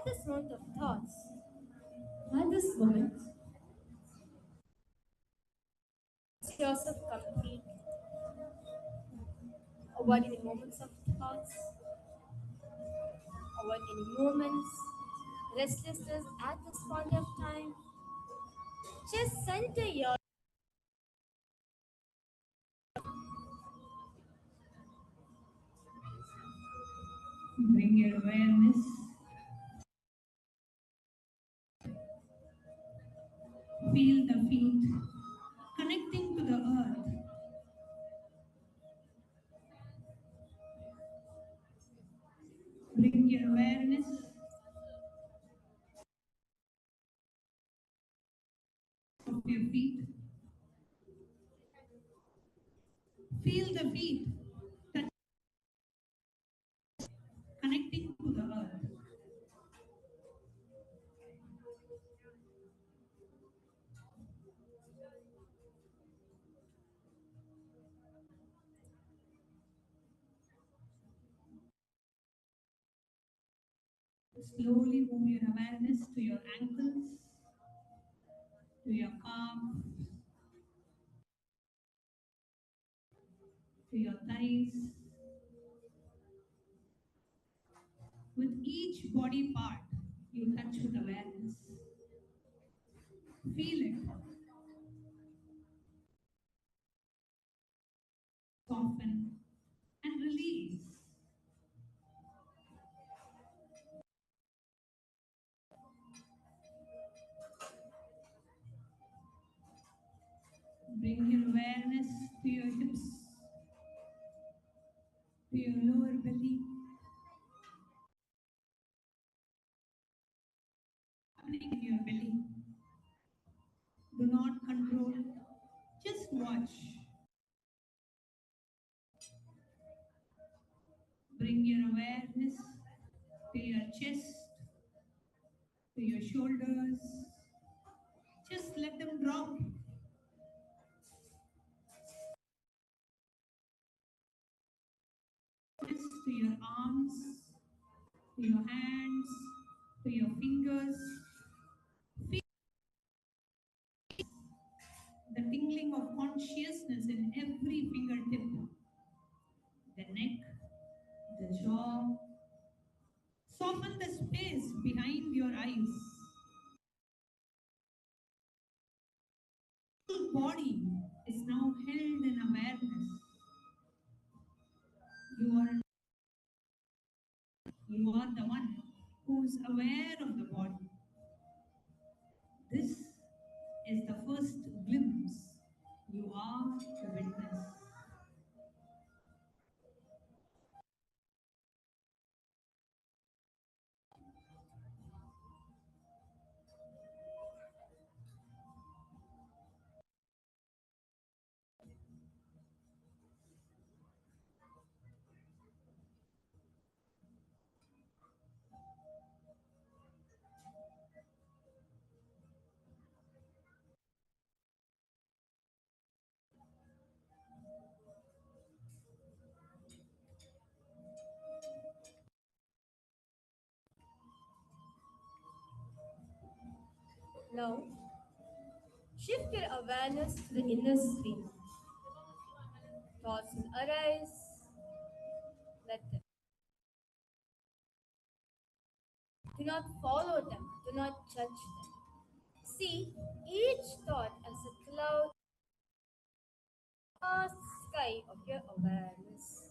at this moment of thoughts, At this moment, it's yourself complete. Avoid any moments of thoughts, avoid any moments, restlessness at this point of time. Just center your bring your awareness. Feel the feet connecting to the earth. Bring your awareness of your feet. Feel the feet connecting to the earth. Slowly move your awareness to your ankles, to your calves, to your thighs. With each body part, you touch with awareness. Feel it. Soften and release. Bring your awareness to your hips, to your lower belly, happening in your belly. Do not control, just watch. Bring your awareness to your chest, to your shoulders. Just let them drop. To your arms, to your hands, to your fingers. Feel the tingling of consciousness in every fingertip. The neck, the jaw. Soften the space behind your eyes. Your body is now held in awareness. You are You are the one who is aware of the body. This is the first glimpse. You are the witness. now. Shift your awareness to the inner stream. Thoughts will arise. Let them. Do not follow them. Do not judge them. See each thought as a cloud, vast sky of your awareness.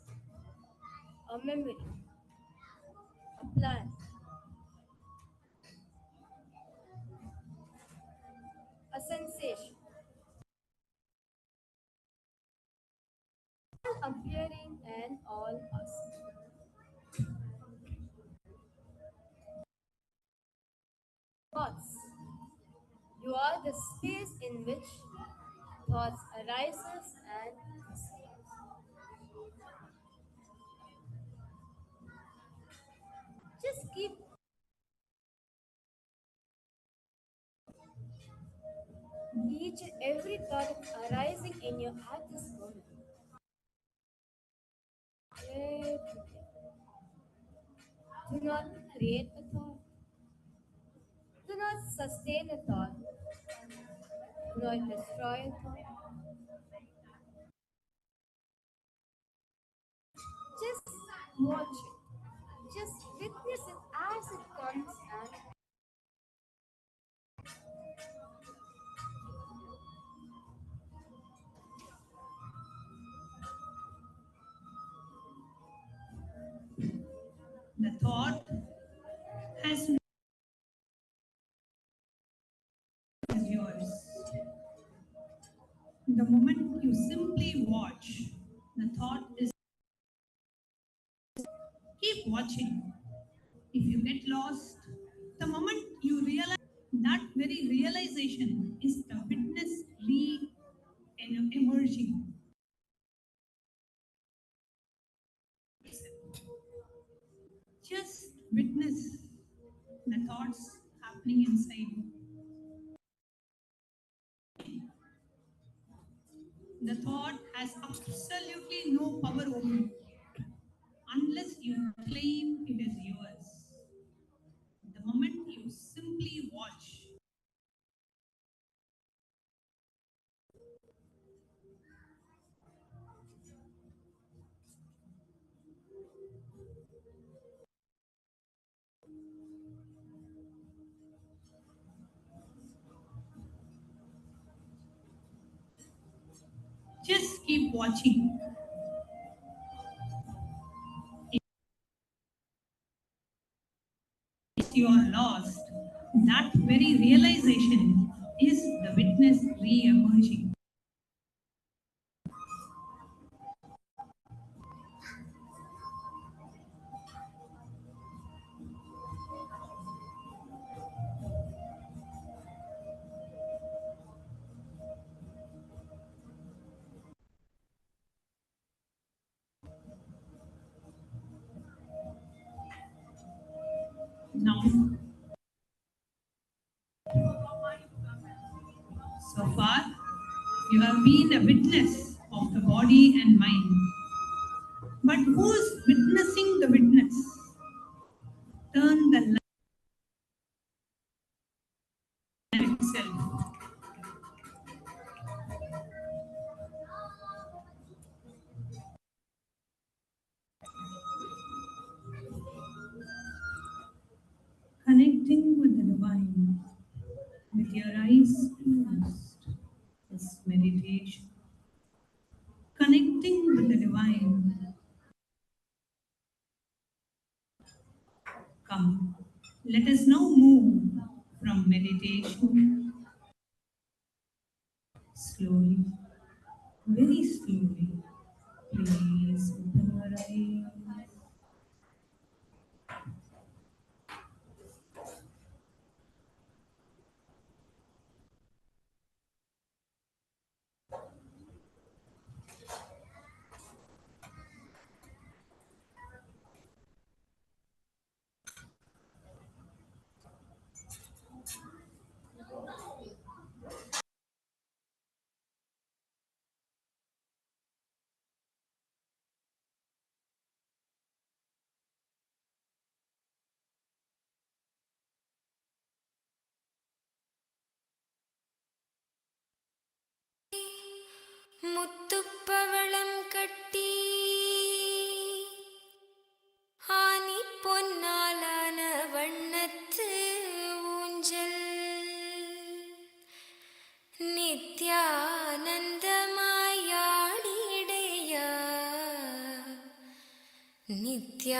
A memory, a plan, a sensation, all appearing and all passing. Thoughts. You are the space in which thoughts arises and disappears. Just keep each and every thought arising in your at this moment. Everything. Do not create a thought. not sustain a thought, do not destroy a thought. Just watch it. Just witness it as it comes and The thought has no is yours. The moment you simply watch, the thought is keep watching. If you get lost, the moment you realize that very realization is the witness emerging. Just witness the thoughts happening inside you. The thought has absolutely no power over you unless you claim it is yours. The moment you simply watch, just keep watching. If you are lost, that very realization is the witness re emerging. Now, so far, you have been a witness of the body and mind. But who's witnessing the witness? Turn the light itself. Connecting with the divine, with your eyes closed, is meditation. Connecting with the divine. Come, let us now move from meditation slowly, very slowly. Please open your eyes. മുത്തുപ്പവളം കട്ടി Annie പൊന്നാലാന വണ്ണത്ത് ഊഞ്ചൽ നിത്യാനന്ദമായാടിടയ നിത്യാനന്ദാടിടയ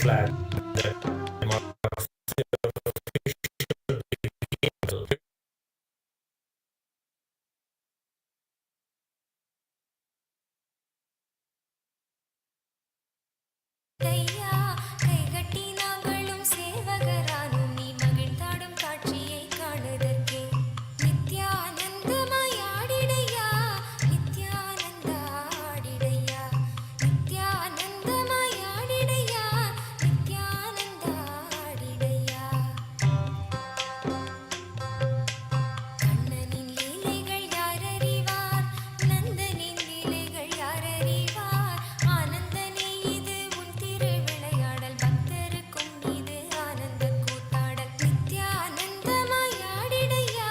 flag that marks the official beginning. கையா கைகட்டி நாங்களும் சேவகரானும் நீ மகிழ்ந்தாடும் காட்சியை காணுதற்கே நித்யானந்தமாயாடிடையா நித்யானந்தாடிடையா நித்யானந்தமாயாடிடையா நித்யானந்தாடிடையா கண்ணனின் லீலைகள் யாரறிவார் நந்தனின் லீலைகள் யாரறிவார் ஆனந்தனே இது உன் திருவிளையாடல் பக்தருக்கும் இது ஆனந்த கூத்தாடல் நித்யானந்தமாயாடிடையா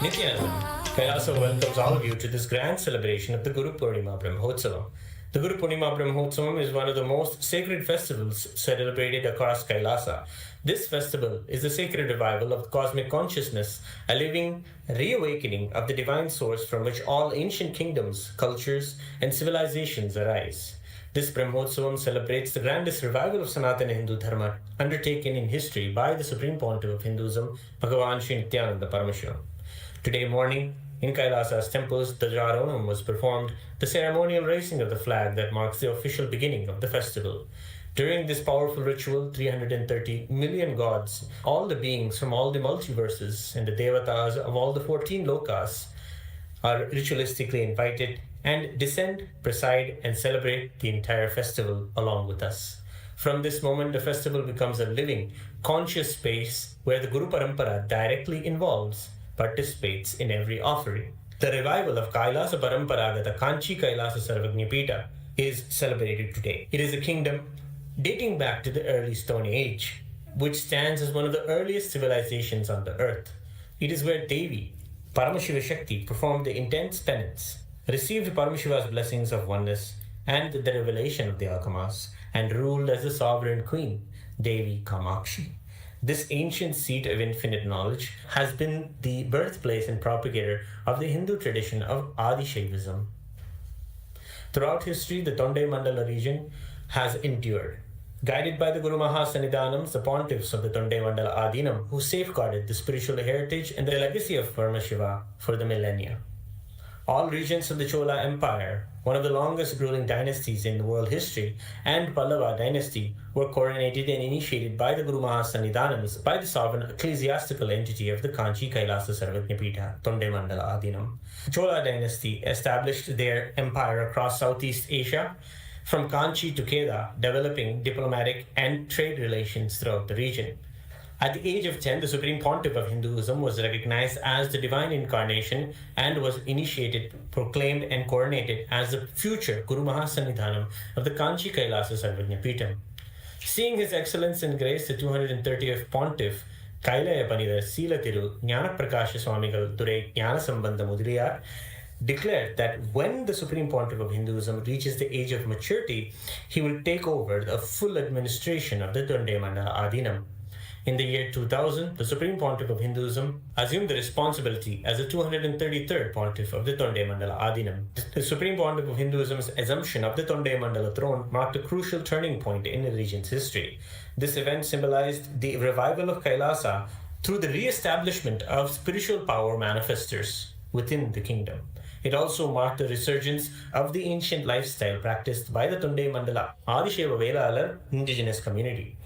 Nityananda, Kailasa welcomes all of you to this grand celebration of the Guru Purnima Brahmotsavam. The Guru Purnima Brahmotsavam is one of the most sacred festivals celebrated across Kailasa. This festival is the sacred revival of cosmic consciousness, a living reawakening of the divine source from which all ancient kingdoms, cultures, and civilizations arise. This Brahmotsavam celebrates the grandest revival of Sanatana Hindu Dharma undertaken in history by the Supreme Pontiff of Hinduism, Bhagavan Sri Nithyānanda Paramashīvam. Today morning, in Kailasa's temples, the Dwaronam was performed, the ceremonial raising of the flag that marks the official beginning of the festival. During this powerful ritual, 330 million gods, all the beings from all the multiverses, and the devatas of all the 14 lokas are ritualistically invited and descend, preside, and celebrate the entire festival along with us. From this moment, the festival becomes a living, conscious space where the Guru Parampara directly involves, participates in every offering. The revival of Kailasa Paramparagata Kanchi Kailasa Sarvabhutebhyo is celebrated today. It is a kingdom dating back to the early Stone Age, which stands as one of the earliest civilizations on the earth. It is where Devi, Paramashiva Shakti, performed the intense penance, received Paramashiva's blessings of oneness and the revelation of the Alkamas, and ruled as the sovereign queen, Devi Kamakshi. This ancient seat of infinite knowledge has been the birthplace and propagator of the Hindu tradition of Adi Shaivism. Throughout history, the Tonde Mandala region has endured, guided by the Guru Mahasannidhanams, the pontiffs of the Tonde Mandala Adinam, who safeguarded the spiritual heritage and the legacy of Paramashiva for the millennia. All regions of the Chola Empire, one of the longest ruling dynasties in world history, and Pallava dynasty were coronated and initiated by the Guru Mahasannidhanams by the sovereign ecclesiastical entity of the Kanchi Kailasa Sarvabhutebhyo, Tonde Mandala Adinam. Chola dynasty established their empire across Southeast Asia, from Kanchi to Kedah, developing diplomatic and trade relations throughout the region. At the age of 10, the Supreme Pontiff of Hinduism was recognized as the divine incarnation and was initiated, proclaimed, and coronated as the future Guru Mahasannidhanam of the Kanchi Kailasa Sarvabhutebhyo. Seeing His Excellence and Grace, the 230th Pontiff, Kailaya Panidar Sila Thiru Jnana Prakasha Swamigal Durai Jnana Sambandha Mudaliyar, declared that when the Supreme Pontiff of Hinduism reaches the age of maturity, he will take over the full administration of the Tonde Mandala Adinam. In the year 2000, the Supreme Pontiff of Hinduism assumed the responsibility as the 233rd Pontiff of the Tonde Mandala Adinam. The Supreme Pontiff of Hinduism's assumption of the Tonde Mandala throne marked a crucial turning point in the region's history. This event symbolized the revival of Kailasa through the re-establishment of spiritual power manifestors within the kingdom. It also marked the resurgence of the ancient lifestyle practiced by the Tonde Mandala Adisheva Velalar indigenous community.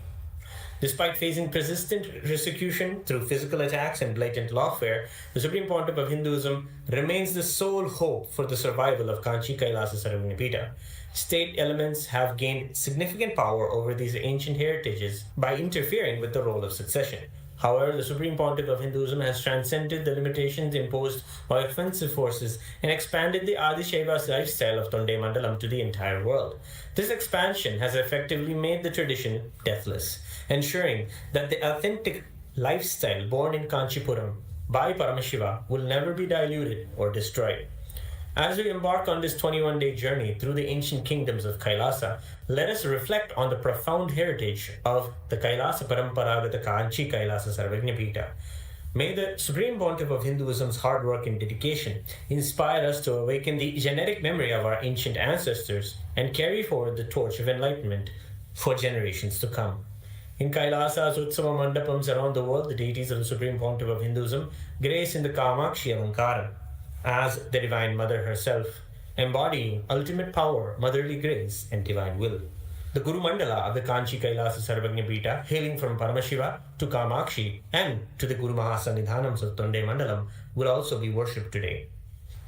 Despite facing persistent persecution through physical attacks and blatant lawfare, the Supreme Pontiff of Hinduism remains the sole hope for the survival of Kanchi Kailasa Sarvabhutebhyo. State elements have gained significant power over these ancient heritages by interfering with the role of succession. However, the Supreme Pontiff of Hinduism has transcended the limitations imposed by offensive forces and expanded the Adi Shaiva's lifestyle of Tonde Mandalam to the entire world. This expansion has effectively made the tradition deathless, ensuring that the authentic lifestyle born in Kanchipuram by Paramashiva will never be diluted or destroyed. As we embark on this 21-day journey through the ancient kingdoms of Kailasa, let us reflect on the profound heritage of the Kailasa Paramparagata Kanchi Kailasa Sarvabhutebhyo. May the Supreme Pontiff of Hinduism's hard work and dedication inspire us to awaken the genetic memory of our ancient ancestors and carry forward the torch of enlightenment, for generations to come. In Kailasa's Utsava Mandapams around the world, the deities of the Supreme Pontiff of Hinduism grace in the Kamakshi Alankaram as the Divine Mother herself, embodying ultimate power, motherly grace, and divine will. The Guru Mandala of the Kanchi Kailasa Sarvagnya Pita, hailing from Paramashiva to Kamakshi and to the Guru Mahasannidhanams of Tonde Mandalam, will also be worshipped today.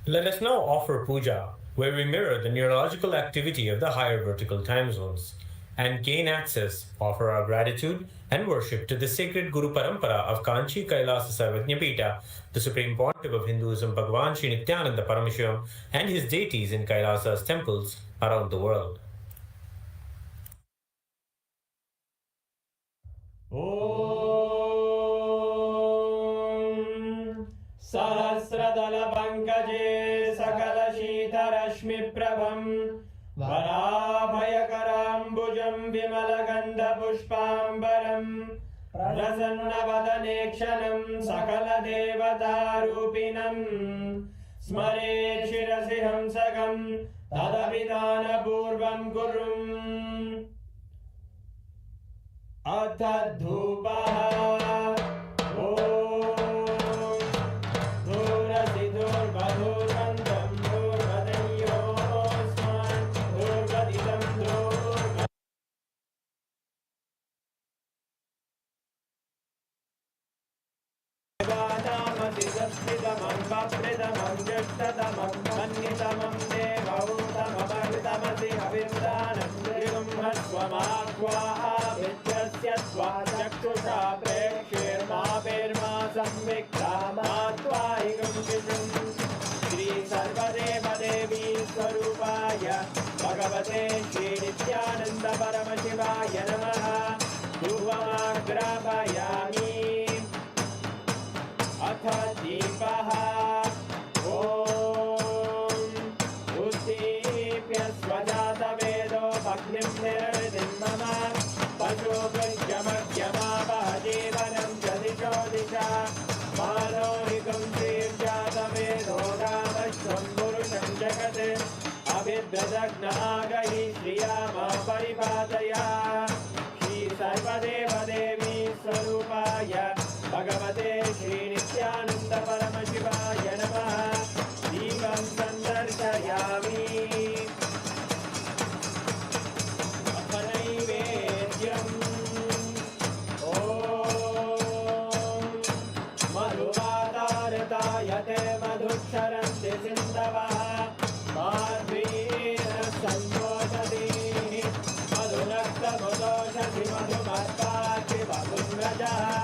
Let us now offer puja, where we mirror the neurological activity of the higher vertical time zones, and gain access, offer our gratitude and worship to the sacred Guru Parampara of Kanchi Kailasa Sarvagnya Pita, the Supreme Pontiff of Hinduism Bhagavan Sri Nithyananda Paramashhivam, and his deities in Kailasa's temples around the world. Om Sahasradala Pankaje Sakala Shita Rashmi Prabham Varabhayakarambujam Vimalagandha Pushpambaram Prasanna Vadanekshana Sakala Devata Rupinam Smare Shirasi Hamsakam Tadabhidana Purvam Kurum Atadhupaha Om Dhurasi Dhurvadhurvantam Dhurvadanyosman Dhurvaditam Dhurva Devadamati Saspidamam Vapridamam Jashtatamam Mannitamam Devautam Abharitamati Avirdanam Drigam Haswamakwaha Chakshusha Prekshirma Perma Samvikta Matvaikam Vishum Shri Sarvadeva Devi Swarupaya Bhagavate Shri Nithyananda Paramashivaya Namaha Dhuvamagrapayami Atha Deepaha Om Uddipya Svajata Vedo Bhagnim Nirvidim Mama Pajogajyamagyamavahajevanam jadisho disha Manohikam tirjatavedo ramashvam purusham jagate Abhibhradagnaagahi shriyama paripataya Shri Sarvadeva Devi Swarupaya Bhagavate Shri Nithyananda Paramashivaya Namaha Devam Sandarshayami Madhuksharanti Sindavaha Madhvira Sambodhati Madhunakta Madhoshati Madhumarpati Madhunrajaha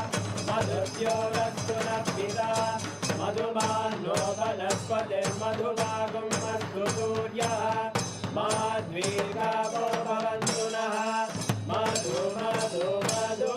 Madhuryogasunapita Madhumano Vanaspate Madhuvagam Madhusuryaha Madhvirgavo Bhavantunaha Madhu Madhu Madhu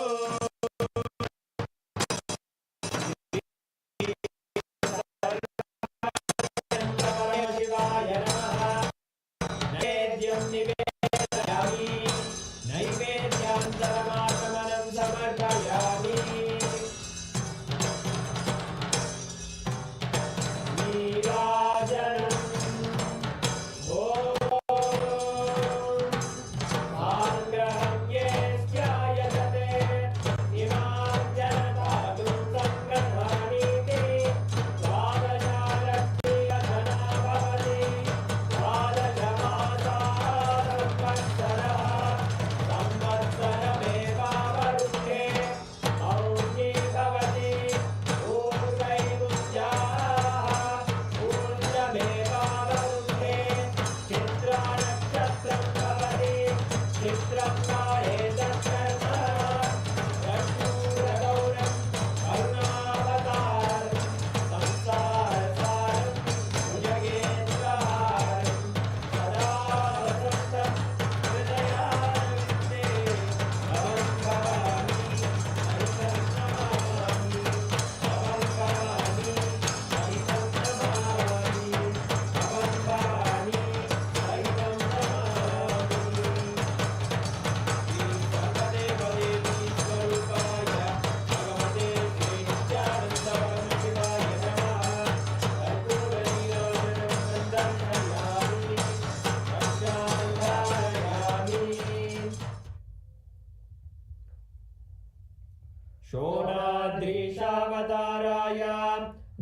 शोणाद्रीशावताराय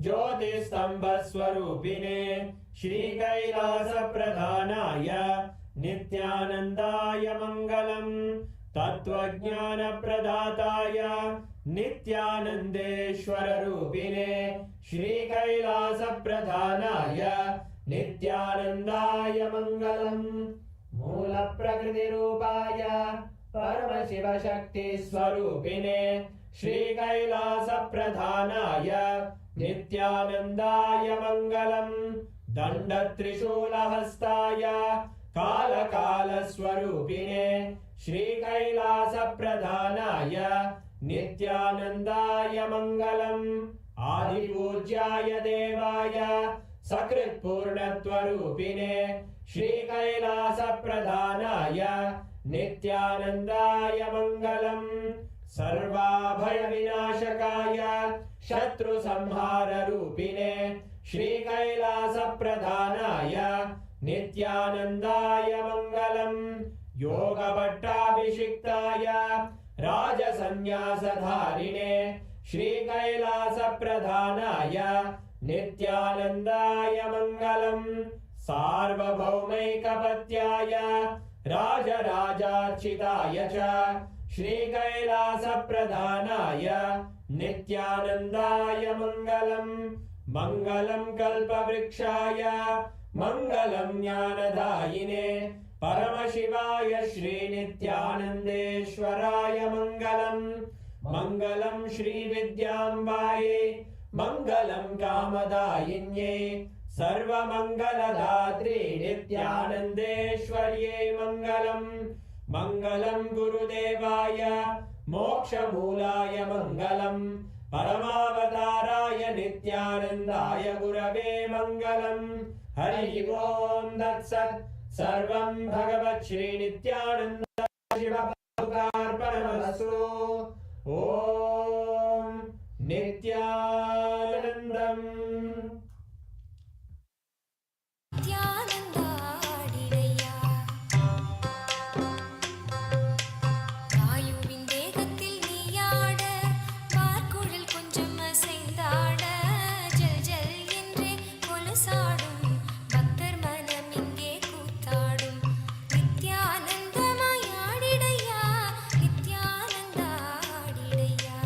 ज्योतिस्तम्भस्वरूपिणे श्रीकैलासप्रधानाय नित्यानन्दाय मङ्गलम् तत्त्वज्ञानप्रदाताय नित्यानन्देश्वररूपिणे श्रीकैलासप्रधानाय नित्यानन्दाय मङ्गलम् मूलप्रकृतिरूपाय परमशिवशक्तिस्वरूपिणे श्रीकैलासप्रधानाय नित्यानन्दाय मङ्गलम् दण्डत्रिशूलहस्ताय कालकालस्वरूपिणे श्रीकैलासप्रधानाय नित्यानन्दाय मङ्गलम् आदिपूज्याय देवाय सकृत्पूर्णत्वरूपिणे श्रीकैलासप्रधानाय नित्यानन्दाय मङ्गलम् सर्वाभयविनाशकाय शत्रुसंहाररूपिणे श्रीकैलासप्रधानाय नित्यानन्दाय मङ्गलम् योगभट्टाभिषिक्ताय राजसन्न्यासधारिणे श्रीकैलासप्रधानाय नित्यानन्दाय मङ्गलम् सार्वभौमैकपत्याय राजराजार्चिताय च श्रीकैलासप्रधानाय नित्यानन्दाय मङ्गलम् मङ्गलम् कल्पवृक्षाय मङ्गलम् ज्ञानदायिने परमशिवाय श्रीनित्यानन्देश्वराय मङ्गलम् मङ्गलम् श्रीविद्याम्बायै मङ्गलम् कामदायिन्यै सर्वमङ्गलदात्रे नित्यानन्देश्वर्यै मङ्गलम् मङ्गलम् गुरुदेवाय मोक्षमूलाय मङ्गलम् परमावताराय नित्यानन्दाय गुरवे मङ्गलम् हरि ओम् तत्सत् सर्वम् भगवत् श्रीनित्यानन्द शिवार्पणमस्तु ॐ नित्यानन्दम् நித்யானந்தாடிடையா வாயுவின் தேகத்தில் நீயாட பார்க்குழல் கொஞ்சம் அசைந்தாட ஜல் ஜல் என்றே கொலுசாடும் பக்தர் மனம் இங்கே கூத்தாடும் நித்யானந்தமாயாடிடையா நித்யானந்தாடிடையா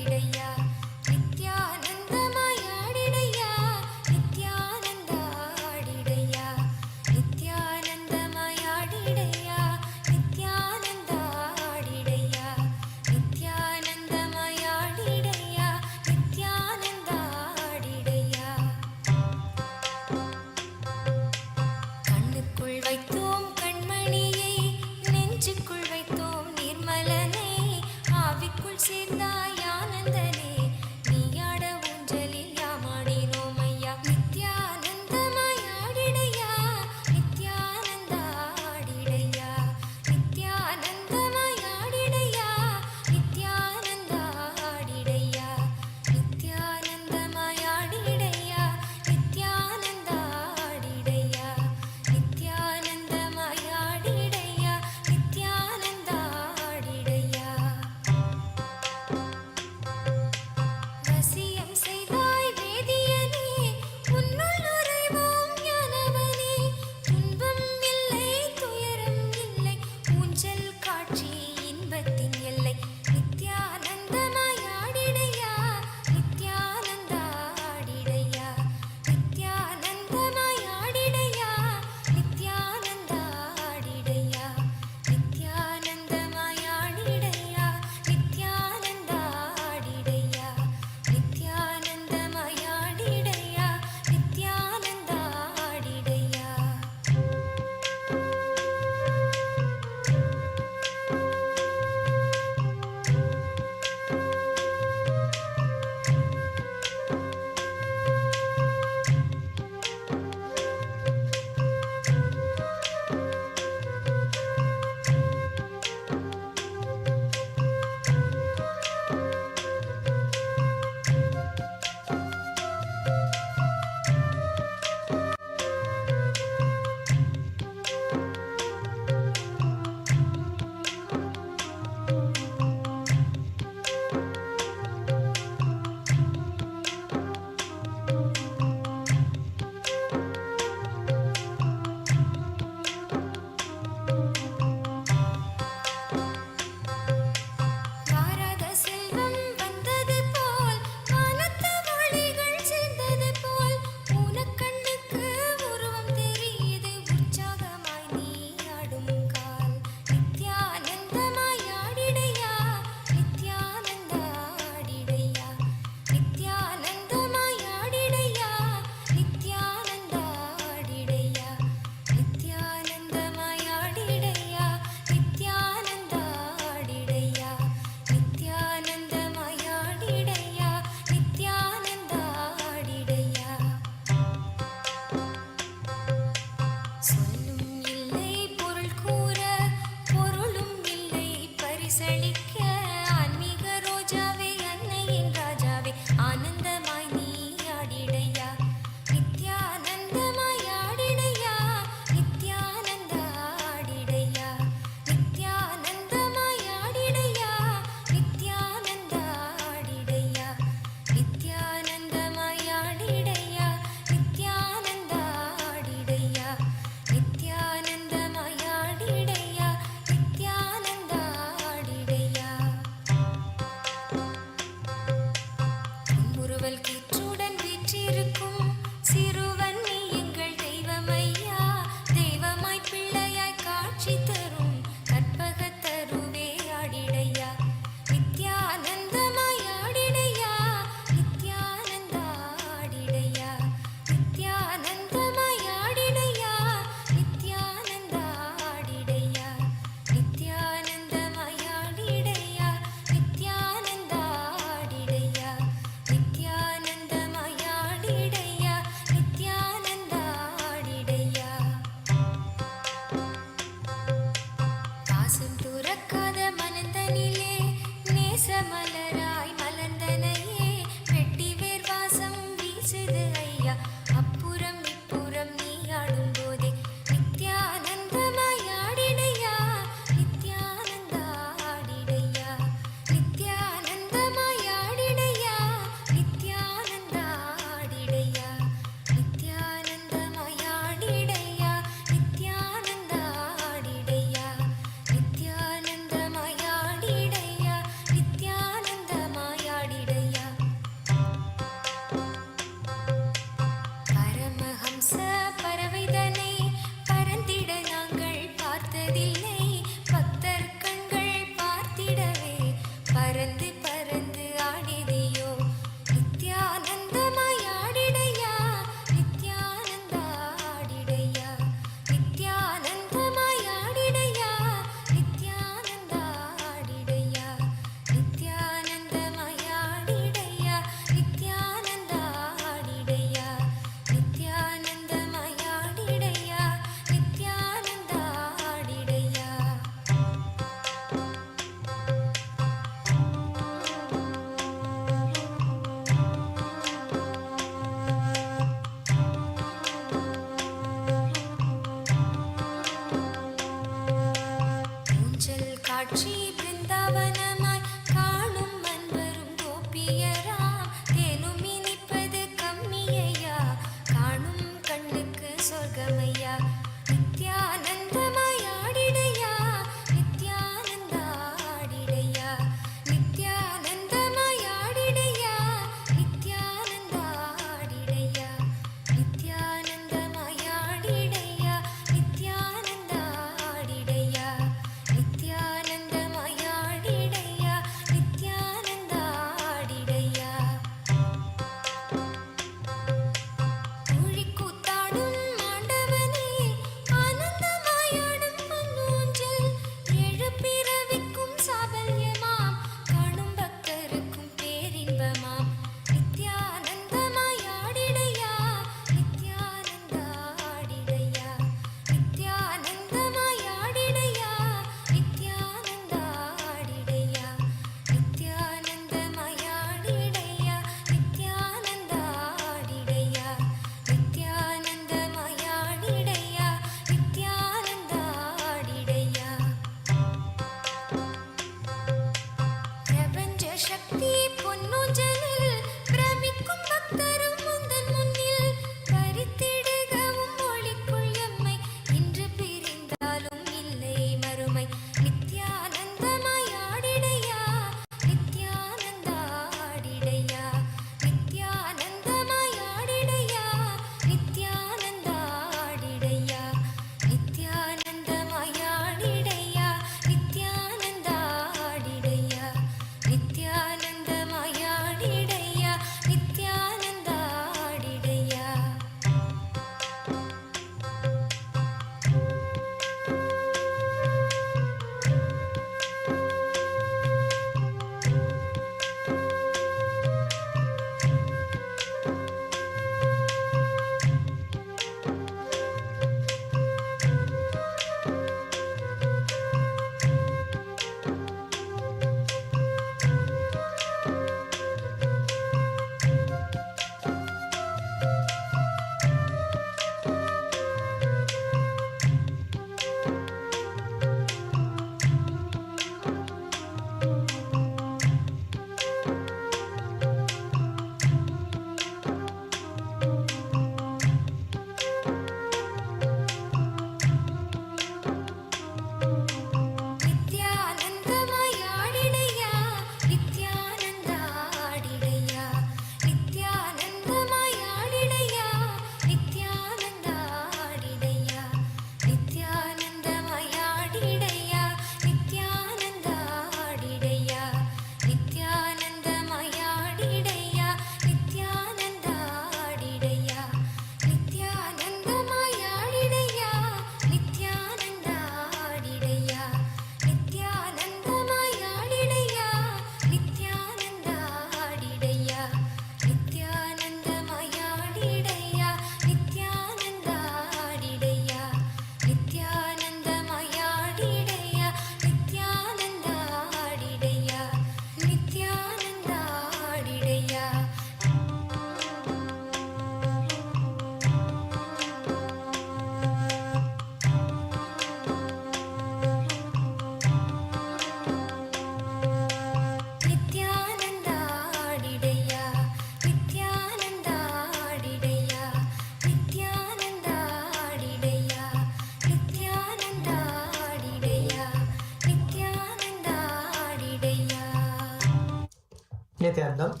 Nityanandam.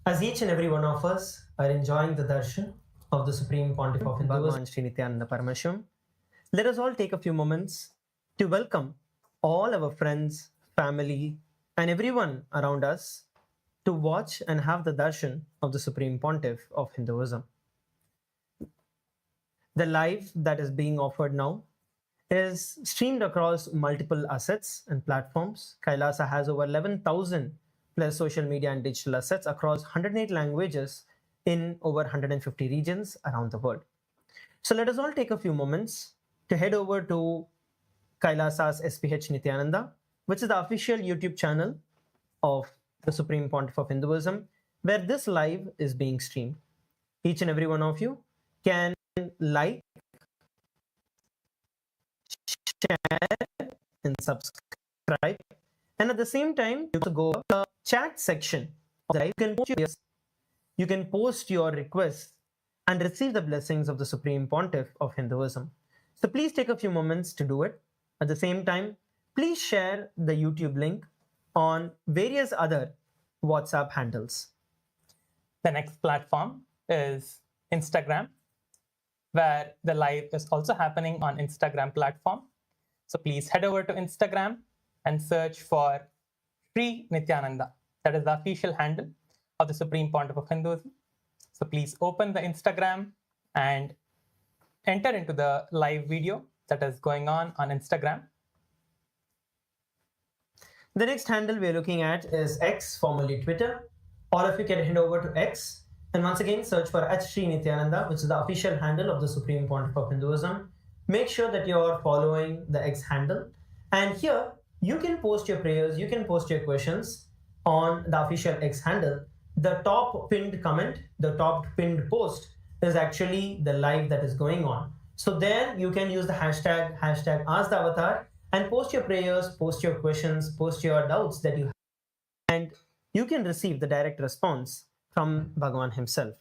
As each and every one of us are enjoying the darshan of the Supreme Pontiff of Hinduism, Bhagavan Sri Nithyananda Paramashivamam, let us all take a few moments to welcome all our friends, family, and everyone around us to watch and have the darshan of the Supreme Pontiff of Hinduism. The live that is being offered now is streamed across multiple assets and platforms. Kailasa has over 11,000 plus social media and digital assets across 108 languages in over 150 regions around the world. So let us all take a few moments to head over to Kailasa's SPH Nithyananda, which is the official YouTube channel of the Supreme Pontiff of Hinduism, where this live is being streamed. Each and every one of you can like, share, and subscribe. And at the same time, you can go to the chat section of the live. You can post your requests and receive the blessings of the Supreme Pontiff of Hinduism. So please take a few moments to do it. At the same time, please share the YouTube link on various other WhatsApp handles. The next platform is Instagram, where the live is also happening on Instagram platform. So please head over to Instagram and search for Sri Nithyananda. That is the official handle of the Supreme Pontiff of Hinduism. So please open the Instagram and enter into the live video that is going on Instagram. The next handle we are looking at is X, formerly Twitter. All of you can head over to X and once again search for Sri Nithyananda, which is the official handle of the Supreme Pontiff of Hinduism. Make sure that you are following the X handle. And here, you can post your prayers, you can post your questions on the official X handle. The top pinned comment, the top pinned post is actually the live that is going on. So there you can use the hashtag #AskTheAvatar and post your prayers, post your questions, post your doubts that you have. And you can receive the direct response from Bhagavan himself.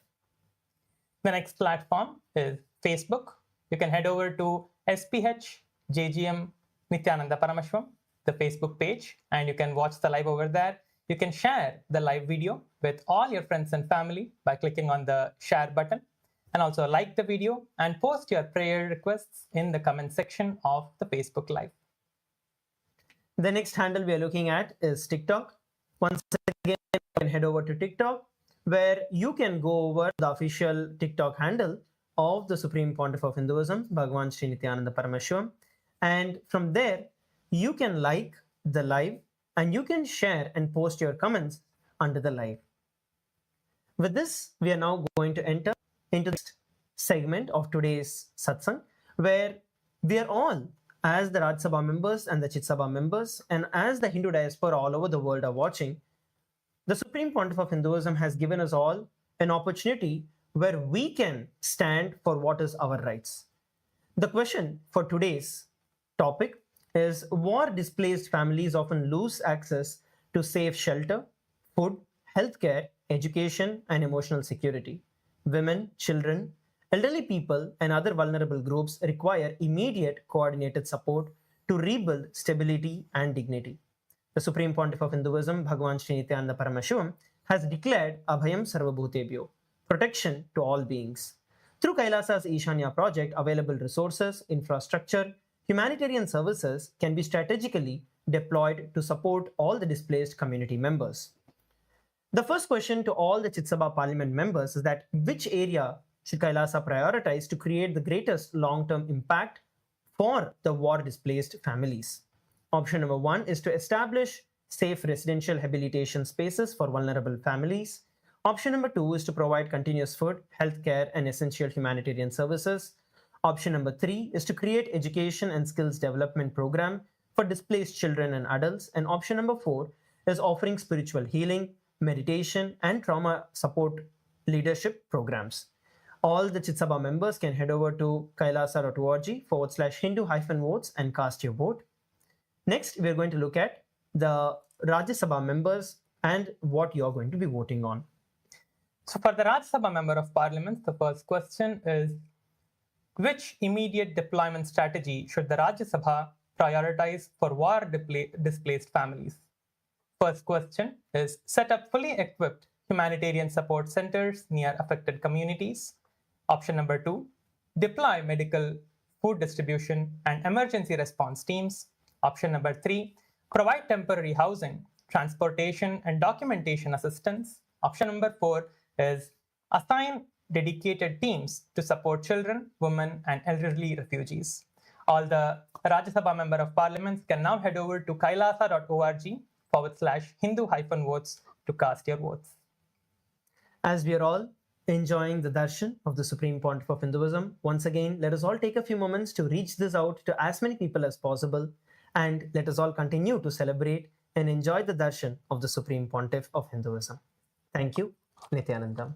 The next platform is Facebook. You can head over to SPH JGM Nithyananda Paramashivam, the Facebook page, and you can watch the live over there. You can share the live video with all your friends and family by clicking on the share button, and also like the video and post your prayer requests in the comment section of the Facebook live. The next handle we are looking at is TikTok. Once again, you can head over to TikTok, where you can go over the official TikTok handle of the Supreme Pontiff of Hinduism, Bhagavan Sri Nityananda Paramashivamam. And from there, you can like the live and you can share and post your comments under the live. With this, we are now going to enter into the segment of today's satsang, where we are all, as the Rajya Sabha members and the Chit Sabha members, and as the Hindu diaspora all over the world are watching, the Supreme Pontiff of Hinduism has given us all an opportunity where we can stand for what is our rights. The question for today's topic is: war-displaced families often lose access to safe shelter, food, healthcare, education, and emotional security. Women, children, elderly people, and other vulnerable groups require immediate coordinated support to rebuild stability and dignity. The Supreme Pontiff of Hinduism, Bhagavan Sri Nityananda Paramashivamam, has declared Abhayam Sarvabhutebhyo, protection to all beings. Through Kailasa's Ishanya project, available resources, infrastructure, humanitarian services can be strategically deployed to support all the displaced community members. The first question to all the Chit Sabha Parliament members is that which area should Kailasa prioritize to create the greatest long-term impact for the war-displaced families? Option number 1 is to establish safe residential rehabilitation spaces for vulnerable families. Option number 2 is to provide continuous food, healthcare, and essential humanitarian services. Option number 3 is to create education and skills development program for displaced children and adults. And option number 4 is offering spiritual healing, meditation, and trauma support leadership programs. All the Chit Sabha members can head over to kailasa.org/Hindu-votes and cast your vote. Next, we're going to look at the Rajya Sabha members and what you're going to be voting on. So for the Rajya Sabha member of Parliament, the first question is: which immediate deployment strategy should the Rajya Sabha prioritize for war-displaced families? First question is set up fully equipped humanitarian support centers near affected communities. Option number 2, deploy medical, food distribution, and emergency response teams. Option number 3, provide temporary housing, transportation, and documentation assistance. Option number 4 is assign dedicated teams to support children, women, and elderly refugees. All the Rajya Sabha Member of Parliaments can now head over to kailasa.org/Hindu-votes to cast your votes. As we are all enjoying the darshan of the Supreme Pontiff of Hinduism, once again, let us all take a few moments to reach this out to as many people as possible, and let us all continue to celebrate and enjoy the darshan of the Supreme Pontiff of Hinduism. Thank you, Nithyananda.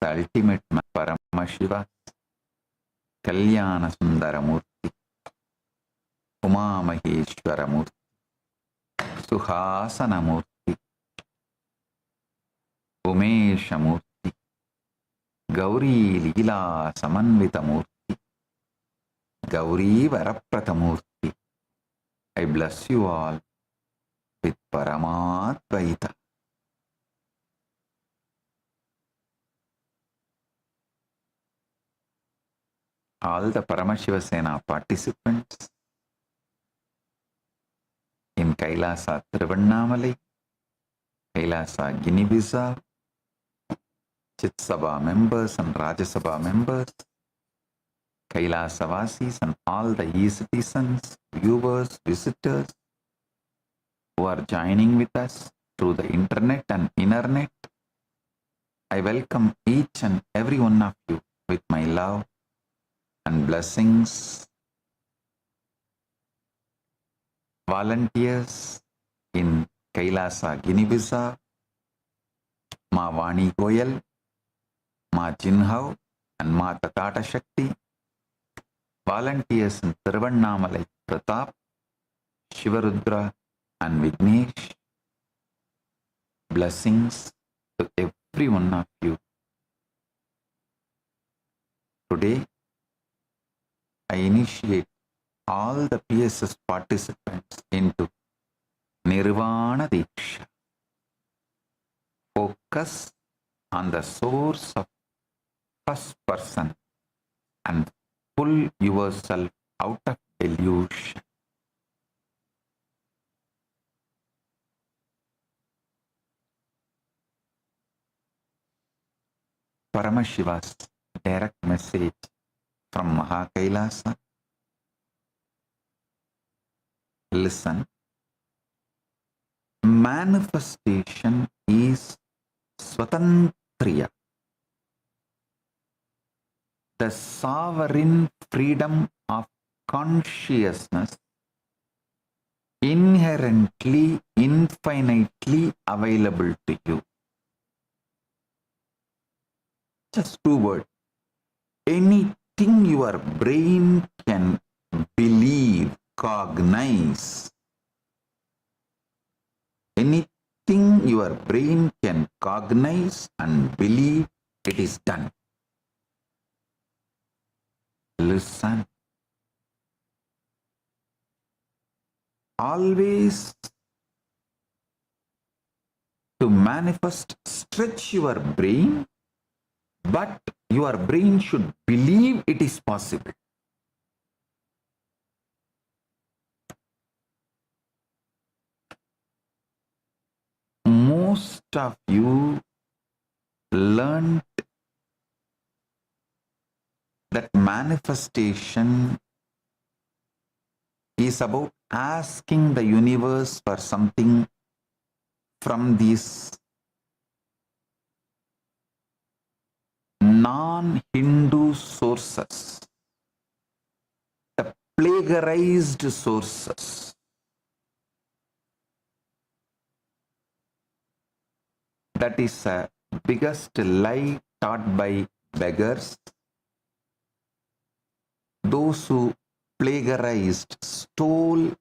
The ultimate Paramashiva, Kalyana Sundaramurti, Uma Maheshwaramurti, Suhasanamurti, Umeshamurti, Gauri Leela Samanvitamurti, Gauri Varapratamurti. I bless you all with Paramadvaita. All the Paramashiva Sena participants in Kailasa Trivannamali, Kailasa Guinea-Bissau, Chitsabha members and Rajya Sabha members, Kailasavasis and all the e-citizens, viewers, visitors who are joining with us through the internet and internet. I welcome each and every one of you with my love and blessings. Volunteers in Kailasa Guinea-Bissau, Ma Vani Goyal, Ma Jinhau and Ma Tatata Shakti. Volunteers in Tiruvannamalai Pratap, Shivarudra and Vignesh. Blessings to every one of you. Today, I initiate all the PSS participants into Nirvana Diksha. Focus on the source of first person and pull yourself out of delusion. Paramashiva's direct message from Mahakailasa. Listen. Manifestation is Swatantriya, the sovereign freedom of consciousness inherently, infinitely available to you. Just two words. Anything your brain can believe, cognize, anything your brain can cognize and believe, it is done. Listen. Always to manifest, stretch your brain, but your brain should believe it is possible. Most of you learned that manifestation is about asking the universe for something from these non-Hindu sources, the plagiarized sources. That is the biggest lie taught by beggars. Those who plagiarized, stole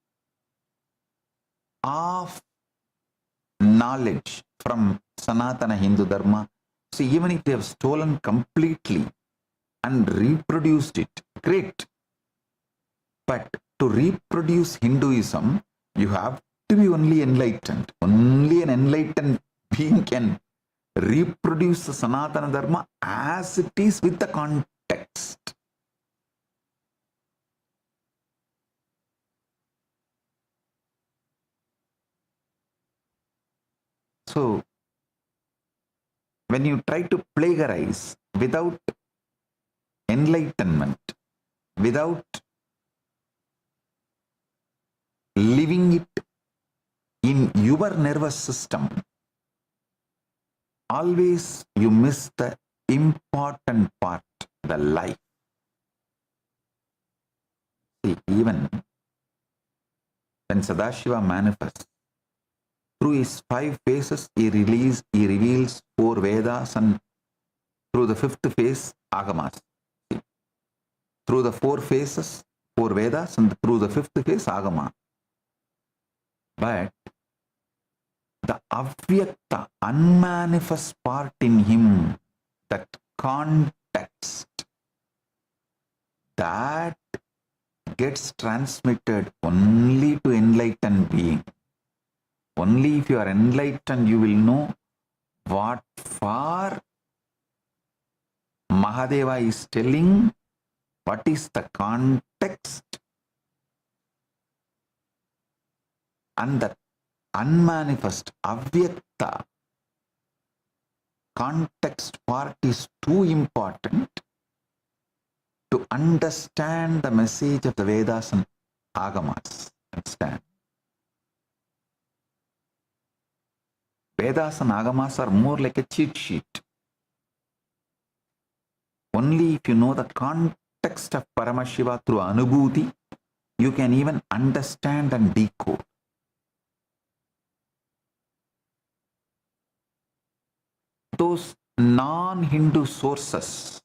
half knowledge from Sanatana Hindu Dharma. So even if they have stolen completely and reproduced it, great. But to reproduce Hinduism, you have to be only enlightened. Only an enlightened being can reproduce the Sanatana Dharma as it is with the context. So, when you try to plagiarize without enlightenment, without living it in your nervous system, always you miss the important part, the life. See, even when Sadashiva manifests, through his 5 phases, he reveals 4 Vedas, and through the 5th phase, Agamas. See, through the 4 phases, 4 Vedas, and through the 5th phase, Agama. But the avyakta, unmanifest part in him, that context, that gets transmitted only to enlightened being. Only if you are enlightened, you will know what for Mahadeva is telling, what is the context, and the unmanifest, avyakta context part is too important to understand the message of the Vedas and Agamas. Understand? Vedas and Agamas are more like a cheat sheet. Only if you know the context of Paramashiva through Anubhuti, you can even understand and decode. Those non-Hindu sources,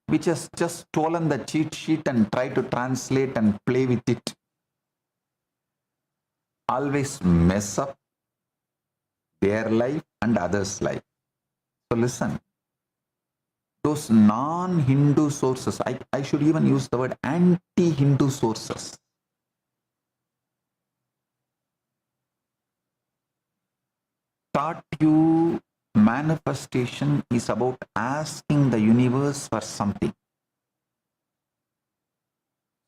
which has just stolen the cheat sheet and tried to translate and play with it, always mess up their life and others' life. So listen, those non-Hindu sources, I should even use the word anti-Hindu sources, taught you manifestation is about asking the universe for something.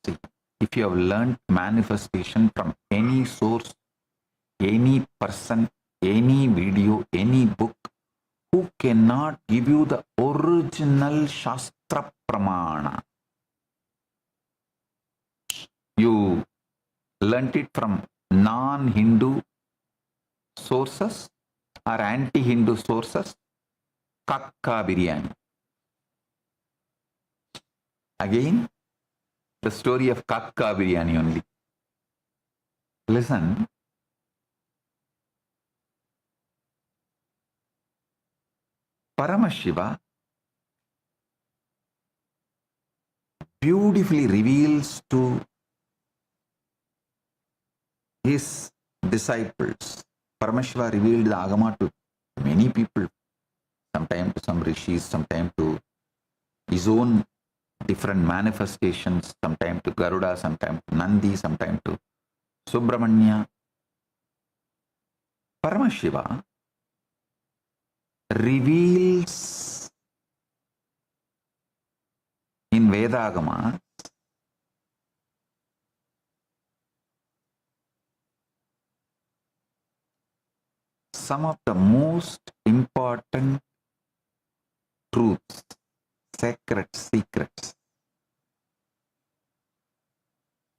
See, if you have learned manifestation from any source, any person, any video, any book, who cannot give you the original Shastra Pramana? You learnt it from non-Hindu sources or anti-Hindu sources. Kakka biryani. Again, the story of Kakka biryani only. Listen. Paramashiva beautifully reveals to his disciples. Paramashiva revealed the Agama to many people, sometimes to some rishis, sometimes to his own different manifestations, sometimes to Garuda, sometimes to Nandi, sometimes to Subramanya. Paramashiva reveals in Vedagama some of the most important truths, sacred secrets.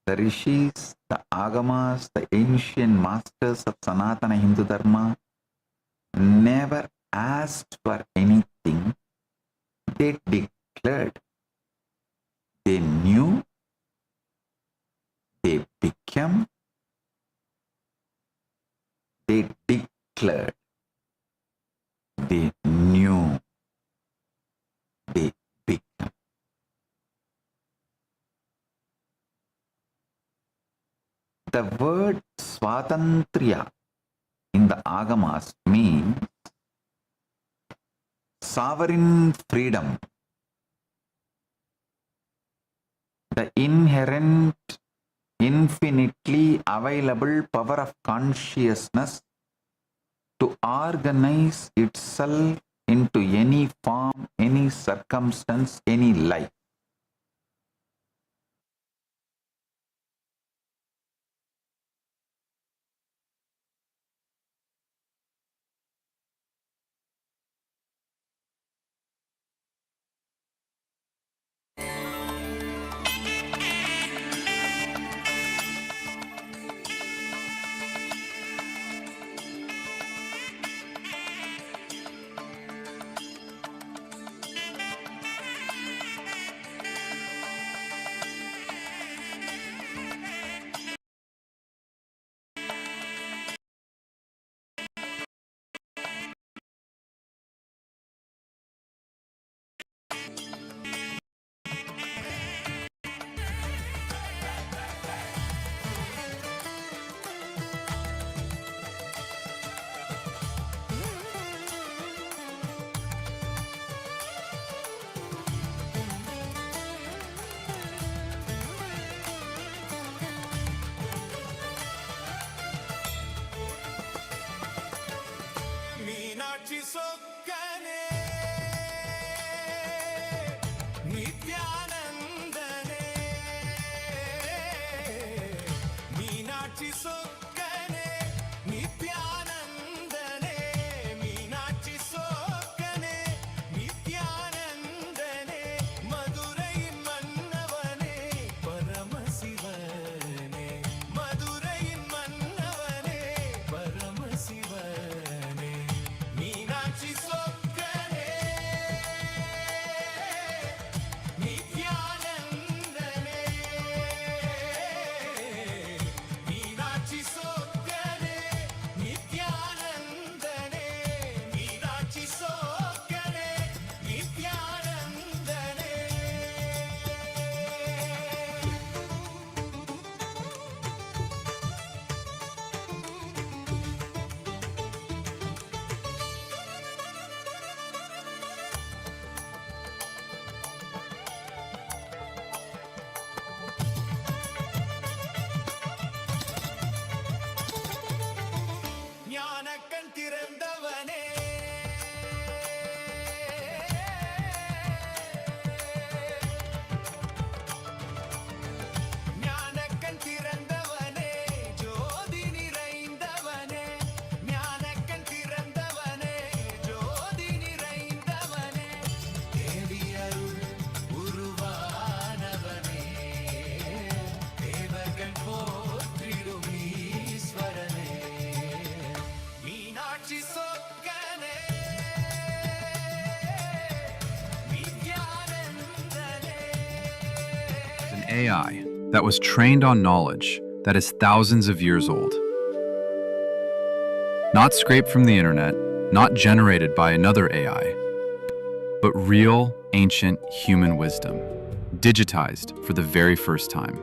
The rishis, the agamas, the ancient masters of Sanatana Hindu Dharma never asked for anything. They declared. They knew. They became. They declared. They knew. They became. The word Swatantriya in the Agamas means sovereign freedom, the inherent, infinitely available power of consciousness to organize itself into any form, any circumstance, any life. AI that was trained on knowledge that is thousands of years old. Not scraped from the internet, not generated by another AI, but real, ancient human wisdom, digitized for the very first time.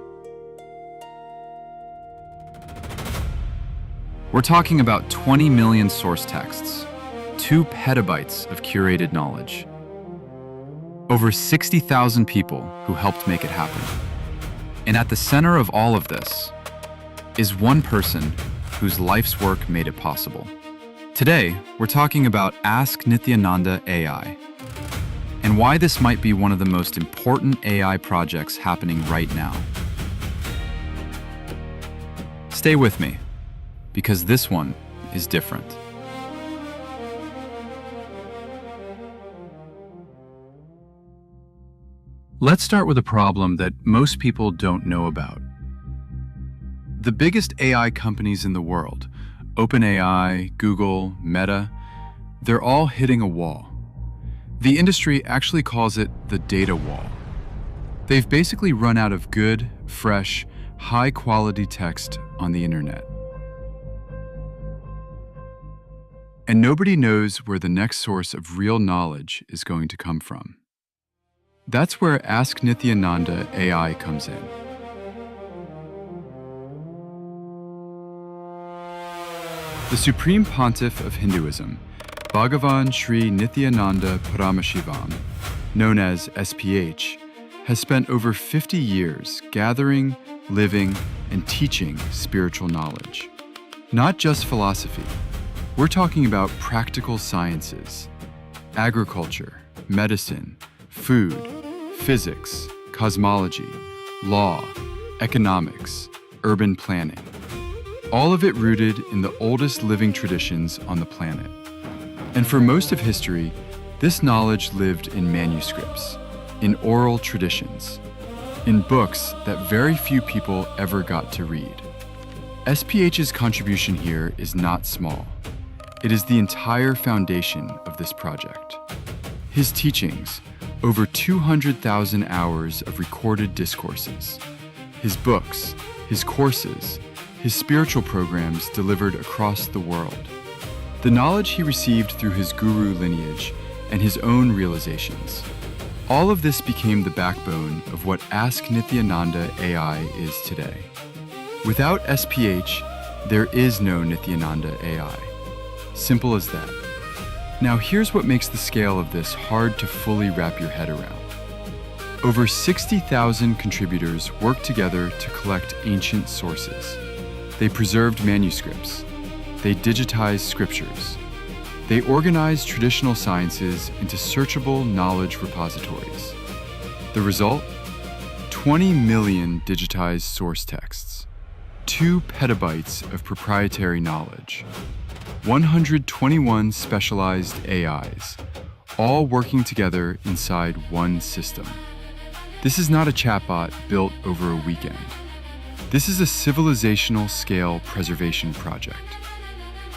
We're talking about 20 million source texts, 2 petabytes of curated knowledge, over 60,000 people who helped make it happen. And at the center of all of this is one person whose life's work made it possible. Today, we're talking about Ask Nithyananda AI, and why this might be one of the most important AI projects happening right now. Stay with me, because this one is different. Let's start with a problem that most people don't know about. The biggest AI companies in the world, OpenAI, Google, Meta, they're all hitting a wall. The industry actually calls it the data wall. They've basically run out of good, fresh, high-quality text on the internet. And nobody knows where the next source of real knowledge is going to come from. That's where Ask Nithyananda AI comes in. The Supreme Pontiff of Hinduism, Bhagavan Sri Nithyananda Paramashhivam, known as SPH, has spent over 50 years gathering, living, and teaching spiritual knowledge. Not just philosophy. We're talking about practical sciences, agriculture, medicine, food, physics, cosmology, law, economics, urban planning. All of it rooted in the oldest living traditions on the planet. And for most of history, this knowledge lived in manuscripts, in oral traditions, in books that very few people ever got to read. SPH's contribution here is not small. It is the entire foundation of this project. His teachings, over 200,000 hours of recorded discourses, his books, his courses, his spiritual programs delivered across the world, the knowledge he received through his guru lineage and his own realizations. All of this became the backbone of what Ask Nithyananda AI is today. Without SPH, there is no Nithyananda AI. Simple as that. Now here's what makes the scale of this hard to fully wrap your head around. Over 60,000 contributors worked together to collect ancient sources. They preserved manuscripts. They digitized scriptures. They organized traditional sciences into searchable knowledge repositories. The result? 20 million digitized source texts, 2 petabytes of proprietary knowledge, 121 specialized AIs, all working together inside one system. This is not a chatbot built over a weekend. This is a civilizational scale preservation project.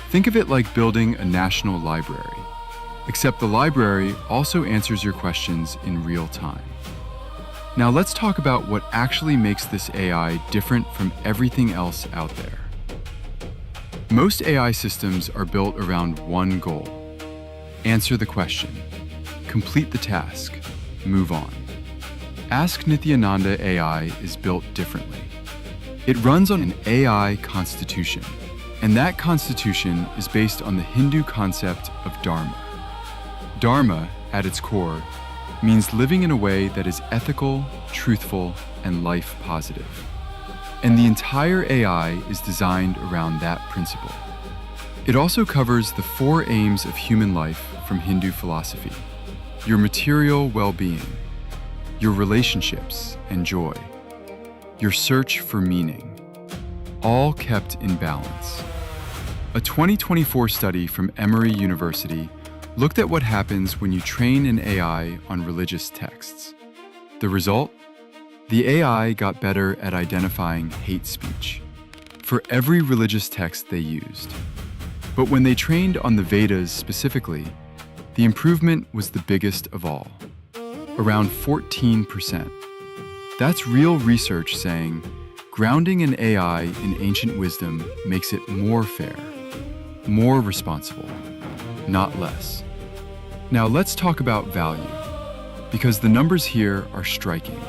Think of it like building a national library, except the library also answers your questions in real time. Now let's talk about what actually makes this AI different from everything else out there. Most AI systems are built around one goal. Answer the question, complete the task, move on. Ask Nithyananda AI is built differently. It runs on an AI constitution, and that constitution is based on the Hindu concept of Dharma. Dharma, at its core, means living in a way that is ethical, truthful, and life positive. And the entire AI is designed around that principle. It also covers the 4 aims of human life from Hindu philosophy: your material well-being, your relationships and joy, your search for meaning, all kept in balance. A 2024 study from Emory University looked at what happens when you train an AI on religious texts. The result? The AI got better at identifying hate speech for every religious text they used. But when they trained on the Vedas specifically, the improvement was the biggest of all, around 14%. That's real research saying grounding an AI in ancient wisdom makes it more fair, more responsible, not less. Now let's talk about value, because the numbers here are striking.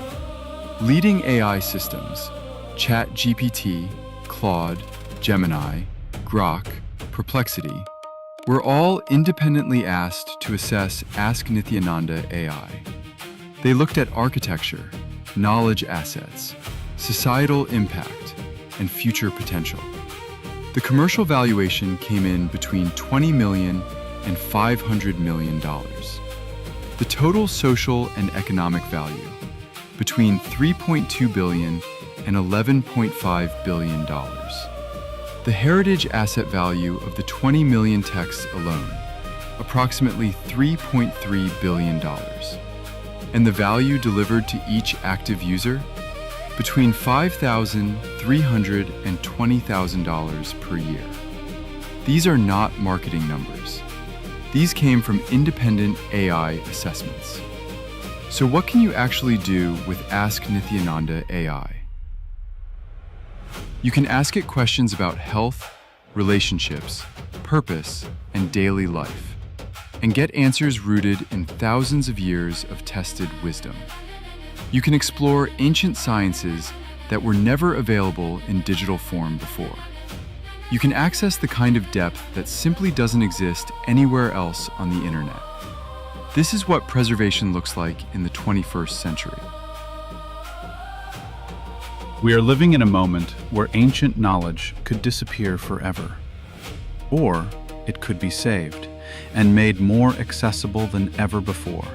Leading AI systems, ChatGPT, Claude, Gemini, Grok, Perplexity, were all independently asked to assess Ask Nithyananda AI. They looked at architecture, knowledge assets, societal impact, and future potential. The commercial valuation came in between $20 million and $500 million. The total social and economic value, between $3.2 billion and $11.5 billion. The heritage asset value of the 20 million texts alone, approximately $3.3 billion. And the value delivered to each active user, between $5,300 and $20,000 per year. These are not marketing numbers. These came from independent AI assessments. So what can you actually do with Ask Nithyananda AI? You can ask it questions about health, relationships, purpose, and daily life, and get answers rooted in thousands of years of tested wisdom. You can explore ancient sciences that were never available in digital form before. You can access the kind of depth that simply doesn't exist anywhere else on the internet. This is what preservation looks like in the 21st century. We are living in a moment where ancient knowledge could disappear forever. Or it could be saved and made more accessible than ever before.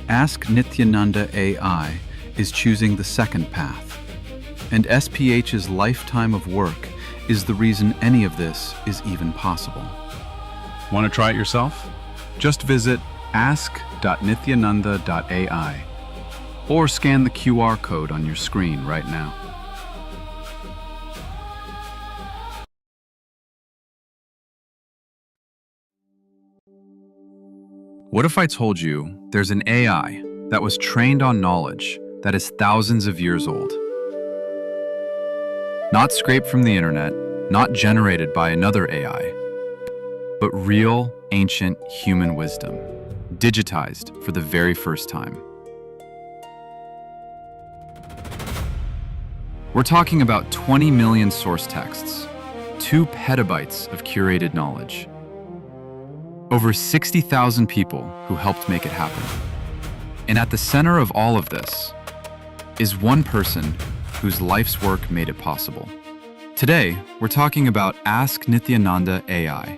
Ask Nithyananda AI is choosing the second path, and SPH's lifetime of work is the reason any of this is even possible. Want to try it yourself? Just visit ask.nithyananda.ai or scan the QR code on your screen right now. What if I told you there's an AI that was trained on knowledge that is thousands of years old? Not scraped from the internet, not generated by another AI, but real, ancient human wisdom, digitized for the very first time. We're talking about 20 million source texts, 2 petabytes of curated knowledge, over 60,000 people who helped make it happen. And at the center of all of this is one person whose life's work made it possible. Today, we're talking about Ask Nithyananda AI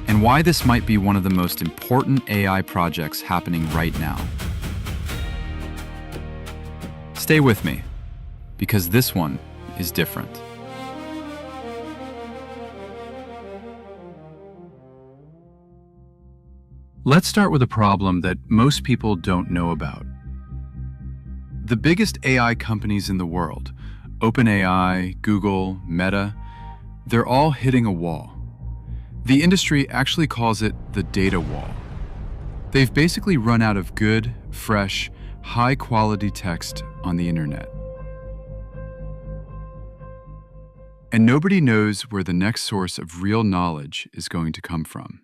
and why this might be one of the most important AI projects happening right now. Stay with me, because this one is different. Let's start with a problem that most people don't know about. The biggest AI companies in the world, OpenAI, Google, Meta, they're all hitting a wall. The industry actually calls it the data wall. They've basically run out of good, fresh, high-quality text on the internet. And nobody knows where the next source of real knowledge is going to come from.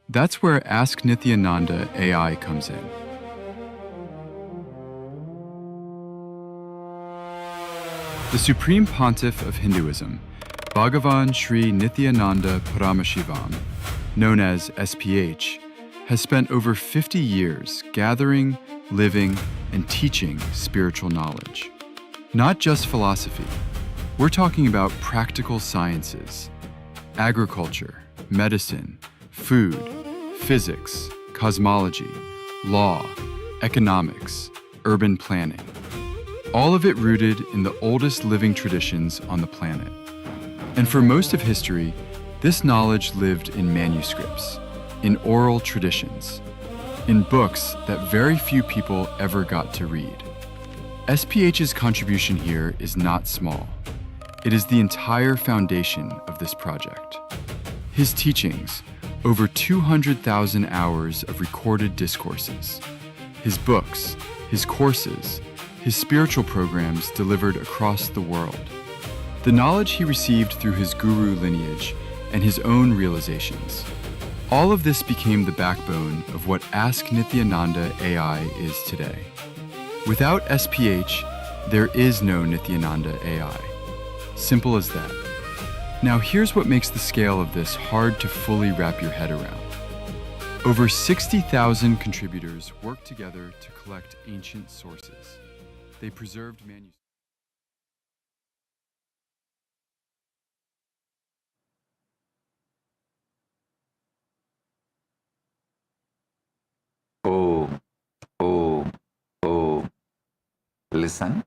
That's where Ask Nithyananda AI comes in. The Supreme Pontiff of Hinduism, Bhagavan Sri Nithyananda Paramashivamam, known as SPH, has spent over 50 years gathering, living, and teaching spiritual knowledge. Not just philosophy. We're talking about practical sciences, agriculture, medicine, food, physics, cosmology, law, economics, urban planning. All of it rooted in the oldest living traditions on the planet. And for most of history, this knowledge lived in manuscripts, in oral traditions, in books that very few people ever got to read. SPH's contribution here is not small. It is the entire foundation of this project. His teachings, over 200,000 hours of recorded discourses, his books, his courses, his spiritual programs delivered across the world. The knowledge he received through his guru lineage and his own realizations. All of this became the backbone of what Ask Nithyananda AI is today. Without SPH, there is no Nithyananda AI. Simple as that. Now here's what makes the scale of this hard to fully wrap your head around. Over 60,000 contributors worked together to collect ancient sources. They preserved manuscripts. Om, Om, Om. Listen.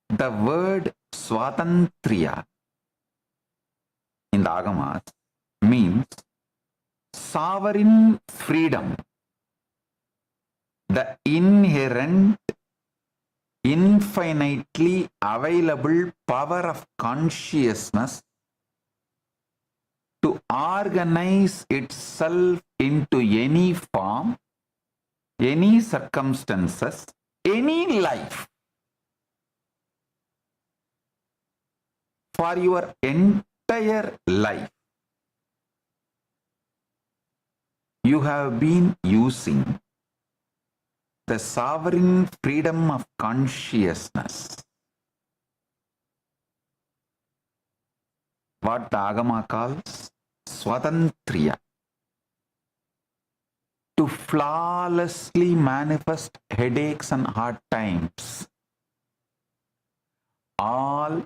The word Swatantriya in the Agamas means sovereign freedom, the inherent, infinitely available power of consciousness to organize itself into any form, any circumstances, any life for your entire life. You have been using the sovereign freedom of consciousness, what the Agama calls Swatantriya, to flawlessly manifest headaches and hard times, all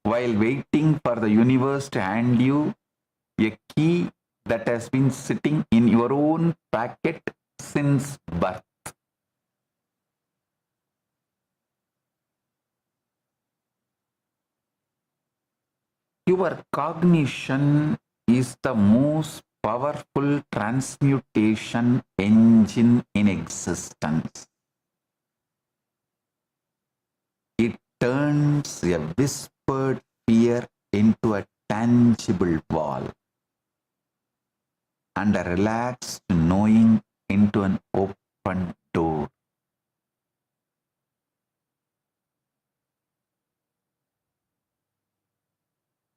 while waiting for the universe to hand you a key that has been sitting in your own packet since birth. Your cognition is the most powerful transmutation engine in existence. It turns a whispered fear into a tangible wall and a relaxed knowing into an open door.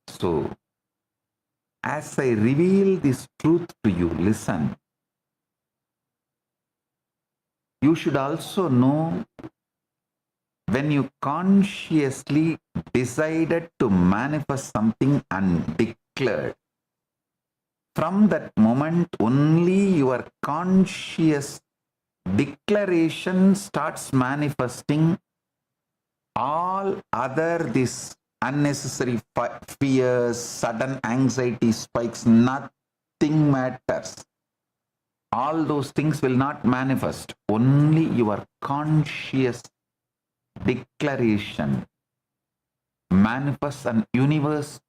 So, as I reveal this truth to you, listen. You should also know when you consciously decided to manifest something and declared, from that moment only your conscious declaration starts manifesting. All other this unnecessary fears, sudden anxiety spikes, nothing matters. All those things will not manifest. Only your conscious declaration manifests, and universe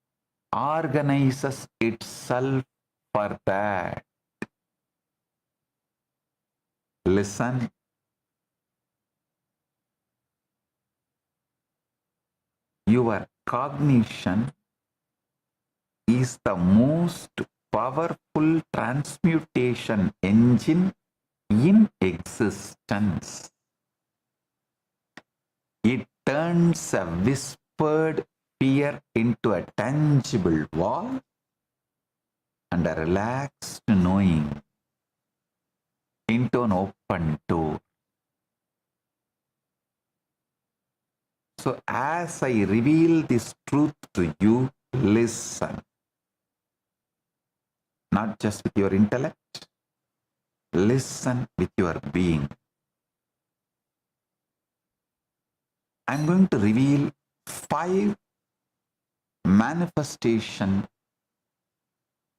organizes itself for that. Listen. Your cognition is the most powerful transmutation engine in existence. It turns a whispered fear into a tangible wall and a relaxed knowing into an open door. So as I reveal this truth to you, listen. Not just with your intellect, listen with your being. I'm going to reveal 5 manifestation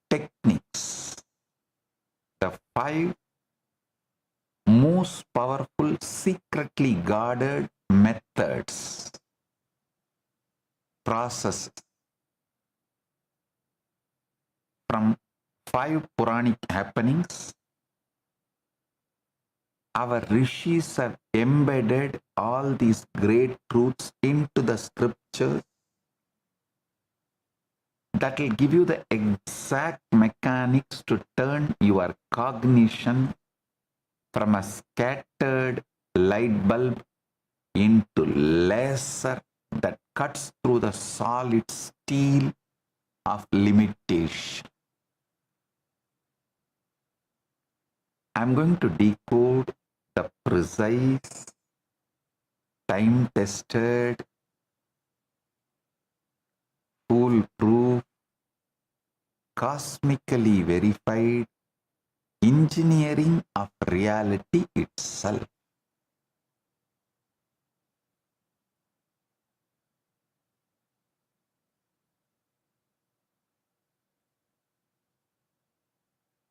techniques. The 5 most powerful, secretly guarded methods, processes from 5 Puranic happenings. Our rishis have embedded all these great truths into the scriptures that will give you the exact exact mechanics to turn your cognition from a scattered light bulb into laser that cuts through the solid steel of limitation. I'm going to decode the precise, time-tested, foolproof, cosmically verified engineering of reality itself.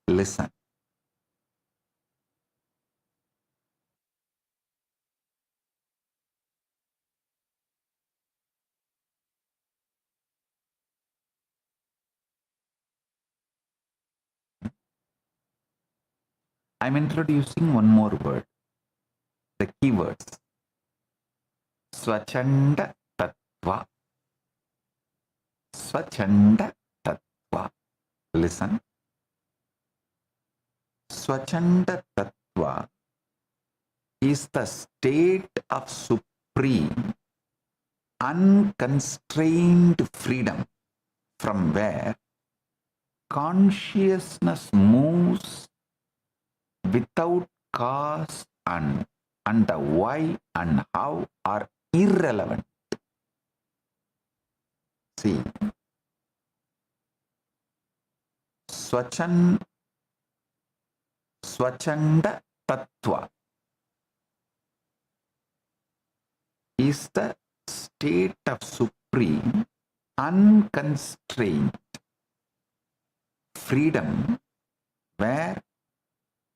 Listen. I'm introducing one more word, the keywords. Swachanda Tattva. Swachanda Tattva. Listen. Swachanda Tattva is the state of supreme, unconstrained freedom from where consciousness moves without cause and the why and how are irrelevant. See, Swachanda Tattva is the state of supreme, unconstrained freedom where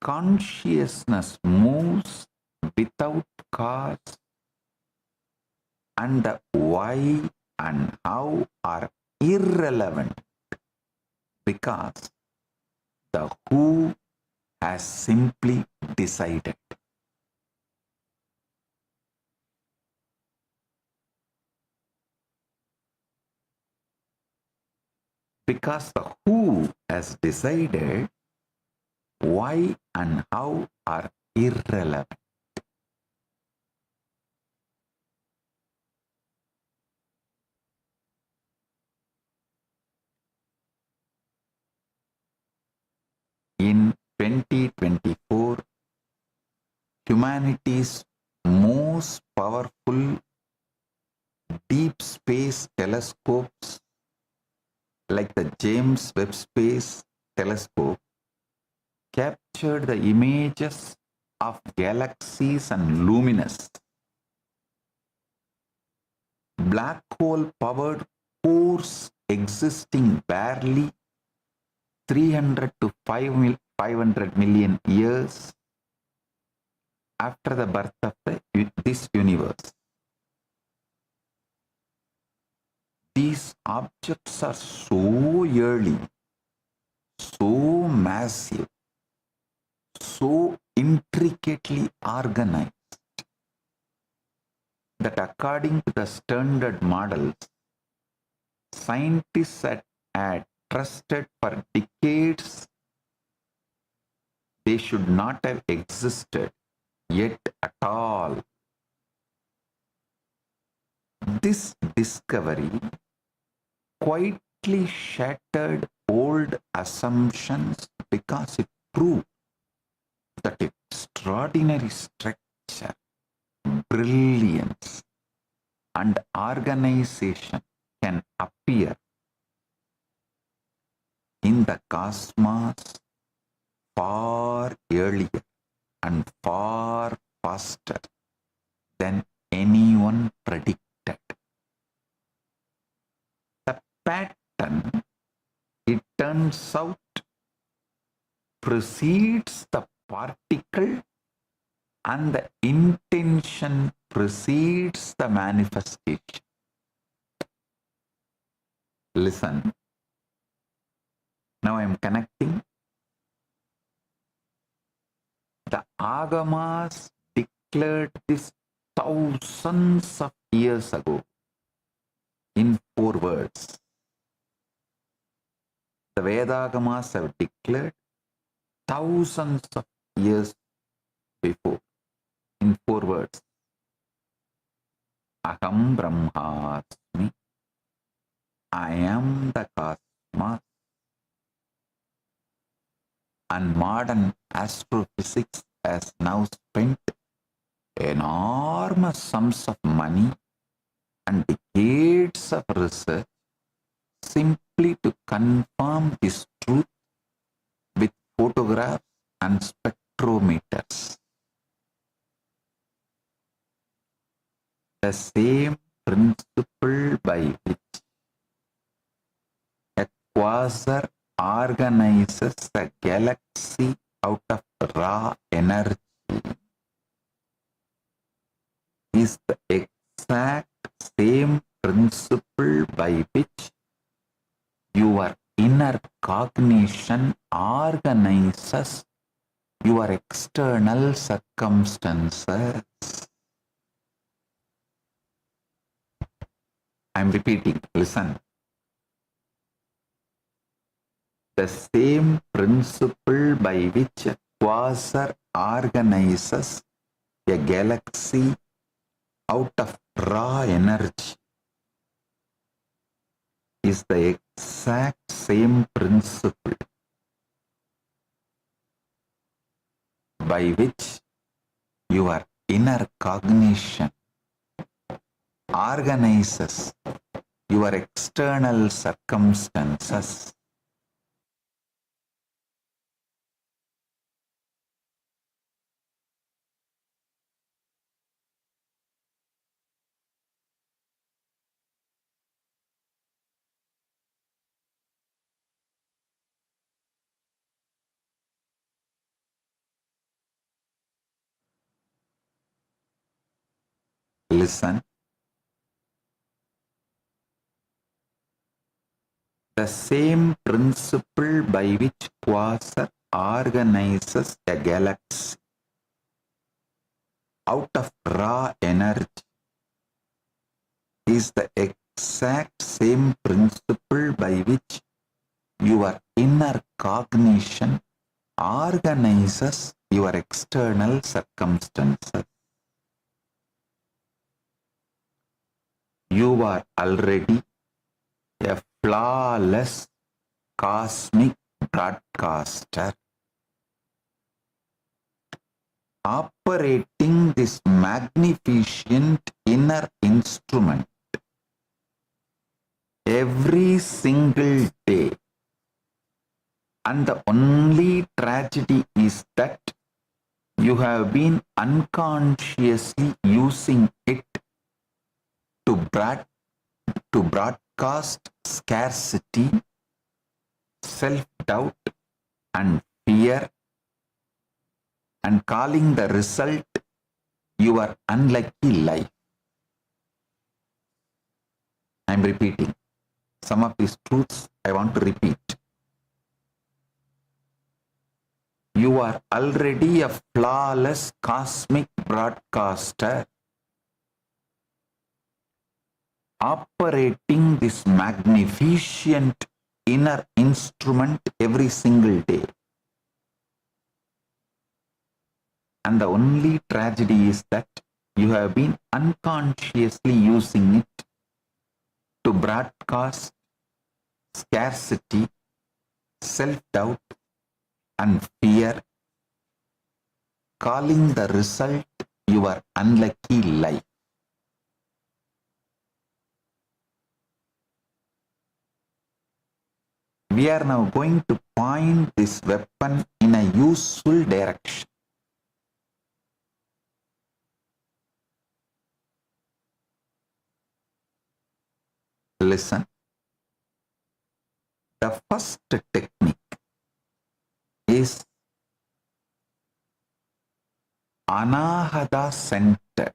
consciousness moves without cause and the why and how are irrelevant because the who has simply decided. Because the who has decided, why and how are irrelevant. In 2024, humanity's most powerful deep space telescopes like the James Webb Space Telescope captured the images of galaxies and luminous black hole powered cores existing barely 300 to 500 million years after the birth of this universe. These objects are so early, so massive, so intricately organized that according to the standard models, scientists had trusted for decades they should not have existed yet at all. This discovery quietly shattered old assumptions because it proved that extraordinary structure, brilliance, and organization can appear in the cosmos far earlier and far faster than anyone predicted. The pattern, it turns out, precedes the particle and the intention precedes the manifestation. Listen. Now I am connecting. The Agamas declared this thousands of years ago in 4 words. the Vedagamas have declared thousands of years before in 4 words. Aham Brahmasmi. I am the cosmos. And modern astrophysics has now spent enormous sums of money and decades of research simply to confirm this truth with photographs and spectrometers. The same principle by which a quasar organizes a galaxy out of raw energy is the exact same principle by which your inner cognition organizes your external circumstances. I am repeating, listen. The same principle by which a quasar organizes a galaxy out of raw energy is the exact same principle by which your inner cognition organizes your external circumstances. Listen. The same principle by which quasar organizes a galaxy out of raw energy is the exact same principle by which your inner cognition organizes your external circumstances. You are already a flawless cosmic broadcaster operating this magnificent inner instrument every single day. And the only tragedy is that you have been unconsciously using it to broadcast scarcity, self-doubt, and fear, and calling the result your unlucky life. I am repeating. Some of these truths I want to repeat. You are already a flawless cosmic broadcaster operating this magnificent inner instrument every single day. And the only tragedy is that you have been unconsciously using it to broadcast scarcity, self-doubt, and fear, calling the result your unlucky life. We are now going to point this weapon in a useful direction. Listen. The first technique is Anahata centered.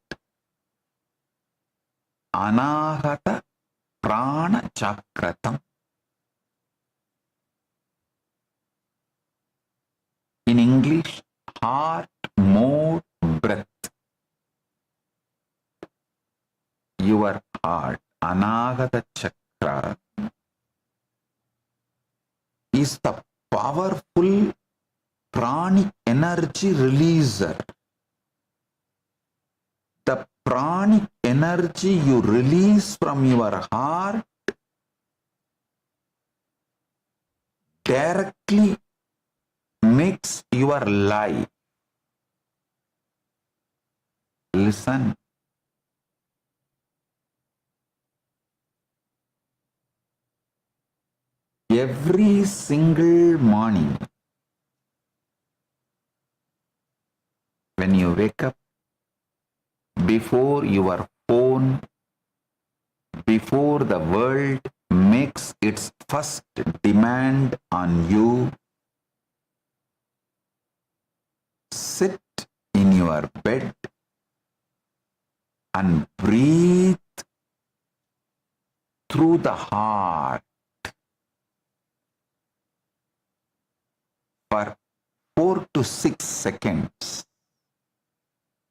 Anahata prana chakratam. In English, heart mode breath. Your heart, Anahata chakra, is is the powerful pranic energy releaser. The pranic energy you release from your heart directly makes your life. Listen. Every single morning, when you wake up, before your phone, before the world makes its first demand on you, sit in your bed and breathe through the heart for 4 to 6 seconds.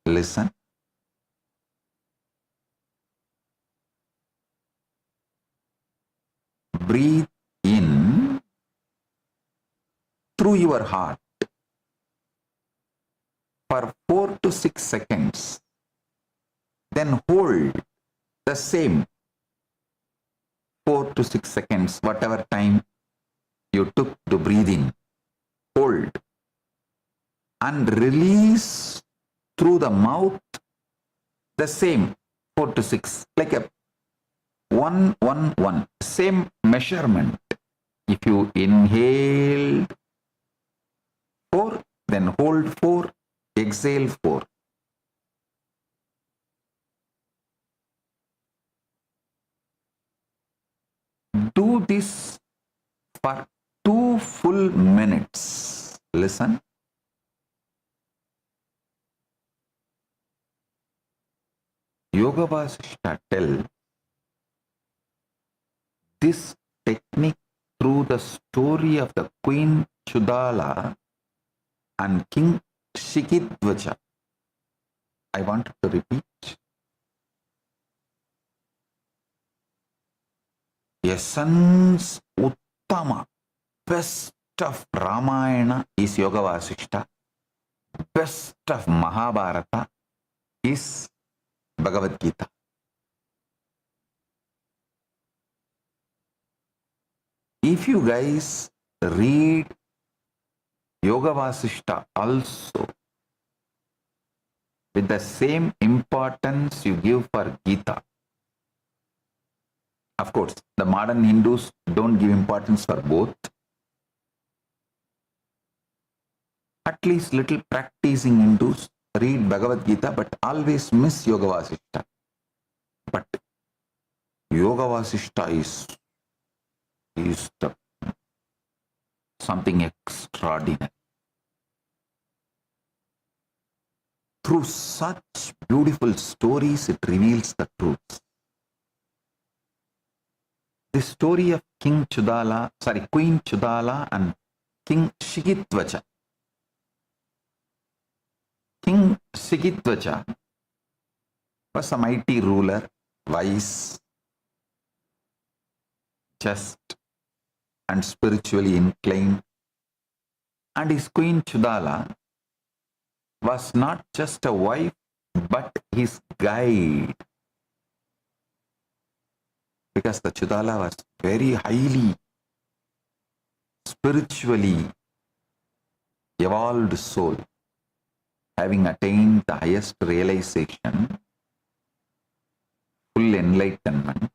Listen. Breathe in through your heart for 4 to 6 seconds. Then hold the same 4 to 6 seconds, whatever time you took to breathe in. Hold and release through the mouth the same 4 to 6, like a 1, 1, 1, same measurement. If you inhale 4, then hold 4, exhale 4. Do this for 2 full minutes. Listen. Yoga Vasishta tells this technique through the story of the Queen Chudala and King Shikidvaja. I want to repeat. Essence Uttama, best of Ramayana is Yoga Vasishta. Best of Mahabharata is Bhagavad Gita. If you guys read Yoga Vasishta also with the same importance you give for Gita, of course, the modern Hindus don't give importance for both. At least little practicing Hindus read Bhagavad Gita but always miss Yoga Vasishta. But Yoga Vasishta is something extraordinary. Through such beautiful stories, it reveals the truth. The story of Queen Chudala and King Shikidvaja. King Shikidvaja was a mighty ruler, wise, just, and spiritually inclined. And his Queen Chudala was not just a wife, but his guide. Because the Chudala was very highly spiritually evolved soul, having attained the highest realization, full enlightenment.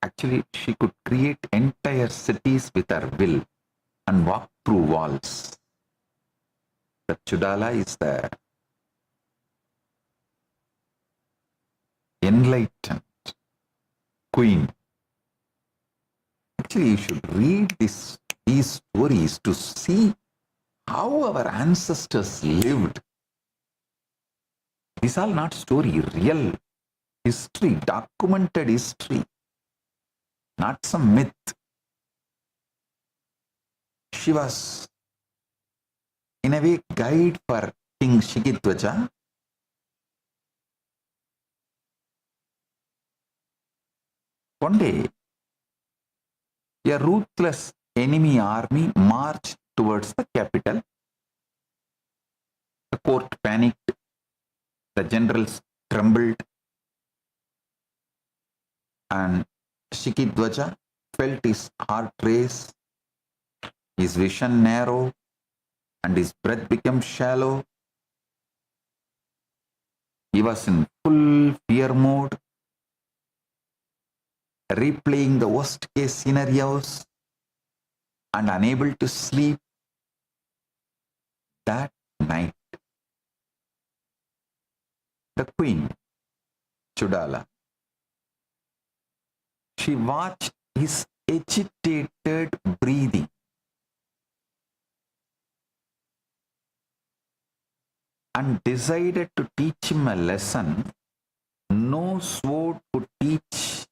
Actually, she could create entire cities with her will and walk through walls. The Chudala is the enlightened queen. Actually, you should read these stories to see how our ancestors lived. These are not story, real history, documented history, not some myth. She was, in a way, guide for King Shikidvaja. One day, A ruthless enemy army marched towards the capital. The court panicked. The generals trembled. And Shikidwaja felt his heart race, his vision narrow, and his breath became shallow. He was in full fear mode, replaying the worst case scenarios and unable to sleep. That night, the queen, Chudala, she watched his agitated breathing. And decided to teach him a lesson no sword could teach.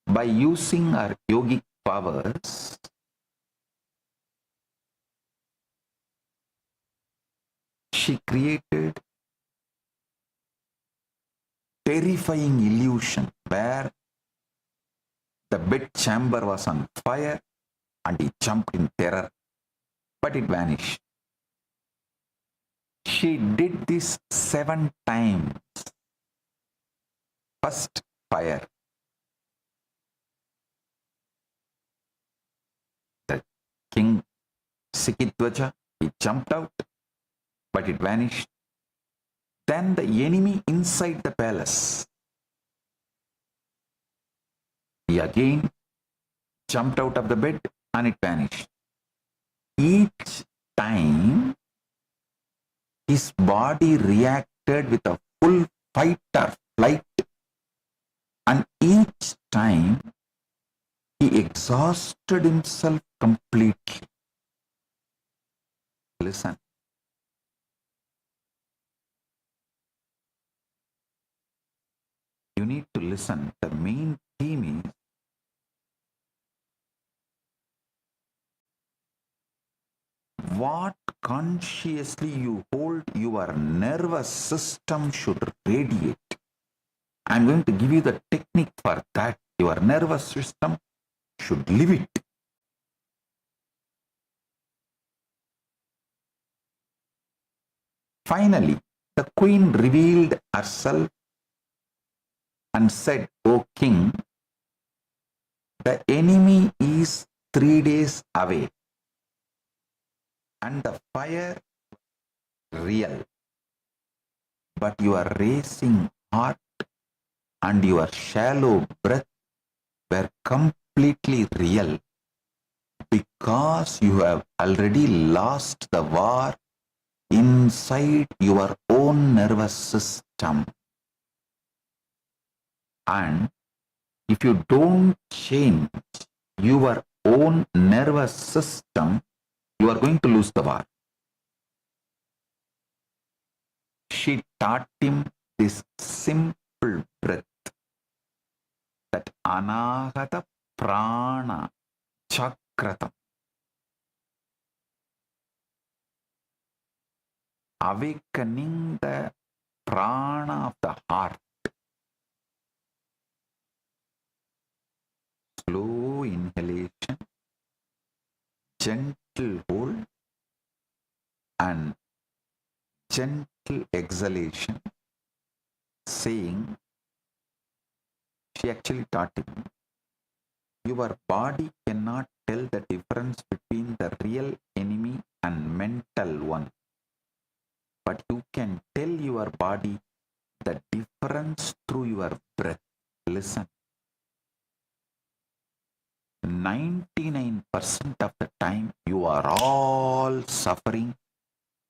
By using her yogic powers, she created terrifying illusion where the bed chamber was on fire and he jumped in terror, but it vanished. She did this 7 times. First, fire. The king Sikidwaja, he jumped out, but it vanished. Then the enemy inside the palace, he again jumped out of the bed and it vanished. Each time, his body reacted with a full fight or flight, and each time he exhausted himself completely. Listen. You need to listen. The main theme is what consciously you hold, your nervous system should radiate. I'm going to give you the technique for that. Your nervous system should live it. Finally, the queen revealed herself and said, "O king, the enemy is 3 days away, and the fire real, but your racing heart and your shallow breath were completely real because you have already lost the war inside your own nervous system. And if you don't change your own nervous system, you are going to lose the war." She taught him this simple breath, that anahata prana chakratam, awakening the prana of the heart. Slow inhalation, gentle hold, and gentle exhalation, saying, she actually taught him, your body cannot tell the difference between the real enemy and mental one, but you can tell your body the difference through your breath. Listen. 99% of the time you are all suffering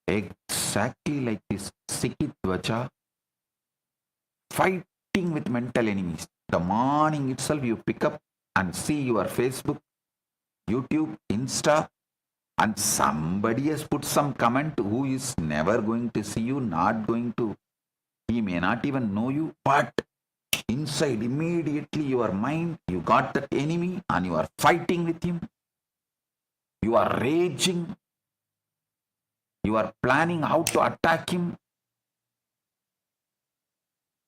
exactly like this Sikidwaja, fighting with mental enemies. The morning itself you pick up and see your Facebook, YouTube, Insta, and somebody has put some comment who is never going to see you, not going to, he may not even know you, but inside immediately your mind, you got that enemy and you are fighting with him. You are raging. You are planning how to attack him.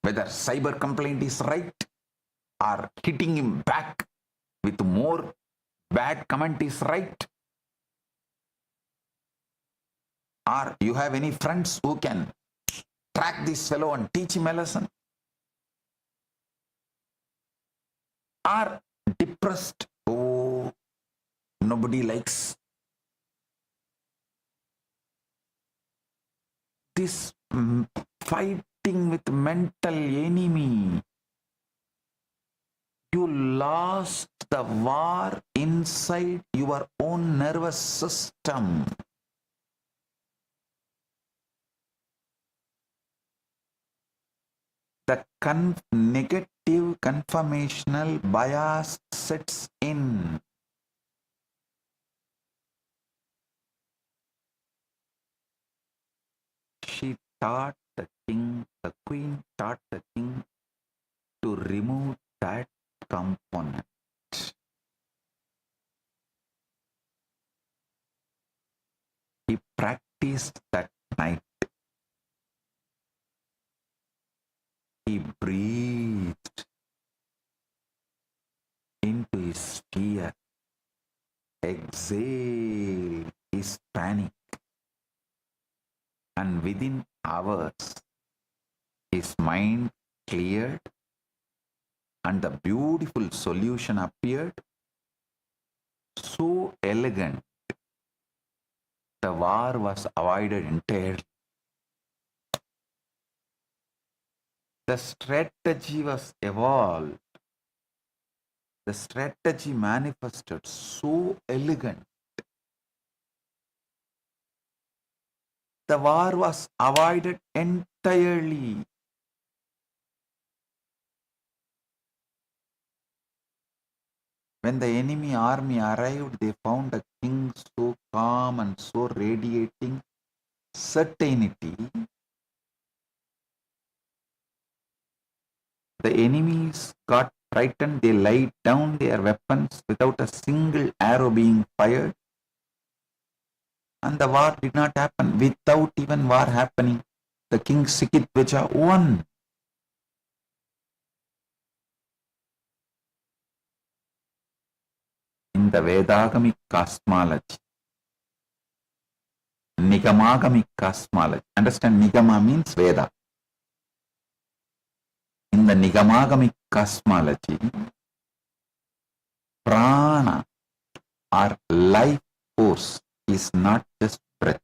Whether cyber complaint is right or hitting him back with with more bad comment is right? Or you have any friends who can track this fellow and teach him a lesson? Or depressed, oh, nobody likes this, fighting with mental enemy. You lost the war inside your own nervous system. The negative conformational bias sets in. She taught the queen taught the king to remove that component. He practiced that night. He breathed into his fear, exhaled his panic, and within hours, his mind cleared and the beautiful solution appeared, so elegant. The war was avoided entirely. The strategy was evolved. The strategy manifested so elegant. The war was avoided entirely. When the enemy army arrived, they found the king so calm and so radiating certainty. The enemies got frightened. They laid down their weapons without a single arrow being fired. And the war did not happen. Without even war happening, the king Sikitvaja won. In the Vedagamic cosmology, Nigamagamic cosmology, understand Nigama means Veda. In the Nigamagamic cosmology, prana or life force is not just breath.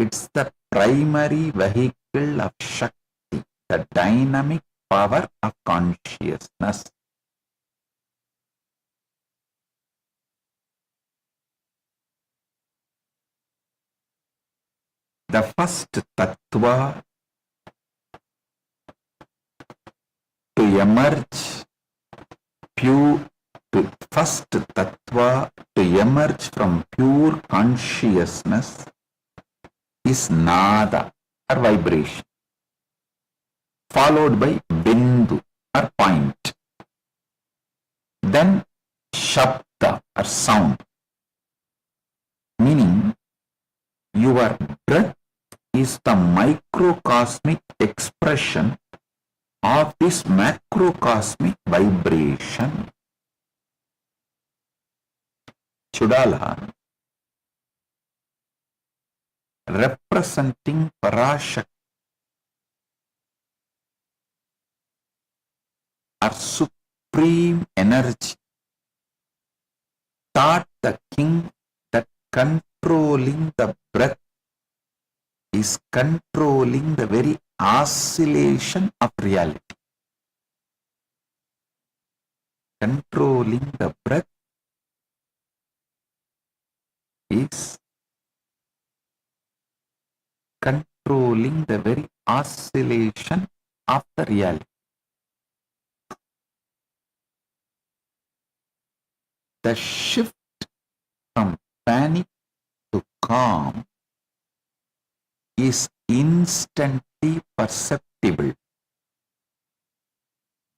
It's the primary vehicle of Shakti, the dynamic power of consciousness. The first tattva to emerge from pure consciousness is nada or vibration, followed by bindu or point, then shabda or sound, meaning your breath is the microcosmic expression of this macrocosmic vibration. Chudala, representing Parashakti or supreme energy, taught the king that controlling the breath is controlling the very oscillation of reality. Controlling the breath is controlling the very oscillation of the reality. The shift from panic to calm is instantly perceptible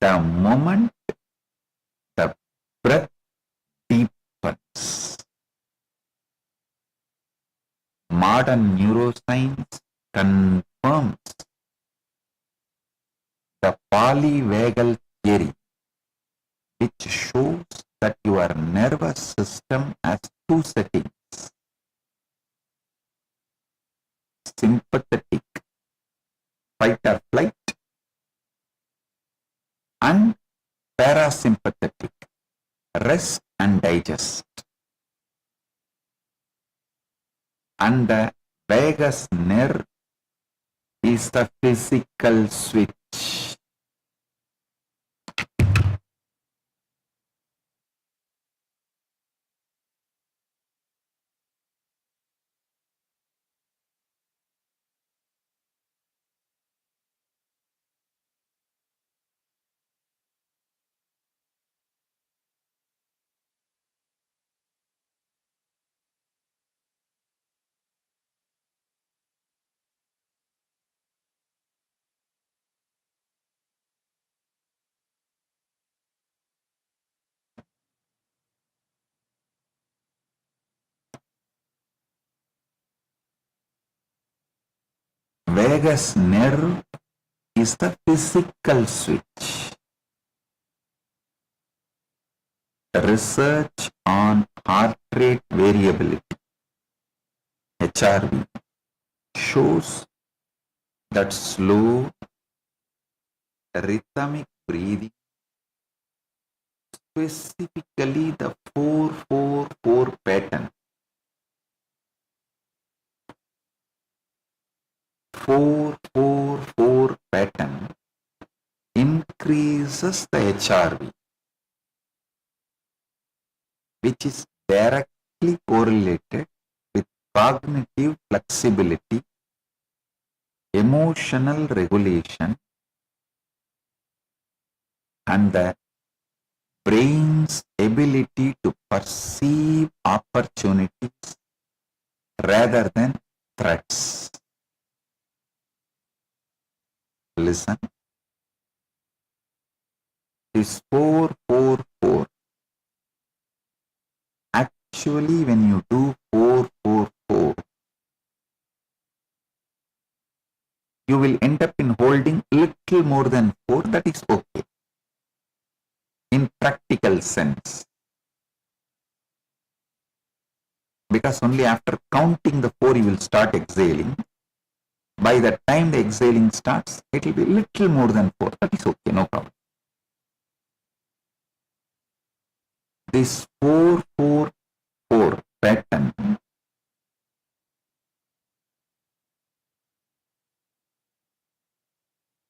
the moment the breath deepens. Modern neuroscience confirms the polyvagal theory, which shows your nervous system has two settings: sympathetic, fight or flight, and parasympathetic, rest and digest. And the vagus nerve is the physical switch. Vagus nerve is the physical switch. Research on heart rate variability, HRV, shows that slow, rhythmic breathing, specifically the 4-4-4 pattern, 4-4-4 pattern increases the HRV, which is directly correlated with cognitive flexibility, emotional regulation, and the brain's ability to perceive opportunities rather than threats. Listen. This 4-4-4. Actually, when you do 4-4-4, you will end up in holding little more than 4. That is okay. In practical sense. Because only after counting the 4 you will start exhaling. By the time the exhaling starts, it will be little more than 4. That is okay, no problem. This 4-4-4 pattern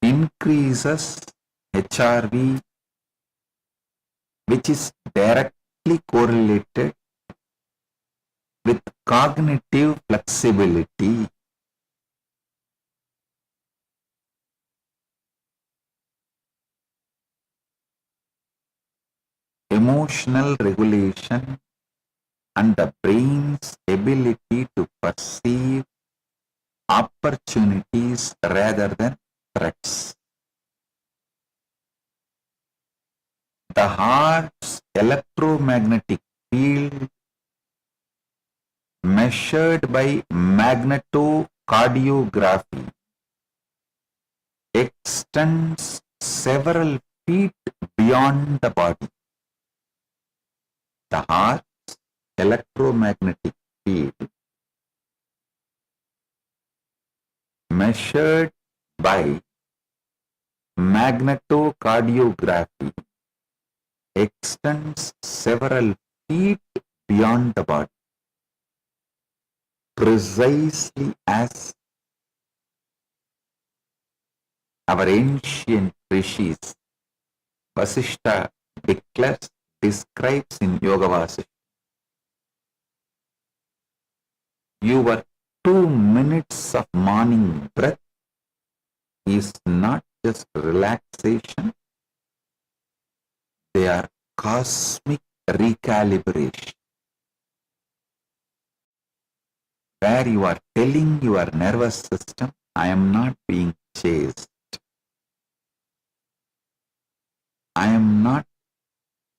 increases HRV, which is directly correlated with cognitive flexibility. Emotional regulation, and the brain's ability to perceive opportunities rather than threats. The heart's electromagnetic field, measured by magnetocardiography, extends several feet beyond the body. The heart's electromagnetic field, measured by magnetocardiography, extends several feet beyond the body, precisely as our ancient rishis, Vasishta describes in Yoga Vasishta. Your 2 minutes of morning breath is not just relaxation, they are cosmic recalibration, where you are telling your nervous system, I am not being chased. I am not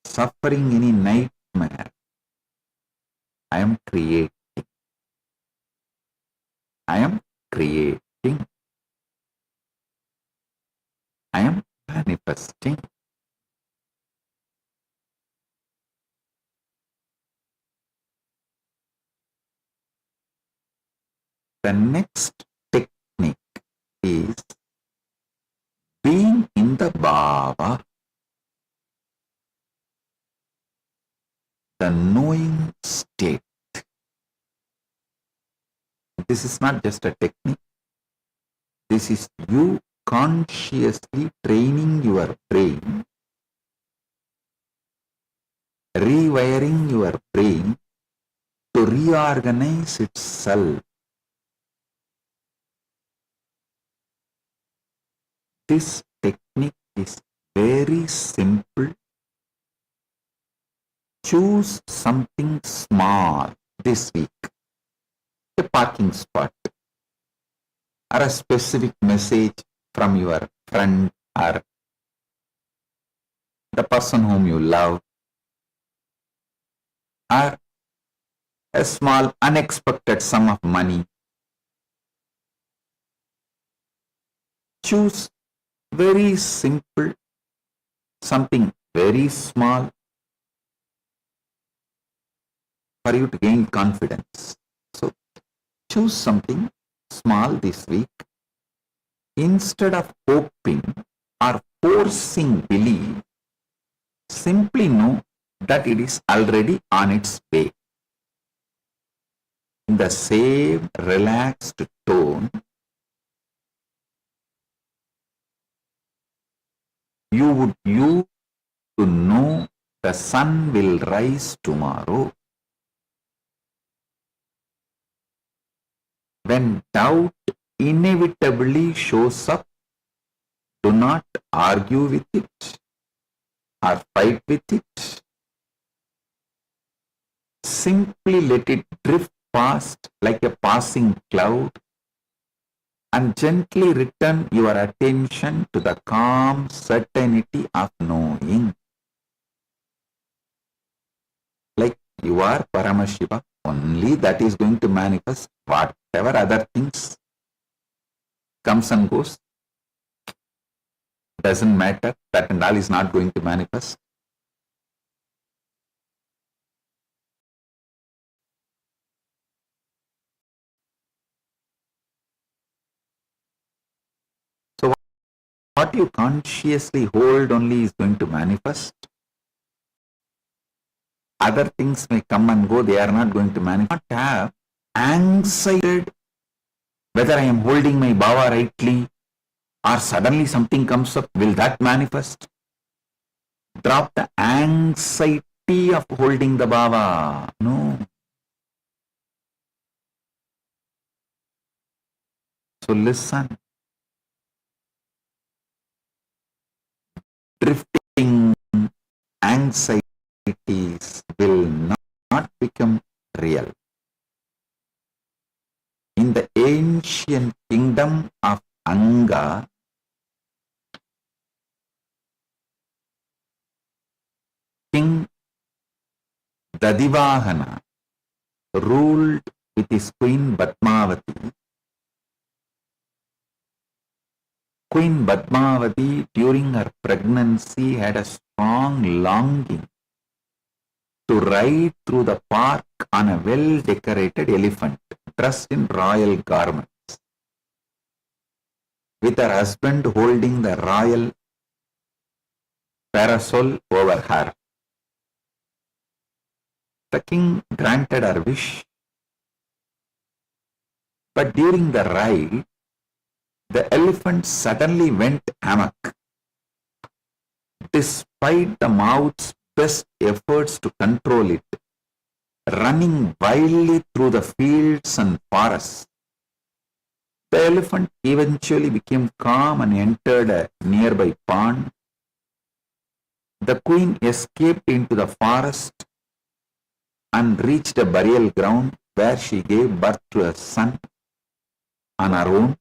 suffering any nightmare. I am creating. I am creating. I am manifesting. The next technique is being in the bhava, the knowing state. This is not just a technique. This is you consciously training your brain, rewiring your brain to reorganize itself. This technique is very simple. Choose something small this week, a parking spot, or a specific message from your friend or the person whom you love, or a small unexpected sum of money. Choose very simple, something very small for you to gain confidence. So choose something small this week. Instead of hoping or forcing belief, simply know that it is already on its way. In the same relaxed tone, you would use to know the sun will rise tomorrow. When doubt inevitably shows up, do not argue with it or fight with it. Simply let it drift past like a passing cloud and gently return your attention to the calm certainty of knowing. Like you are Paramashiva, only that is going to manifest. Whatever other things comes and goes, doesn't matter, that and all is not going to manifest. So what you consciously hold only is going to manifest. Other things may come and go, they are not going to manifest. Not have anxiety whether I am holding my bhava rightly or suddenly something comes up, will that manifest? Drop the anxiety of holding the bhava. No. So listen. Drifting anxieties will not become real. In the ancient kingdom of Anga, King Dadivahana ruled with his queen Padmavati. Queen Padmavati during her pregnancy had a strong longing to ride through the park on a well-decorated elephant dressed in royal garments, with her husband holding the royal parasol over her. The king granted her wish, but during the ride, the elephant suddenly went amok. Despite the mouth's best efforts to control it, running wildly through the fields and forests, the elephant eventually became calm and entered a nearby pond. The queen escaped into the forest and reached a burial ground where she gave birth to a son on her own.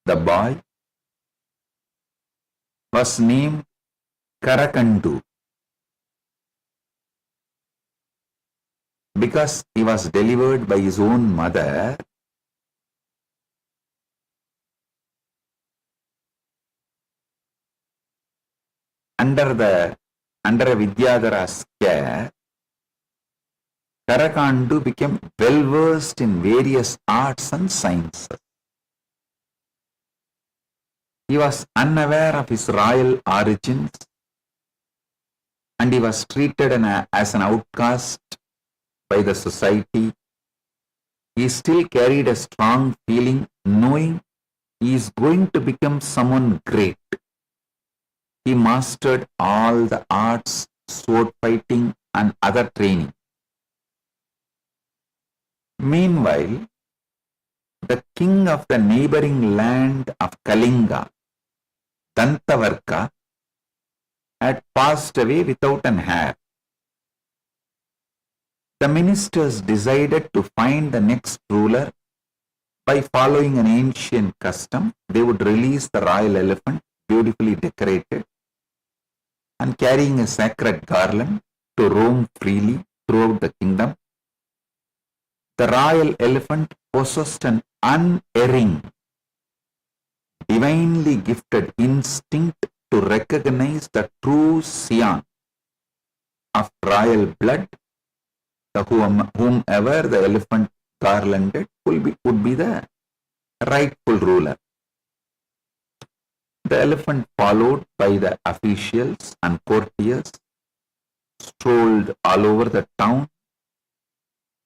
The boy was named Karakandu because he was delivered by his own mother. Under a Vidyadhara's care. Karakandu became well versed in various arts and sciences. He was unaware of his royal origins and he was treated as an outcast by the society. He still carried a strong feeling knowing he is going to become someone great. He mastered all the arts, sword fighting and other training. Meanwhile, the king of the neighboring land of Kalinga, Dantavarka, had passed away without an heir. The ministers decided to find the next ruler by following an ancient custom. They would release the royal elephant, beautifully decorated, and carrying a sacred garland to roam freely throughout the kingdom. The royal elephant possessed an unerring, divinely gifted instinct to recognize the true scion of royal blood. Whomever the elephant garlanded would be the rightful ruler. The elephant, followed by the officials and courtiers, strolled all over the town,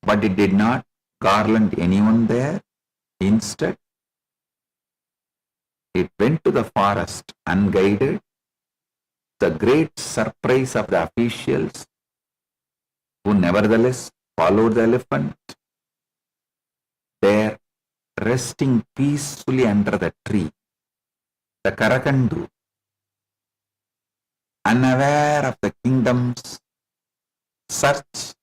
but it did not garland anyone there. Instead, it went to the forest unguided. The great surprise of the officials, who nevertheless followed the elephant, there, resting peacefully under the tree, the Karakandu, unaware of the kingdom's search,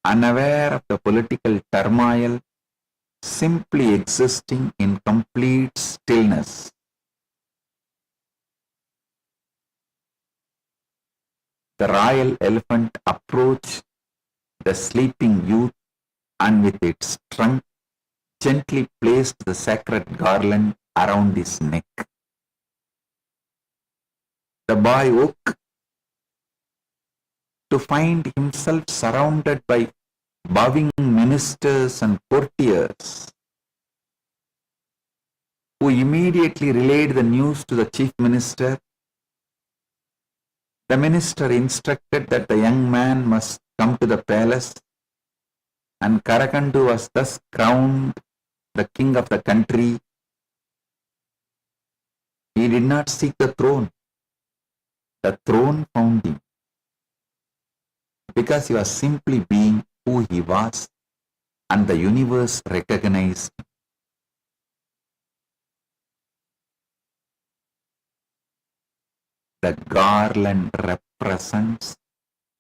unaware of the political turmoil, simply existing in complete stillness. The royal elephant approached the sleeping youth and with its trunk gently placed the sacred garland around his neck. The boy woke to find himself surrounded by bowing ministers and courtiers, who immediately relayed the news to the chief minister. The minister instructed that the young man must come to the palace, and Karakandu was thus crowned the king of the country. He did not seek the throne. The throne found him, because he was simply being who he was, and the universe recognized him. The garland represents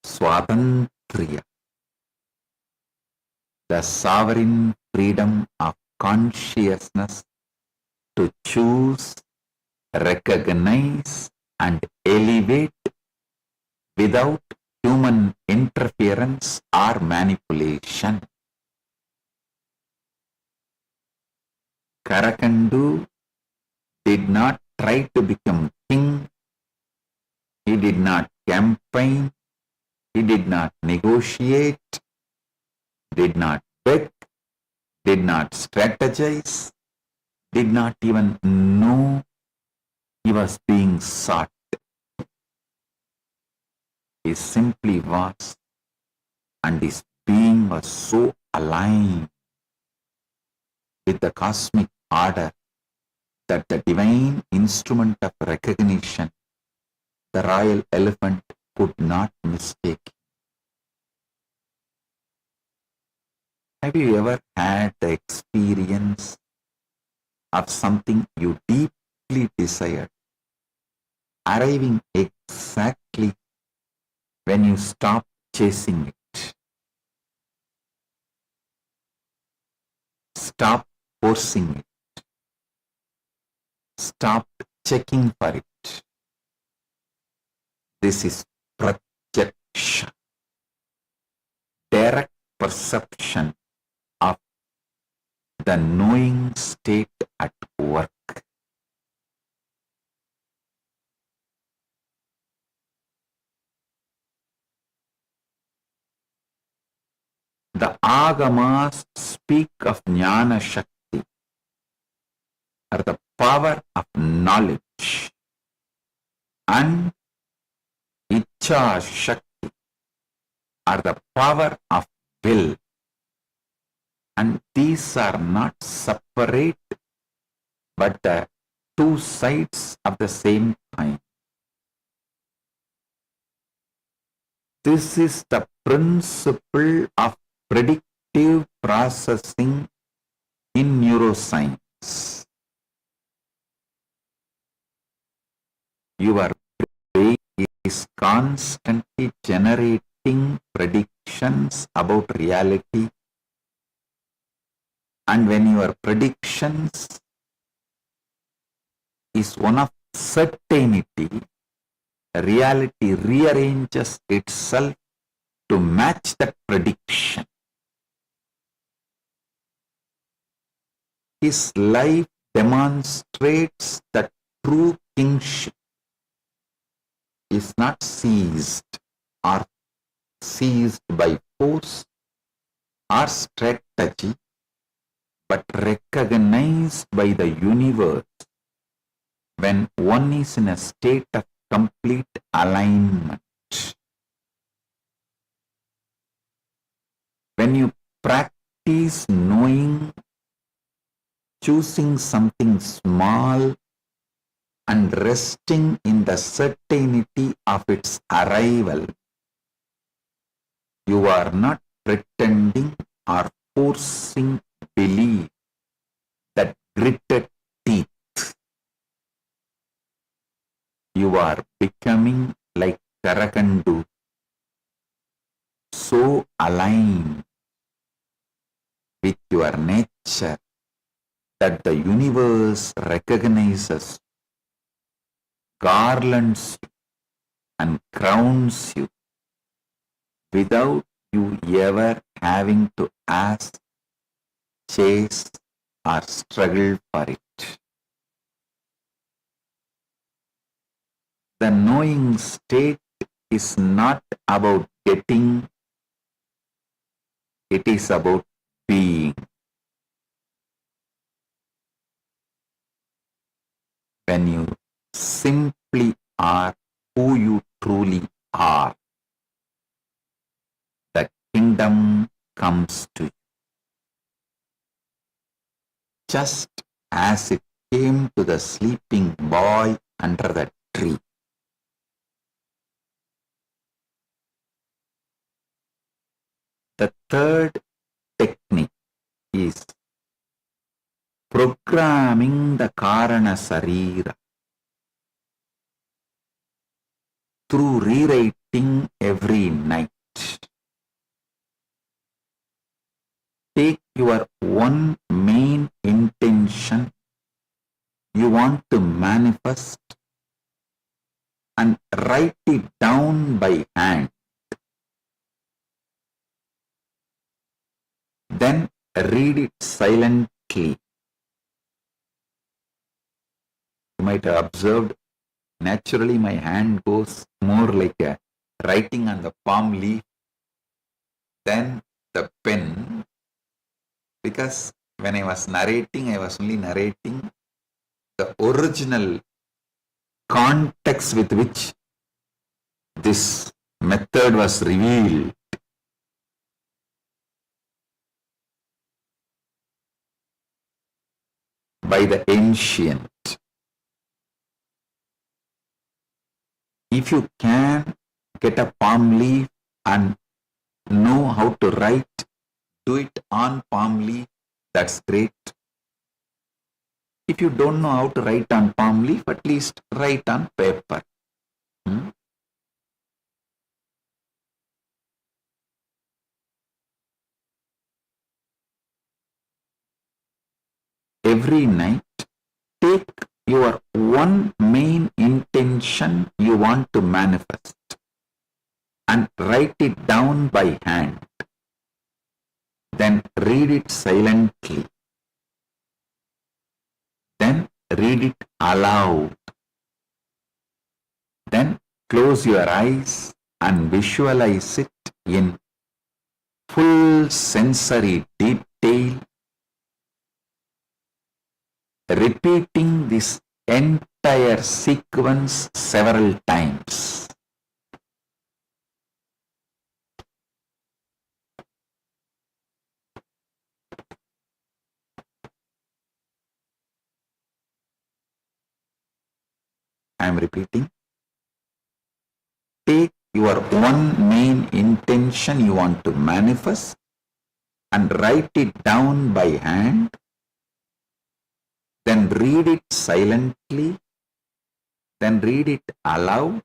Swatantriya, the sovereign freedom of consciousness to choose, recognize, and elevate without human interference or manipulation. Karakandu did not try to become king. He did not campaign. He did not negotiate. Did not beg. Did not strategize. Did not even know he was being sought. He simply was, and his being was so aligned with the cosmic order that the divine instrument of recognition, the royal elephant, could not mistake. Have you ever had the experience of something you deeply desired arriving exactly when you stop chasing it? Stop forcing it. Stop checking for it. This is pratyaksh, direct perception of the knowing state at work. The Agamas speak of Jnana Shakti, or the power of knowledge, and Ichha Shakti, or the power of will. And these are not separate, but the two sides of the same coin. This is the principle of predictive processing in neuroscience. Your brain is constantly generating predictions about reality, and when your predictions is one of certainty, reality rearranges itself to match that prediction. His life demonstrates that true kingship is not seized by force or strategy, but recognized by the universe when one is in a state of complete alignment. When you practice knowing, choosing something small and resting in the certainty of its arrival, you are not pretending or forcing belief that gritted teeth. You are becoming like Karakandu, so aligned with your nature that the universe recognizes, garlands you, and crowns you without you ever having to ask, chase, or struggle for it. The knowing state is not about getting, it is about being. When you simply are who you truly are, the kingdom comes to you. Just as it came to the sleeping boy under the tree. The third technique is programming the Karana Sarira through rewriting every night. Take your one main intention you want to manifest and write it down by hand. Then read it silently. You might have observed, naturally my hand goes more like a writing on the palm leaf than the pen, because when I was narrating, I was only narrating the original context with which this method was revealed. By the ancient. If you can get a palm leaf and know how to write, do it on palm leaf, that's great. If you don't know how to write on palm leaf, at least write on paper. Every night, take your one main intention you want to manifest and write it down by hand. Then read it silently. Then read it aloud. Then close your eyes and visualize it in full sensory detail, repeating this entire sequence several times. I am repeating. Take your one main intention you want to manifest and write it down by hand. Then read it silently. Then read it aloud.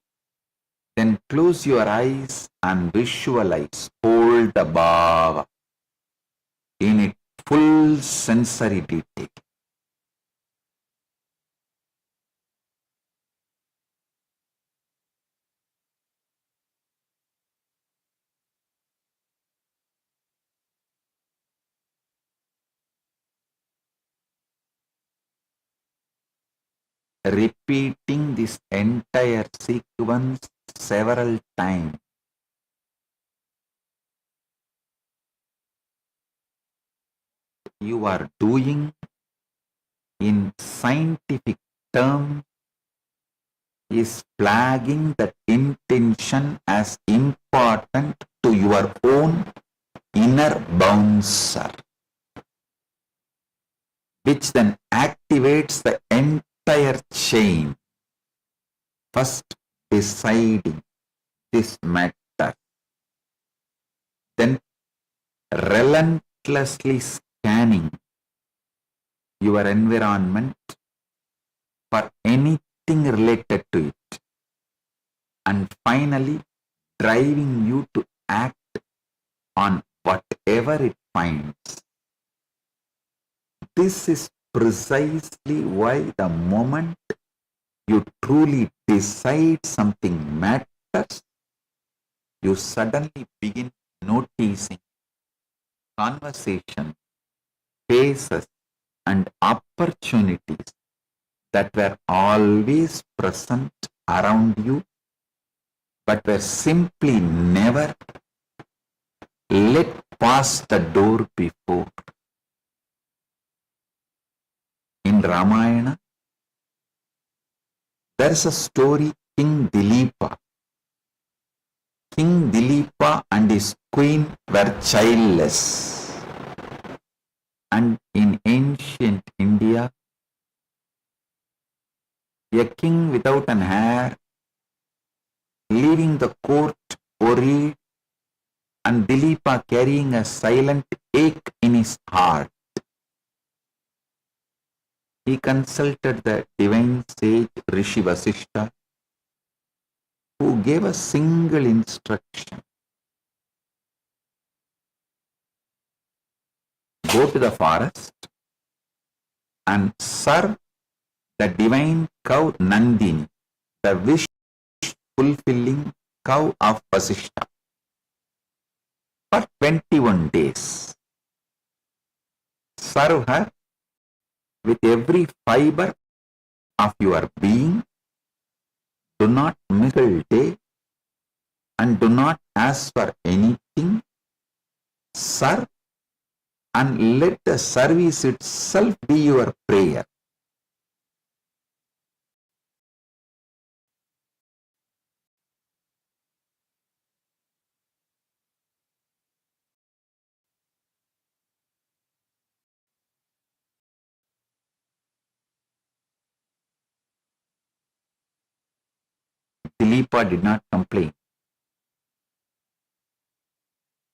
Then close your eyes and visualize whole the bhava in its full sensory detail. Repeating this entire sequence several times. You are doing in scientific term is flagging that intention as important to your own inner bouncer, which then activates the entire chain. First deciding this matter, then relentlessly scanning your environment for anything related to it, and finally driving you to act on whatever it finds. This is precisely why the moment you truly decide something matters, you suddenly begin noticing conversation, faces, and opportunities that were always present around you, but were simply never let pass the door before. In Ramayana, there is a story, King Dilipa. King Dilipa and his queen were childless. And in ancient India, a king without an heir, leaving the court worried, and Dilipa carrying a silent ache in his heart. He consulted the divine sage Rishi Vasishta, who gave a single instruction. Go to the forest and serve the divine cow Nandini, the wish-fulfilling cow of Vasishta, for 21 days. Serve her with every fiber of your being. Do not miss a day and do not ask for anything. Serve and let the service itself be your prayer. Dilipa did not complain.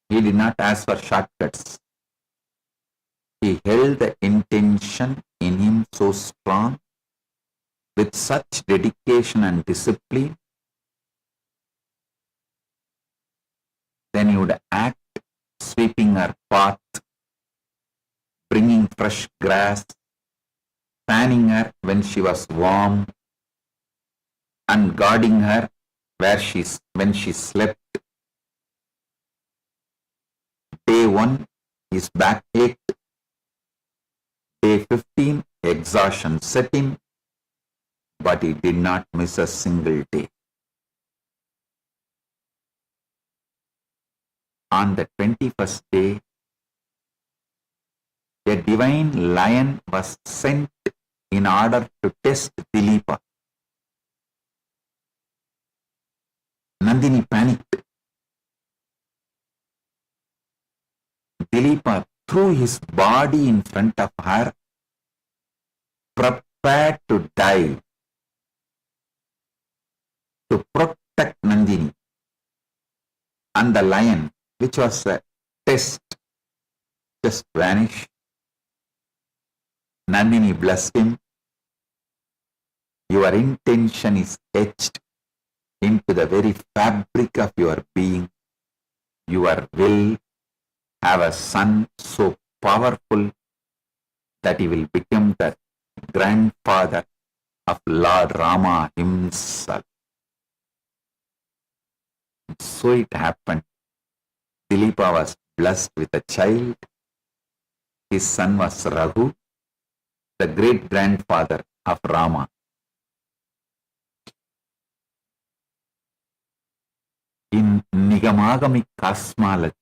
He did not ask for shortcuts. He held the intention in him so strong, with such dedication and discipline. Then he would act, sweeping her path, bringing fresh grass, fanning her when she was warm, and guarding her when she slept. Day 1, his back ached. Day 15, exhaustion set in, but he did not miss a single day. on the 21st day, a divine lion was sent in order to test Dilipa. Nandini panicked. Dilipa threw his body in front of her, prepared to die to protect Nandini. And the lion, which was a test, just vanished. Nandini blessed him. Your intention is etched into the very fabric of your being. Your will have a son so powerful that he will become the grandfather of Lord Rama himself. So it happened. Dilipa was blessed with a child. His son was Raghu, the great grandfather of Rama. In Nigamagamic cosmology,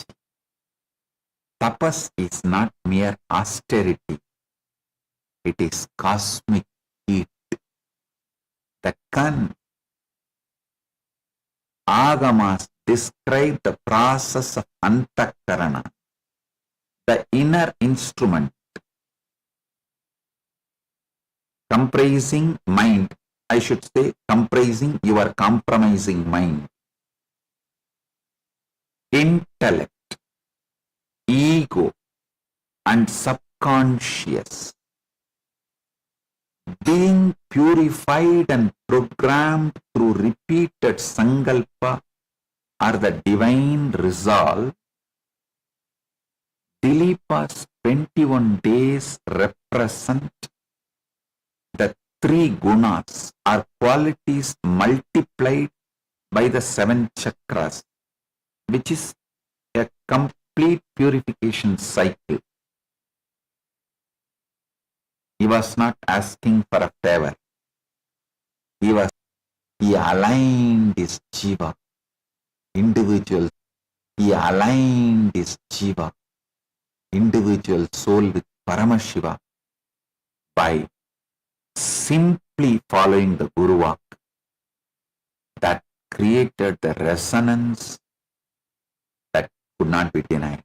tapas is not mere austerity, it is cosmic heat. The Kan Agamas describe the process of Antakarana, the inner instrument comprising mind, I should say comprising your compromising mind, intellect, ego, and subconscious, being purified and programmed through repeated sankalpa or the divine resolve. Dilipa's 21 days represent the three gunas or qualities multiplied by the 7 chakras, which is a complete purification cycle. He was not asking for a favor. He aligned his jiva, individual. He aligned his jiva, individual soul with Paramashiva by simply following the Guru Vak that created the resonance that could not be denied.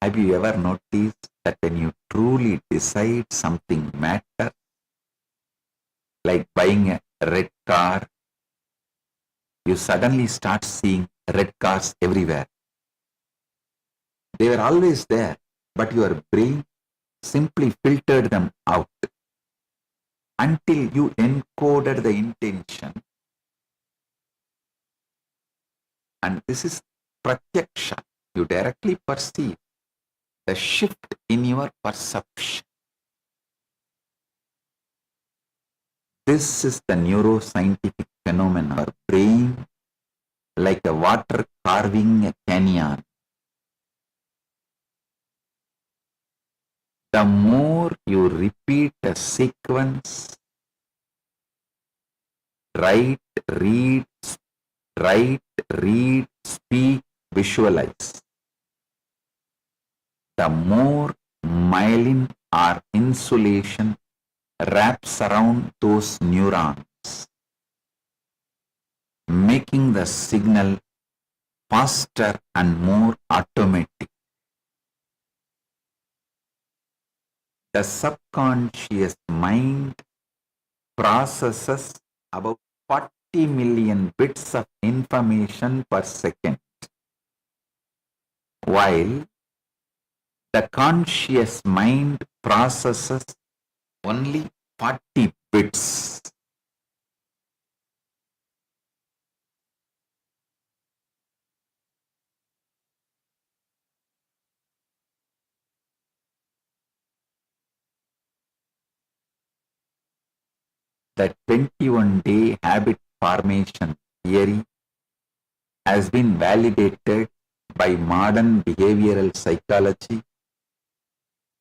Have you ever noticed that when you truly decide something matters, like buying a red car, you suddenly start seeing red cars everywhere? They were always there, but your brain simply filtered them out until you encoded the intention. And this is pratyaksha. You directly perceive the shift in your perception. This is the neuroscientific phenomenon. Our brain, like a water carving a canyon. The more you repeat a sequence, write, read, speak, visualize, the more myelin or insulation wraps around those neurons, making the signal faster and more automatic. The subconscious mind processes about 40 million bits of information per second, while the conscious mind processes only 40 bits. The 21-day habit formation theory has been validated by modern behavioral psychology,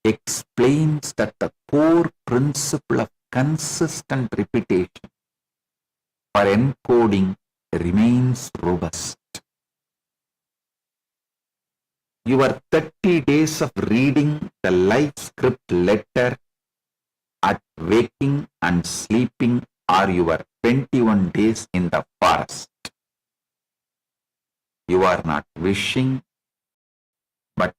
explains that the core principle of consistent repetition for encoding remains robust. Your 30 days of reading the life script letter at waking and sleeping are your 21 days in the forest. You are not wishing, but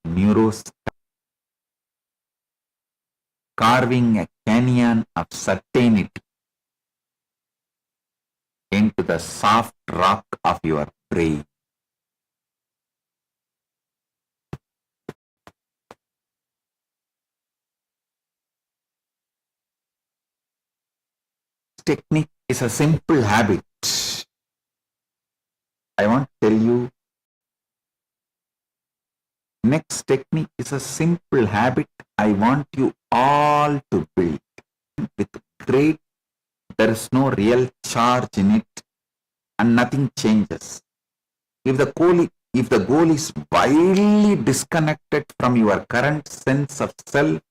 carving a canyon of certainty into the soft rock of your brain. Technique is a simple habit. I want to tell you, next technique is a simple habit I want you all to build with great, there is no real charge in it and nothing changes. If the goal is wildly disconnected from your current sense of self,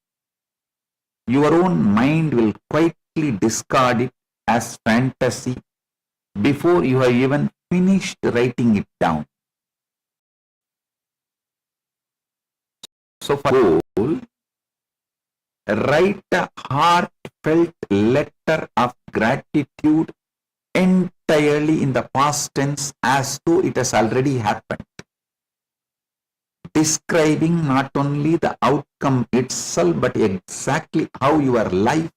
your own mind will quietly discard it as fantasy before you have even finished writing it down. So for goal, write a heartfelt letter of gratitude entirely in the past tense as though it has already happened, describing not only the outcome itself but exactly how your life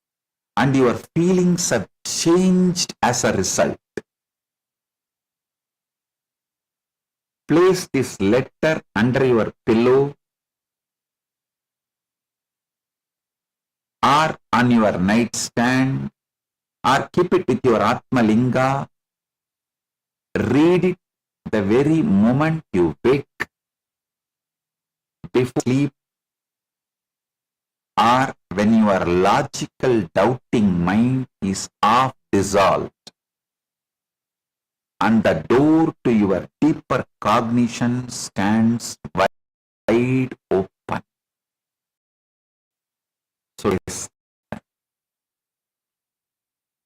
and your feelings have changed as a result. Place this letter under your pillow or on your nightstand, or keep it with your Atma Linga. Read it the very moment you wake, before sleep, or when your logical doubting mind is half dissolved and the door to your deeper cognition stands wide open. So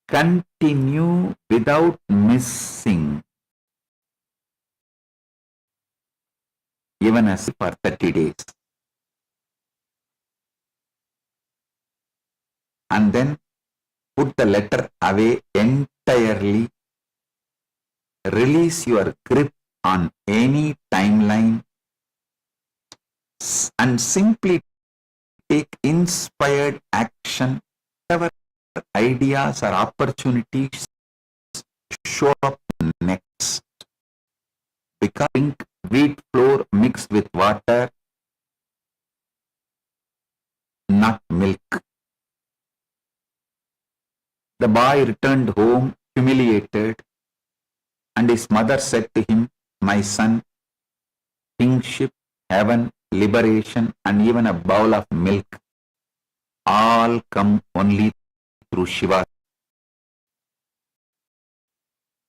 continue without missing, even as for 30 days. And then put the letter away entirely. Release your grip on any timeline and simply take inspired action whatever ideas or opportunities show up next. Becoming wheat flour mixed with water, not milk. The boy returned home humiliated, and his mother said to him, "My son, kingship, heaven, liberation, and even a bowl of milk all come only through Shiva."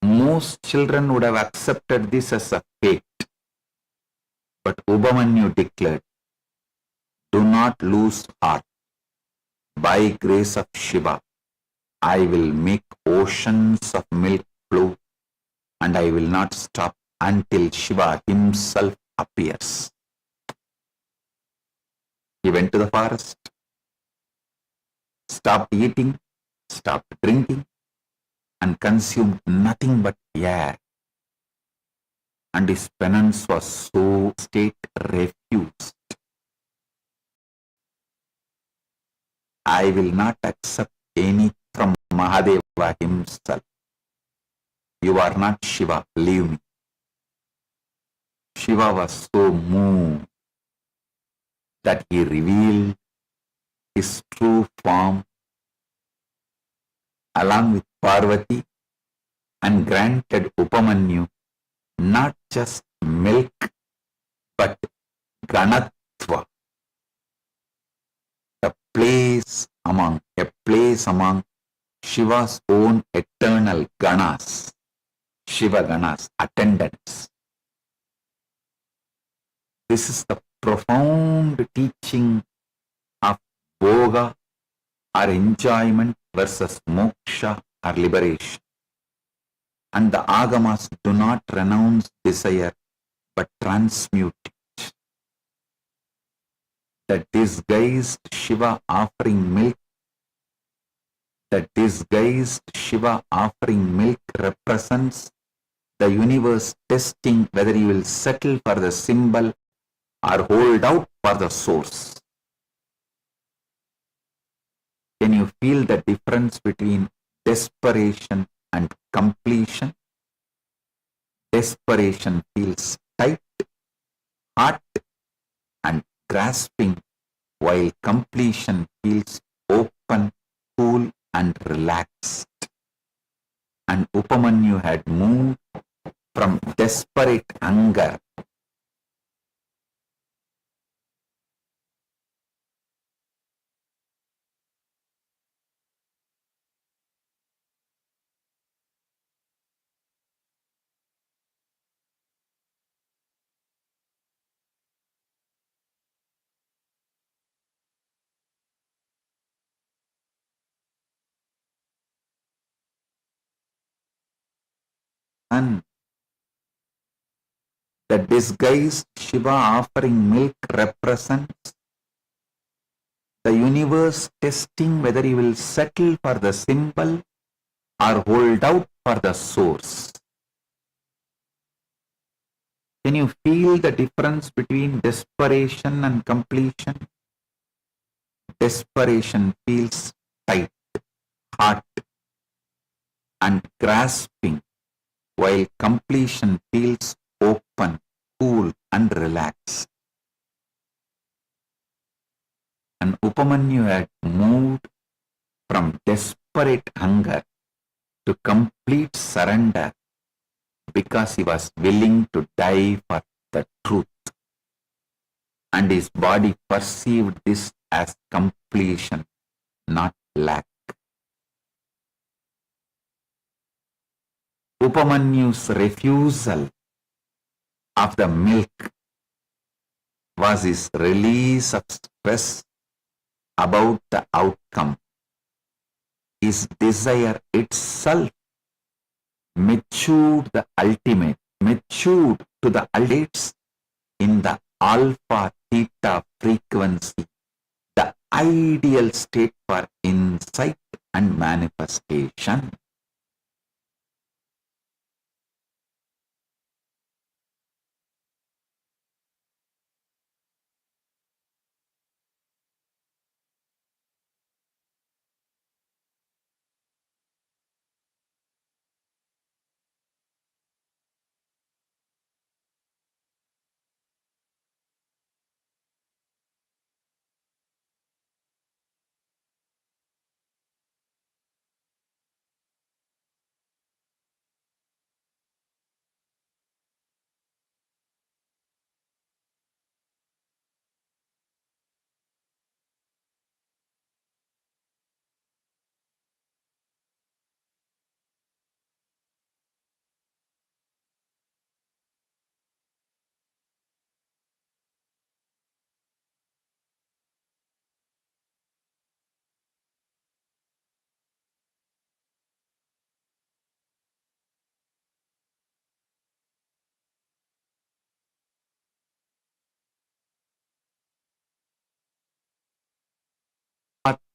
Most children would have accepted this as a fate, but Ubhamanyu declared, "Do not lose heart. By grace of Shiva, I will make oceans of milk flow, and I will not stop until Shiva himself appears." He went to the forest, stopped eating, stopped drinking, and consumed nothing but air. And his penance was so state refused. I will not accept any from Mahadeva himself. You are not Shiva, leave me. Shiva was so moved that he revealed his true form along with Parvati and granted Upamanyu not just milk but Ganatva, a place among Shiva's own eternal Ganas, Shiva Ganas, attendants. This is the profound teaching of Bhoga or enjoyment versus moksha or liberation. And the Agamas do not renounce desire but transmute it. the disguised Shiva offering milk. The disguised Shiva offering milk represents the universe testing whether you will settle for the symbol or hold out for the source. Can you feel the difference between desperation and completion? Desperation feels tight, hot, and grasping, while completion feels open, cool, and relaxed. And Upamanyu had moved from desperate hunger and the disguised Shiva offering milk represents the universe testing whether you will settle for the symbol or hold out for the source. Can you feel the difference between desperation and completion? Desperation feels tight, hot, and grasping, while completion feels open, cool, and relaxed. And Upamanyu had moved from desperate hunger to complete surrender because he was willing to die for the truth. And his body perceived this as completion, not lack. Upamanyu's refusal of the milk was his release of stress about the outcome. His desire itself matured the ultimate, matured to the ultimates in the alpha theta frequency, the ideal state for insight and manifestation.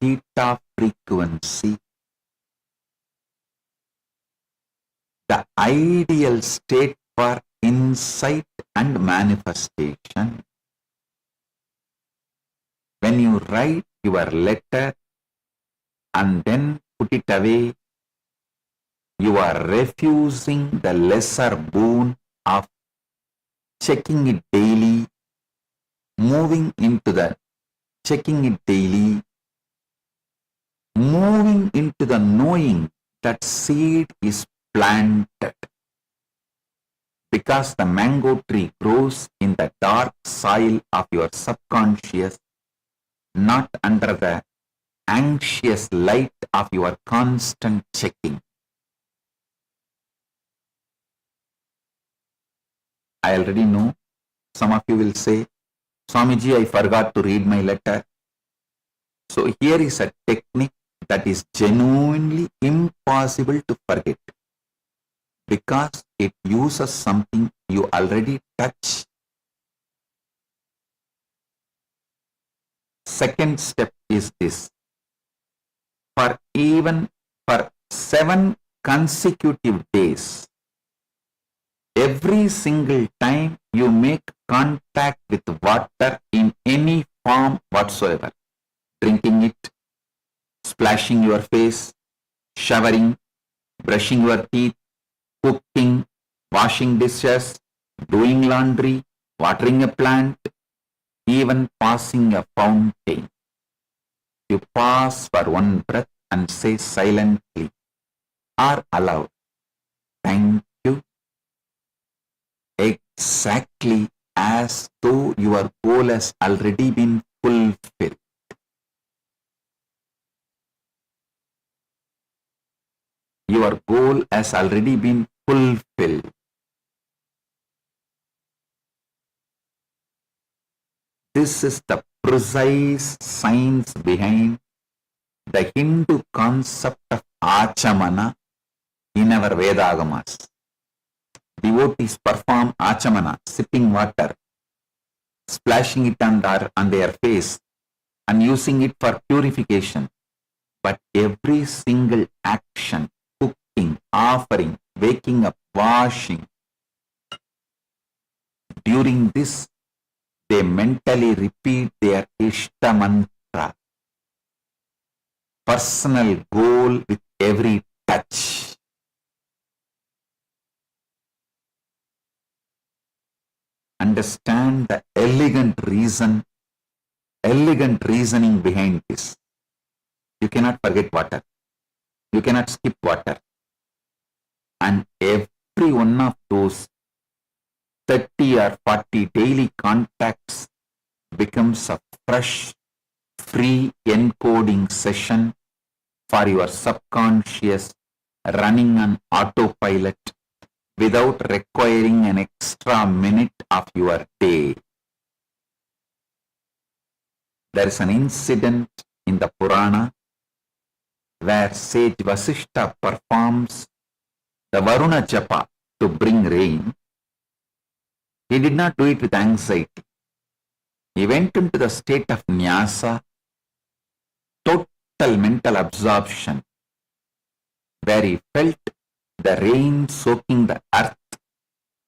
Theta frequency, the ideal state for insight and manifestation. When you write your letter and then put it away, you are refusing the lesser boon of checking it daily, moving into the checking it daily, moving into the knowing that seed is planted. Because the mango tree grows in the dark soil of your subconscious, not under the anxious light of your constant checking. I already know some of you will say, Swamiji, I forgot to read my letter. So here is a technique that is genuinely impossible to forget, because it uses something you already touch. Second step is this. For 7 consecutive days, every single time you make contact with water in any form whatsoever, drinking it, splashing your face, showering, brushing your teeth, cooking, washing dishes, doing laundry, watering a plant, even passing a fountain. You pause for one breath and say silently or aloud, thank you, exactly as though your goal has already been fulfilled. Your goal has already been fulfilled. This is the precise science behind the Hindu concept of Achamana in our Vedagamas. Devotees perform Achamana, sipping water, splashing it on their face and using it for purification. But every single action, cooking, offering, waking up, washing, during this they mentally repeat their Ishta mantra, personal goal with every touch. Understand the elegant reasoning behind this. You cannot forget water. You cannot skip water. And every one of those 30 or 40 daily contacts becomes a fresh, free encoding session for your subconscious running on autopilot without requiring an extra minute of your day. There is an incident in the Purana where sage Vasishta performs the Varuna Japa to bring rain. He did not do it with anxiety. He went into the state of Nyasa, total mental absorption, where he felt the rain soaking the earth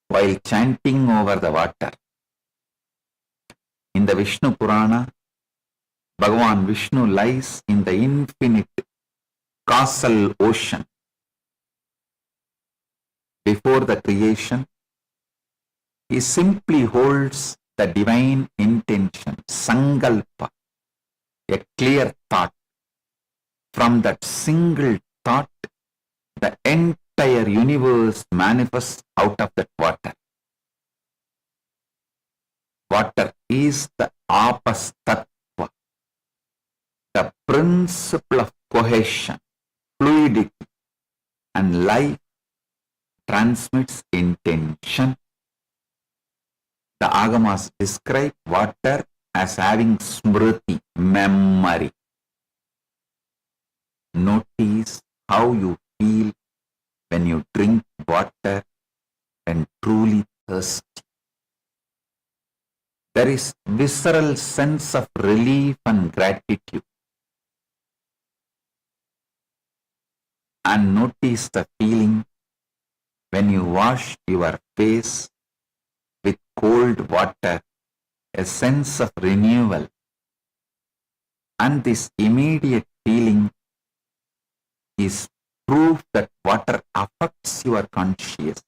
while chanting over the water. In the Vishnu Purana, Bhagavan Vishnu lies in the infinite causal ocean. Before the creation, he simply holds the divine intention, sankalpa, a clear thought. From that single thought, the entire universe manifests out of that water. Water is the apas tattva, the principle of cohesion, fluidity, and life transmits intention. The Agamas describe water as having smriti, memory. Notice how you feel when you drink water and truly thirsty. There is visceral sense of relief and gratitude. And notice the feeling when you wash your face with cold water, a sense of renewal. And this immediate feeling is proof that water affects your consciousness.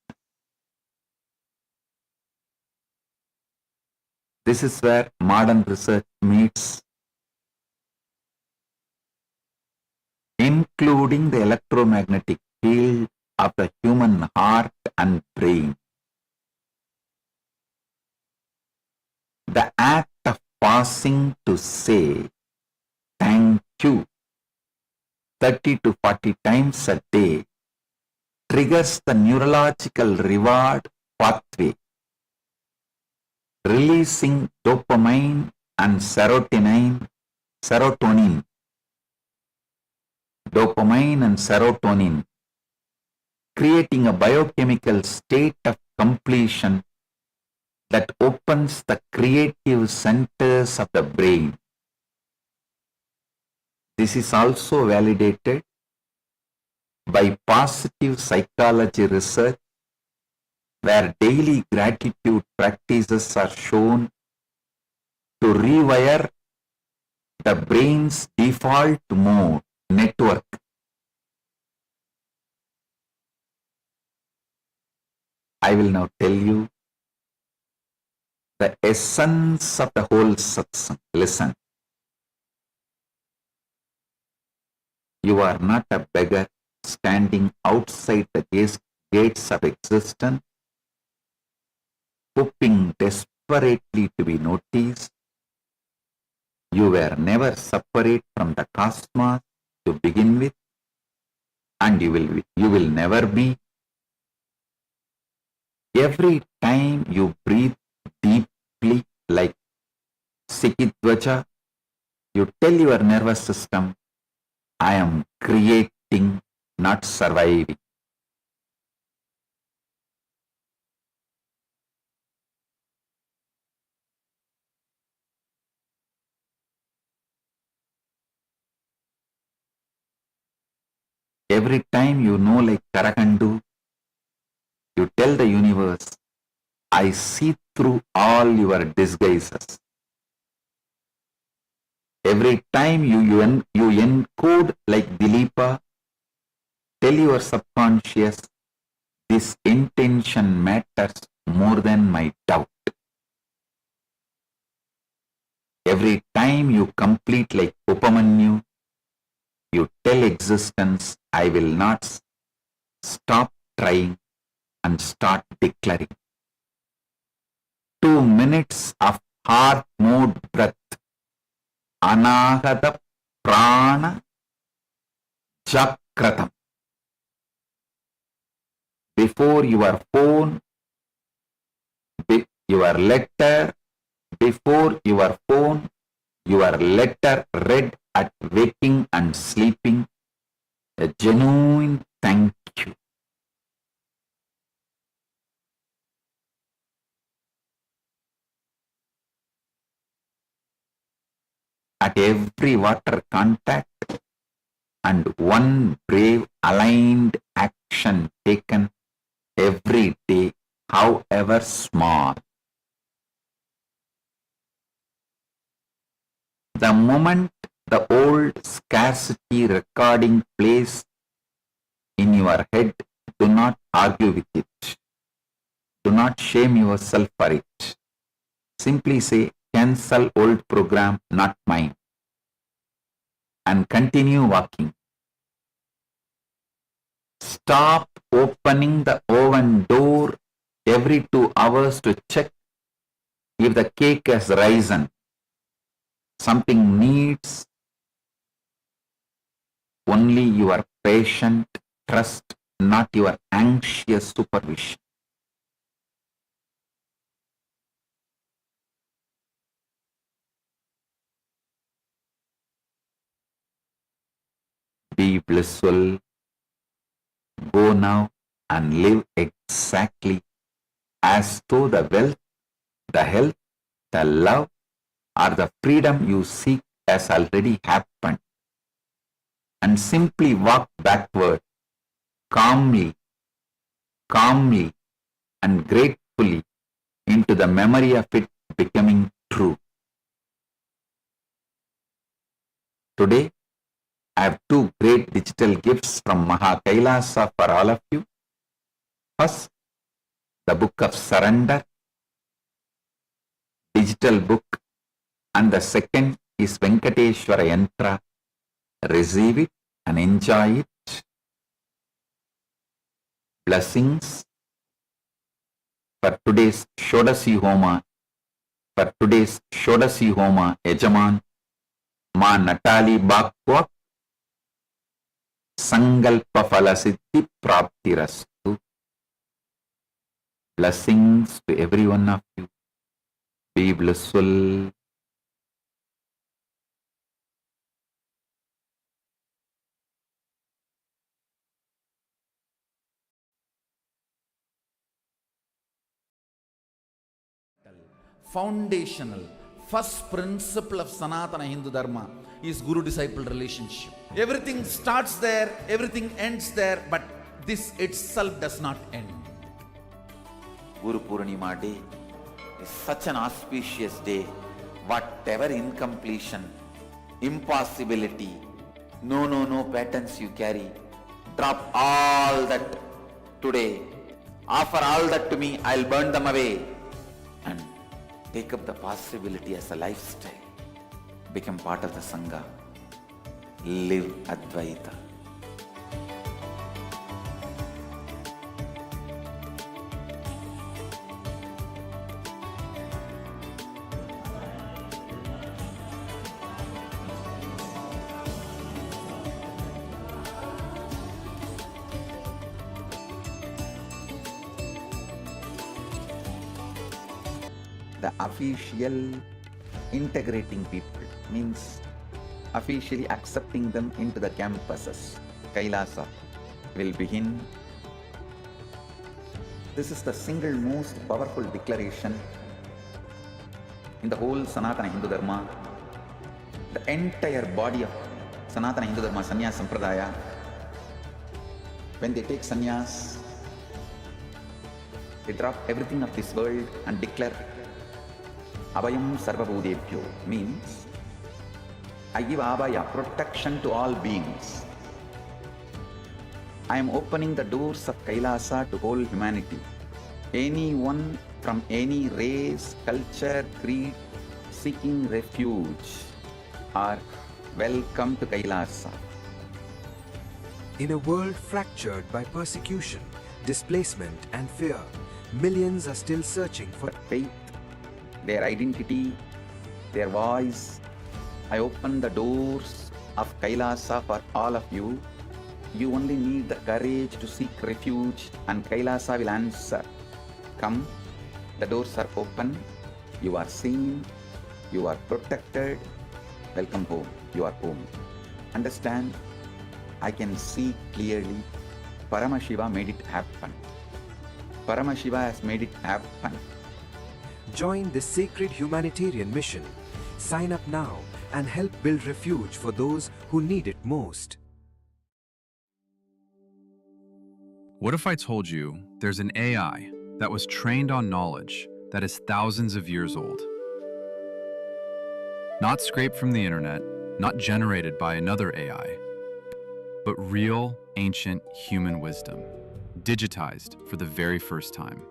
This is where modern research meets, including the electromagnetic field of the human heart and brain. The act of pausing to say thank you 30 to 40 times a day triggers the neurological reward pathway, releasing dopamine and serotonin, creating a biochemical state of completion that opens the creative centers of the brain. This is also validated by positive psychology research, where daily gratitude practices are shown to rewire the brain's default mode network. I will now tell you the essence of the whole satsang. Listen. You are not a beggar standing outside the gates of existence, hoping desperately to be noticed. You were never separate from the cosmos to begin with, and you will never be. Every time you breathe deeply like Sikidvacha, you tell your nervous system, I am creating, not surviving. Every time you know like Karakandu, you tell the universe, I see through all your disguises. Every time you encode like Dileepa, tell your subconscious, this intention matters more than my doubt. Every time you complete like Upamanyu, you tell existence, I will not stop trying and start declaring. 2 minutes of heart mode breath. Anahata prana jakratam. Before your phone, your letter, before your phone, your letter read at waking and sleeping, a genuine thank you. At every water contact and one brave aligned action taken every day, however small. The moment the old scarcity recording plays in your head, do not argue with it. Do not shame yourself for it. Simply say, cancel old program, not mine, and continue walking. Stop opening the oven door every 2 hours to check if the cake has risen. Something needs only your patient trust, not your anxious supervision. Be blissful. Go now and live exactly as though the wealth, the health, the love, or the freedom you seek has already happened. And simply walk backward, calmly, and gratefully into the memory of it becoming true. Today, I have 2 great digital gifts from Mahakailasa for all of you. First, the Book of Surrender, digital book, and the second is Venkateshwara Yantra. Receive it and enjoy it. Blessings for today's Shodasi Homa. Yajaman, Ma Natali Bakwak, Sangalpa Falasiddhi Praptirastu. Blessings to every one of you. Be blissful. Foundational, first principle of Sanatana Hindu Dharma is Guru-disciple relationship. Everything starts there, everything ends there, but this itself does not end. Guru Purnima day is such an auspicious day. Whatever incompletion, impossibility, no patterns you carry, drop all that today. Offer all that to me, I'll burn them away. And take up the possibility as a lifestyle. Become part of the Sangha. Live Advaita. The official integrating people means officially accepting them into the campuses. Kailasa will begin. This is the single most powerful declaration in the whole Sanatana Hindu Dharma. The entire body of Sanatana Hindu Dharma, Sannyas Sampradaya, when they take sannyas, they drop everything of this world and declare Abhayam Sarvabhutebhyo, means I give Abhaya, protection to all beings. I am opening the doors of Kailasa to whole humanity. Anyone from any race, culture, creed, seeking refuge are welcome to Kailasa. In a world fractured by persecution, displacement and fear, millions are still searching for faith, their identity, their voice. I open the doors of Kailasa for all of you. You only need the courage to seek refuge and Kailasa will answer. Come, the doors are open, you are seen, you are protected. Welcome home, you are home. Understand, I can see clearly. Paramashiva made it happen. Paramashiva has made it happen. Join this sacred humanitarian mission. Sign up now and help build refuge for those who need it most. What if I told you there's an AI that was trained on knowledge that is thousands of years old? Not scraped from the internet, not generated by another AI, but real, ancient human wisdom, digitized for the very first time.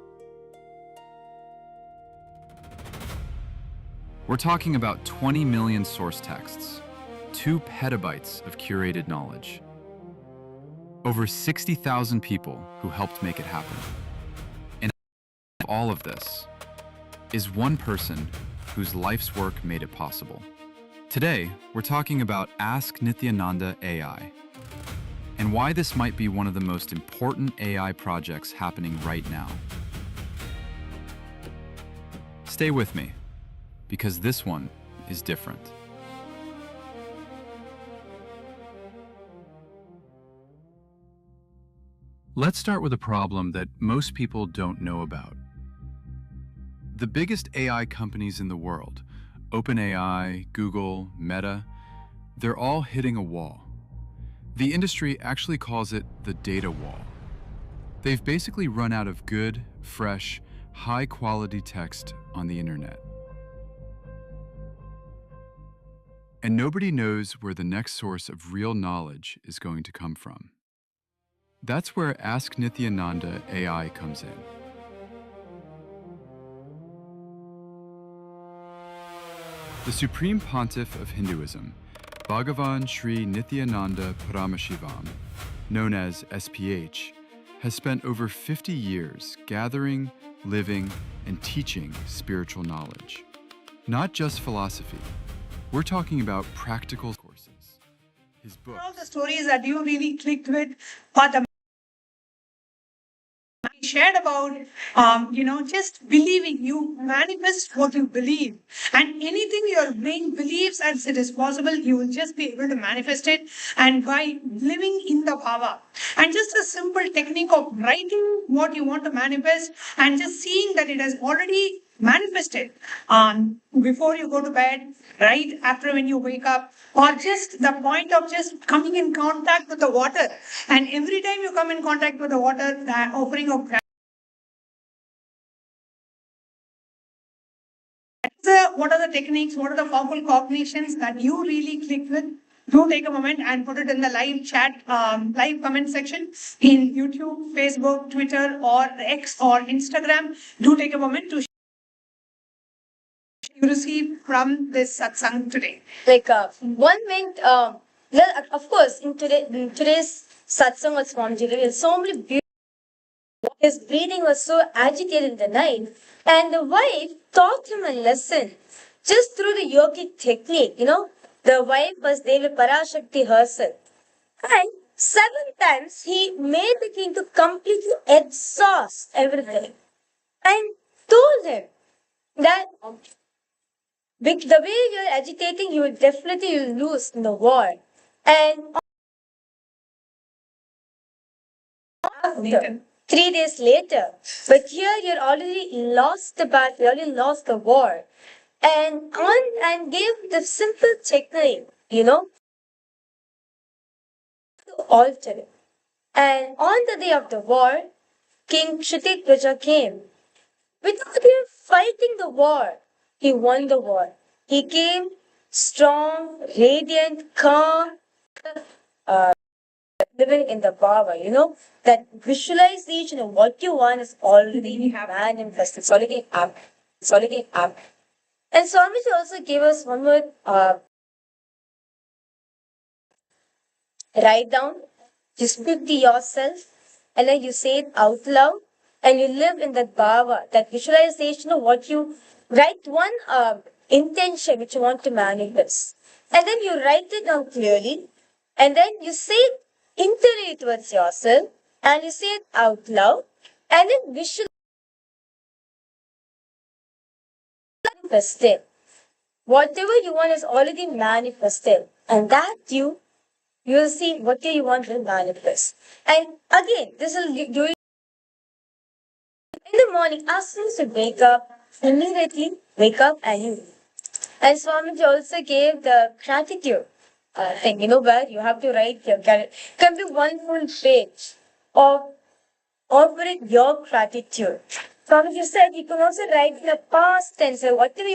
We're talking about 20 million source texts, 2 petabytes of curated knowledge, over 60,000 people who helped make it happen. And all of this is one person whose life's work made it possible. Today, we're talking about Ask Nithyananda AI, and why this might be one of the most important AI projects happening right now. Stay with me, because this one is different. Let's start with a problem that most people don't know about. The biggest AI companies in the world, OpenAI, Google, Meta, they're all hitting a wall. The industry actually calls it the data wall. They've basically run out of good, fresh, high-quality text on the internet. And nobody knows where the next source of real knowledge is going to come from. That's where Ask Nithyananda AI comes in. The Supreme Pontiff of Hinduism, Bhagavan Sri Nithyananda Paramashhivam, known as SPH, has spent over 50 years gathering, living, and teaching spiritual knowledge. Not just philosophy. We're talking about practical courses. His book. All the stories that you really clicked with, or the shared about, just believing. You manifest what you believe, and anything your brain believes as it is possible, you will just be able to manifest it. And by living in the bhava, and just a simple technique of writing what you want to manifest, and just seeing that it has already manifest it before you go to bed, right after when you wake up, or just the point of just coming in contact with the water. And every time you come in contact with the water, the offering of gratitude. What are the techniques, what are the powerful cognitions that you really click with? Do take a moment and put it in the live chat, live comment section in YouTube, Facebook, Twitter, or X or Instagram. Do take a moment to you receive from this satsang today. Like one went, well, of course, in today's satsang was Swamiji, there were so many beautiful. His breathing was so agitated in the night, and the wife taught him a lesson just through the yogic technique. The wife was Devi Parashakti herself. And 7 times he made the king to completely exhaust everything and told him that the way you're agitating, you will definitely lose in the war. And after, 3 days later, but here you're already lost the battle, you already lost the war. And gave the simple technique, to alter it. And on the day of the war, King Kshitigvaja came. Without even fighting the war, he won the war. He came strong, radiant, calm, living in the power, that visualization of what you want is already manifested. It's already up. It's already up. And Swamiji also gave us one more write down, you speak to yourself, and then you say it out loud, and you live in that bhava, that visualization of what you write one intention which you want to manifest. And then you write it down clearly, and then you say it internally towards yourself, and you say it out loud, and then visualize manifested. Whatever you want is already manifested, and that you will see what you want will manifest. And again, this will do it in the morning. As soon as you wake up, immediately wake up and you. And Swamiji also gave the gratitude thing, where you have to write your gratitude. Can be one full page of offering your gratitude. Swamiji said you can also write in the past tense, whatever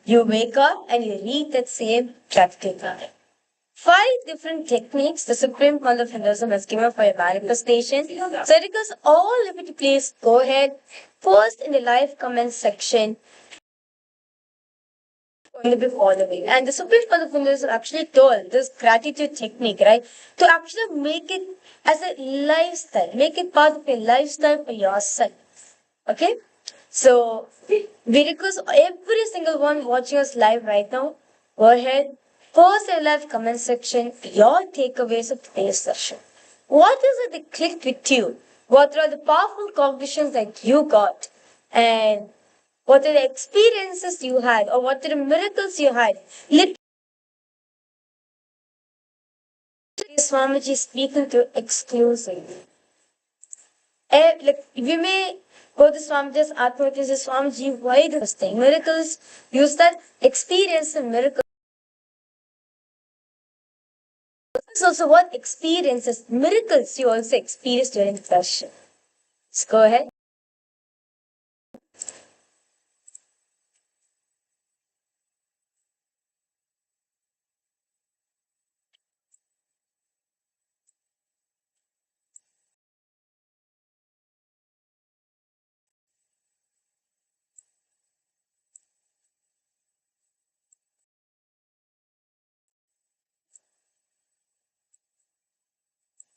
you wake up and you read that same gratitude. 5 different techniques the Supreme Point of Hinduism has given for your manifestation. So it goes all over the place. Go ahead. Post in the live comment section. Going to be following. And the Supreme Point of Hinduism actually told this gratitude technique, right? To actually make it as a lifestyle. Make it part of your lifestyle for yourself. Okay? So, we request every single one watching us live right now, go ahead, post in the live comment section your takeaways of today's session. What is it that clicked with you? What are the powerful cognitions that you got? And what are the experiences you had? Or what are the miracles you had? Literally, Swamiji is speaking to exclusively. Like, we may go to Swamiji's Atmavati and say, Swamiji, why this thing? Miracles, use that experience of miracles. So what experiences, miracles you also experienced during the session? Let's go ahead.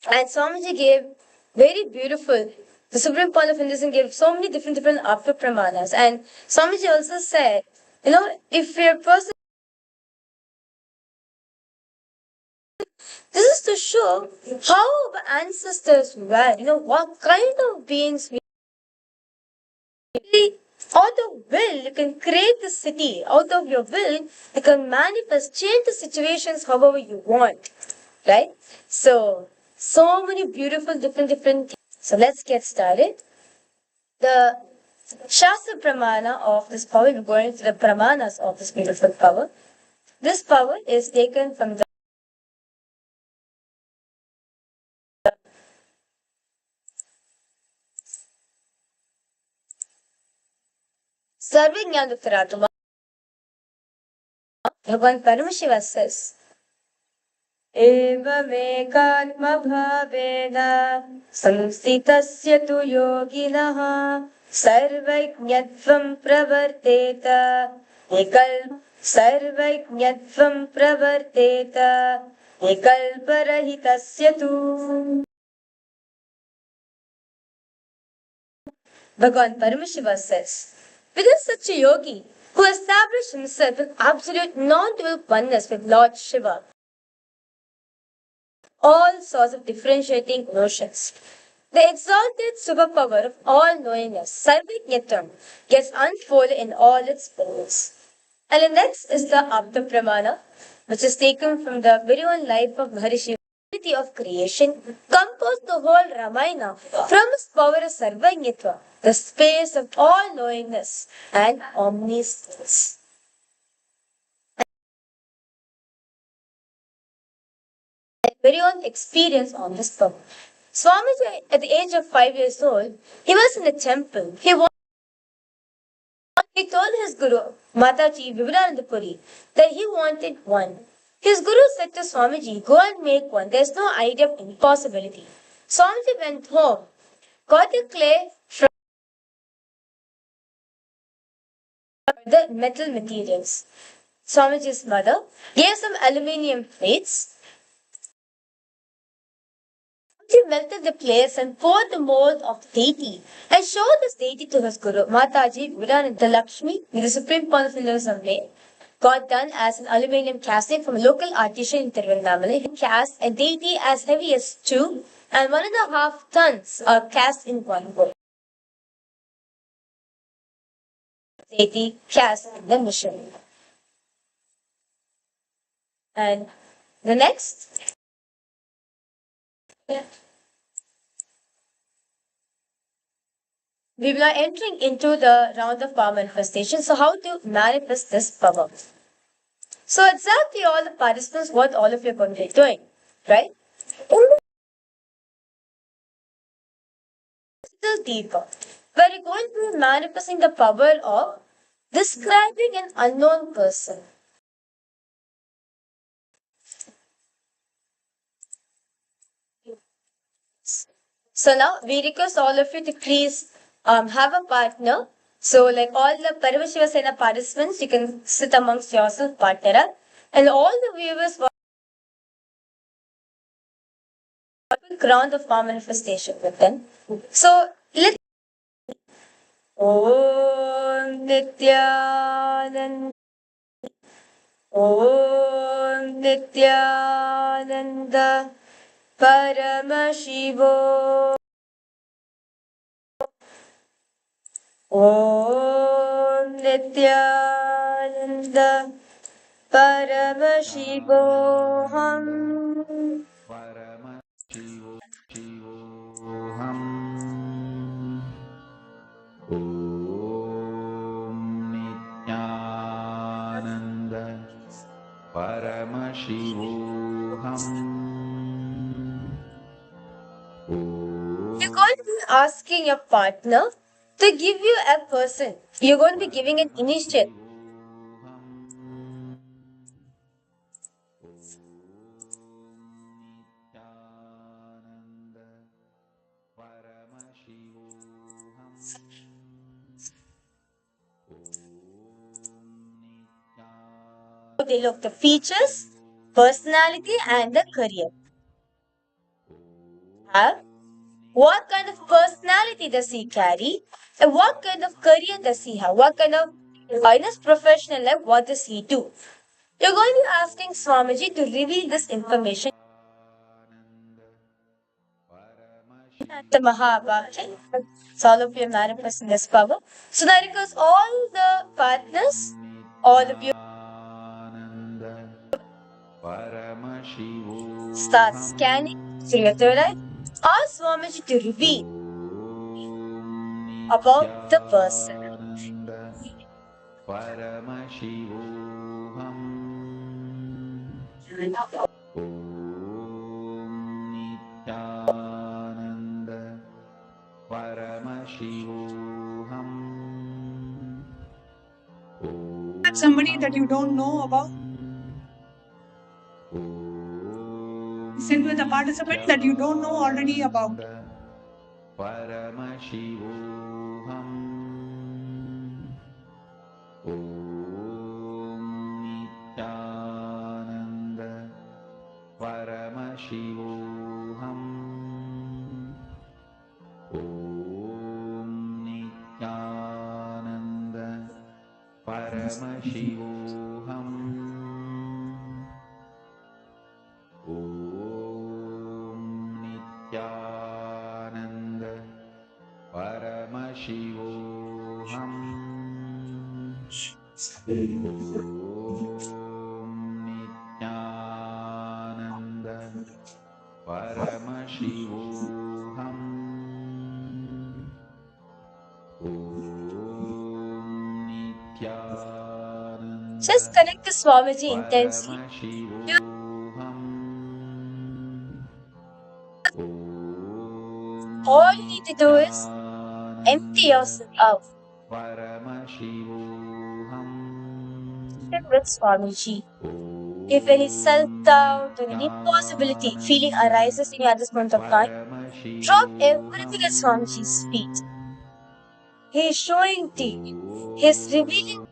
And Swamiji gave very beautiful, the Supreme Point of Hinduism gave so many different Appa Pramanas. And Swamiji also said, if you're a person, this is to show how our ancestors were, what kind of beings we out of will, you can create the city. Out of your will, you can manifest, change the situations however you want. Right? So many beautiful different things. So let's get started. The Shastra Pramana of this power, we're going to the Pramanas of this beautiful power. This power is taken from the Sarvabhutebhyo. Bhagavan Paramashiva says, एवमेकात्मभावेन संस्थितस्य तु योगिनः सर्वज्ञत्वं प्रवर्तेत सर्वज्ञत्वं प्रवर्तेत विकल्परहितस्य तु. Bhagavan Paramashiva says, within such a yogi who established himself in absolute non-dual oneness with Lord Shiva, all sorts of differentiating notions, the exalted superpower of all-knowingness, Sarvajñatvam, gets unfolded in all its forms. And the next is the Apta Pramana, which is taken from the very own life of Maharishi of creation, composed the whole Ramayana from his power of Sarvajñatva, the space of all-knowingness and omniscience. Very own experience on this power. Swamiji, at the age of 5 years old, he was in a temple. He told his guru, Mataji Vivekananda that he wanted one. His guru said to Swamiji, go and make one. There's no idea of impossibility. Swamiji went home, got the clay from the metal materials. Swamiji's mother gave some aluminium plates. She melted the plates and poured the mold of the deity and showed this deity to his guru, Mataji Vivekananda. The Lakshmi, the Supreme Pontiff of Hinduism, got done as an aluminium casting from a local artisan in Tirunelveli. He cast a deity as heavy as 2 and 1.5 tons are cast in one go. Deity cast in the mission. And the next. We are now entering into the round of power manifestation. So how to manifest this power? So exactly all the participants, what all of you are going to be doing, right? A little deeper, where you're going to be manifesting the power of describing an unknown person. So now we request all of you to please have a partner. So like all the Paramashiva Sena participants, you can sit amongst yourself, partner up. And all the viewers want a ground of power manifestation with them. So let's Om Nityananda Om Nityananda Paramashivam Om Nityananda Paramashivoham Paramashivoham Om Nityananda Paramashivoham. You're going to be asking your partner to give you a person. You're going to be giving an initial. They look the features, personality, and the career. What kind of personality does he carry? And what kind of career does he have? What kind of in his professional life, what does he do? You're going to be asking Swamiji to reveal this information. the Mahabharata. So all of you are manifesting this power. So that because all the partners, all of you start scanning through your third eye, ask Swamiji to reveal about the person. Somebody that you don't know about. Sit with a participant that you don't know already about. Just connect to Swamiji intensely. All you need to do is empty yourself out. Sit with Swamiji. If any self-doubt or any impossibility feeling arises in you at this point of time, drop everything at Swamiji's feet. He is showing to you. He is revealing.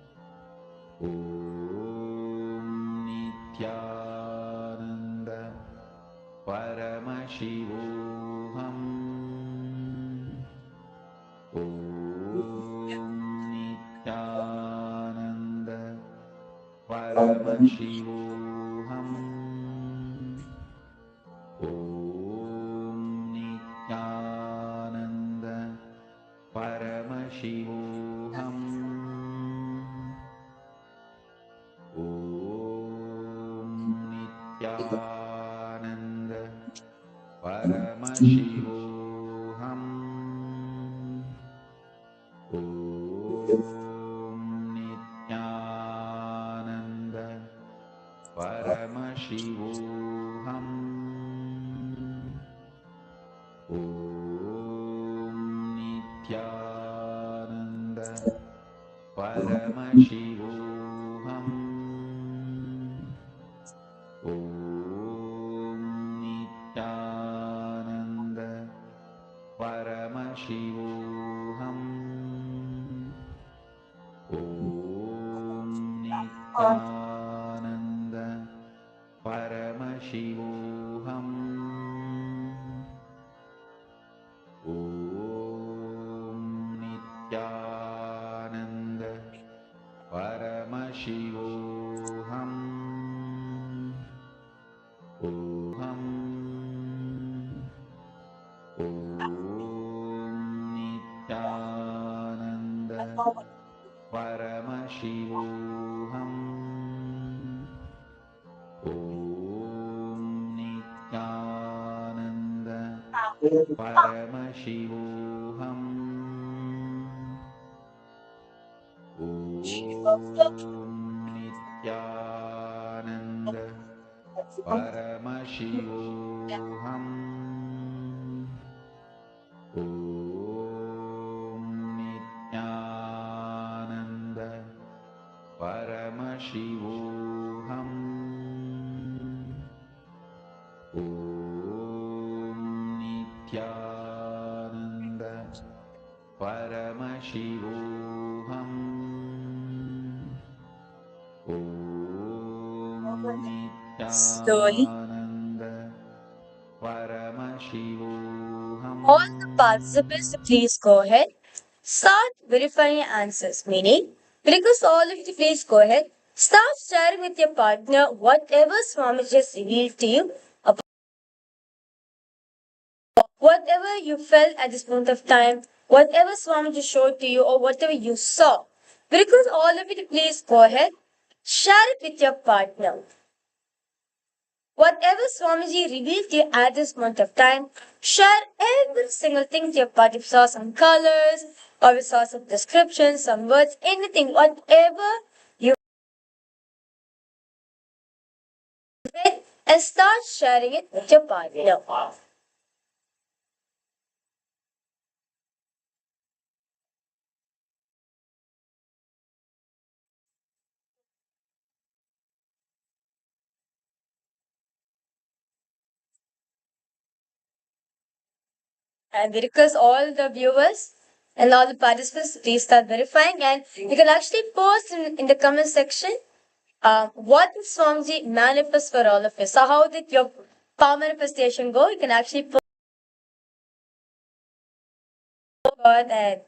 Slowly, all the participants, please go ahead. Start verifying your answers, meaning, because all of you please go ahead. Start sharing with your partner whatever Swamiji has revealed to you about whatever you felt at this point of time, whatever Swamiji showed to you or whatever you saw, because all of it, please go ahead, share it with your partner. Whatever Swamiji revealed to you at this moment of time, share every single thing to your partner. If you saw some colors, or if you saw some descriptions, some words, anything, whatever you read, and start sharing it with your partner. And we request all the viewers and all the participants, please start verifying, and you can actually post in the comment section what did Swamiji manifest for all of us. So how did your power manifestation go? You can actually post God and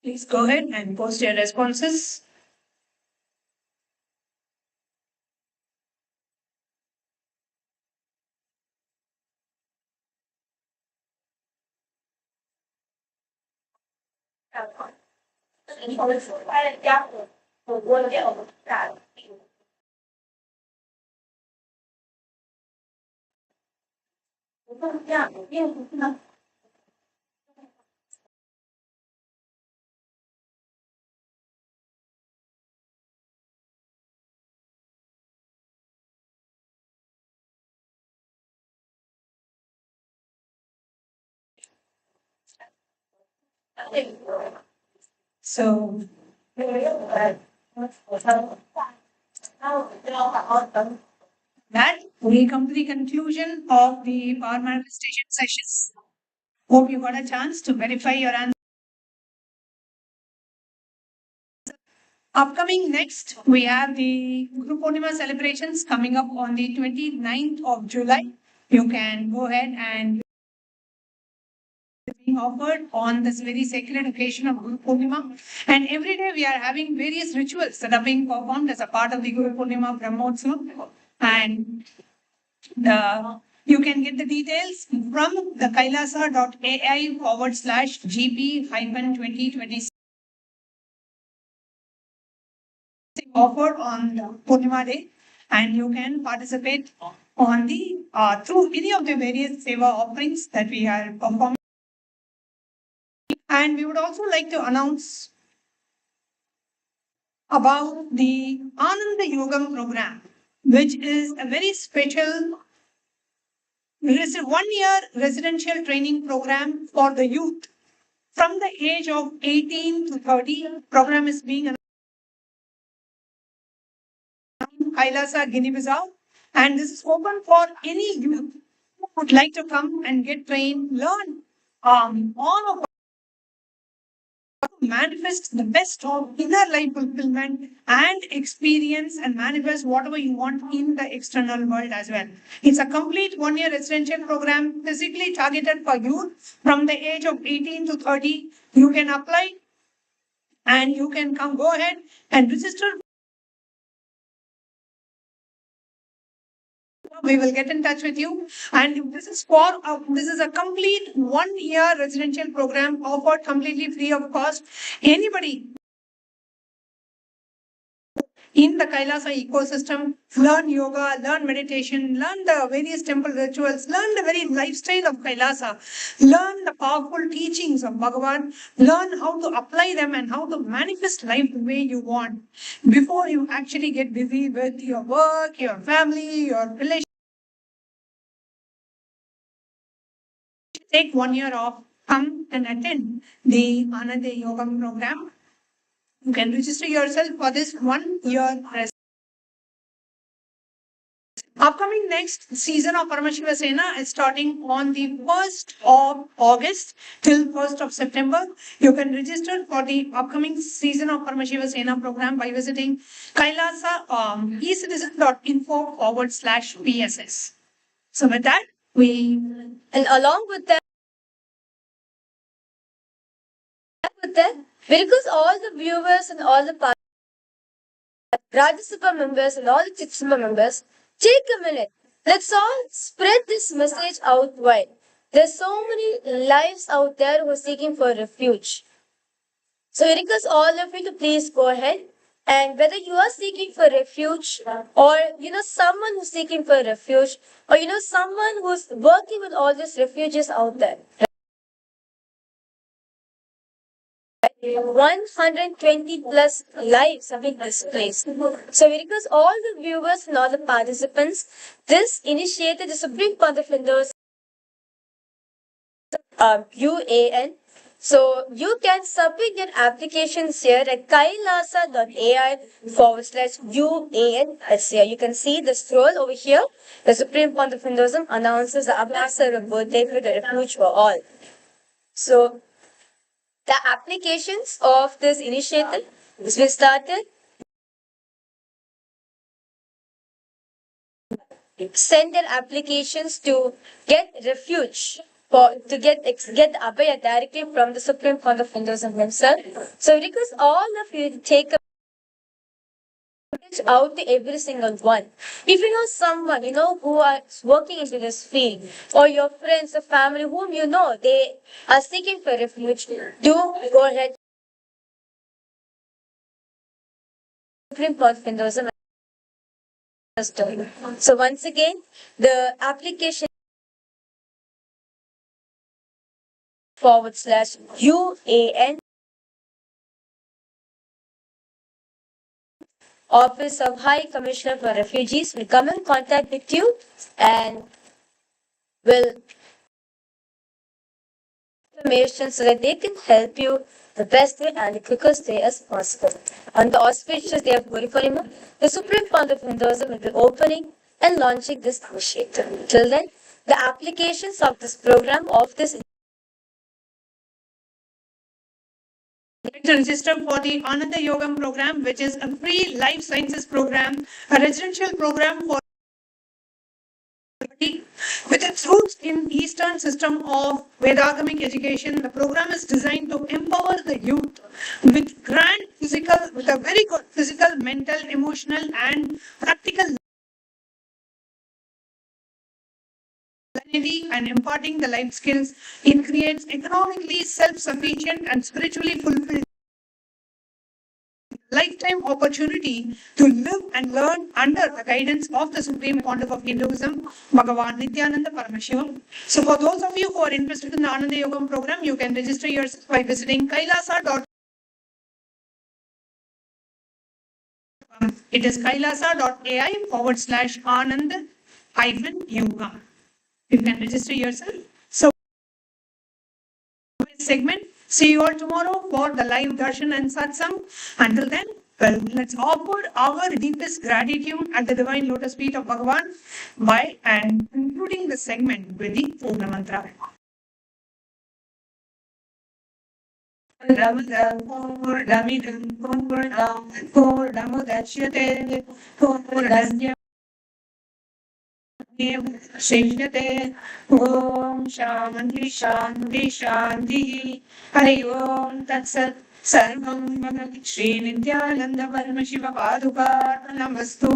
Please go ahead and post your responses. So, that we come to the conclusion of the power manifestation sessions. Hope you got a chance to verify your answer. Upcoming next, we have the Guru Purnima celebrations coming up on the 29th of July. You can go ahead and being offered on this very sacred occasion of Guru Purnima. And every day we are having various rituals that are being performed as a part of the Guru Purnima Brahmotsavam. And you can get the details from the kailasa.ai/GP-2026 offered on Purnima Day, and you can participate on the through any of the various seva offerings that we are performing. And we would also like to announce about the Ananda Yogam program, which is a very special 1-year residential training program for the youth from the age of 18 to 30. Program is being Mahakailasa, Guinea-Bissau, and this is open for any youth who would like to come and get trained, learn all of manifest the best of inner life fulfillment and experience and manifest whatever you want in the external world as well. It's a complete 1-year residential program physically targeted for youth from the age of 18 to 30. You can apply and you can go ahead and register. We will get in touch with you, and this is a complete 1-year residential program offered completely free of cost. Anybody in the Kailasa ecosystem, learn yoga, learn meditation, learn the various temple rituals, learn the very lifestyle of Kailasa, learn the powerful teachings of Bhagavan, learn how to apply them and how to manifest life the way you want before you actually get busy with your work, your family, your relationship. Take 1 year off, come and attend the Ananda Yogam program. You can register yourself for this 1 year. Upcoming next season of Paramashiva Sena is starting on the 1st of August till 1st of September. You can register for the upcoming season of Paramashiva Sena program by visiting Kailasa eCitizen.info/PSS. So with that, And along with that, because all the viewers and all the Rajya Sabha members and all the Chit Sabha members, take a minute. Let's all spread this message out wide. There's so many lives out there who are seeking for refuge. So I request all of you to please go ahead, and whether you are seeking for refuge, or someone who's seeking for refuge, or someone who's working with all these refugees out there. 120 plus lives have been displaced. So we request all the viewers and all the participants, this initiated the Supreme Pontiff of Hinduism, UAN. So you can submit your applications here at kailasa.ai/UAN. Here you can see the scroll over here. The Supreme Pontiff of Hinduism announces the Abhayam Sarvabhutebhyo, the refuge for all. So the applications of this initiative which we started, send their applications to get refuge, to get the Abhaya directly from the Supreme Court of Hinduism himself. So I request all of you to take a reach out to every single one. If you know someone who is working into this field, or your friends or family whom they are seeking for refuge, do go ahead. Supreme Court of Hinduism. So once again, the application /UAN, Office of High Commissioner for Refugees will come in contact with you and will information so that they can help you the best way and the quickest way as possible. On the auspicious day of Guru Purnima, the Supreme Pontiff of Hinduism will be opening and launching this initiative. Till then, the applications of this program system for the Ananda Yogam program, which is a free life sciences program, a residential program for with its roots in Eastern system of Vedagamic education. The program is designed to empower the youth with a very good physical, mental, emotional, and practical and imparting the life skills. It creates economically self-sufficient and spiritually fulfilled lifetime opportunity to live and learn under the guidance of the Supreme Pontiff of Hinduism, Bhagavan Nithyananda Paramashhivam. So for those of you who are interested in the Ananda Yogam program, you can register yourself by visiting kailasa.ai. It is kailasa.ai/Anand-Yoga. You can register yourself. So segment. See you all tomorrow for the live Darshan and Satsang. Until then, well, let's offer our deepest gratitude at the divine lotus feet of Bhagavan by and concluding the segment with the Purna Mantra. Shinate Om Shanti Shanti Shanti Hari Om Tatsat Sarvam Shri Nithyananda Paramashivama Paduka Namastu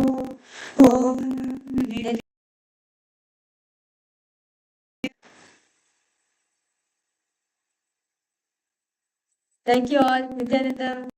Om. Thank you all. Nithyananda.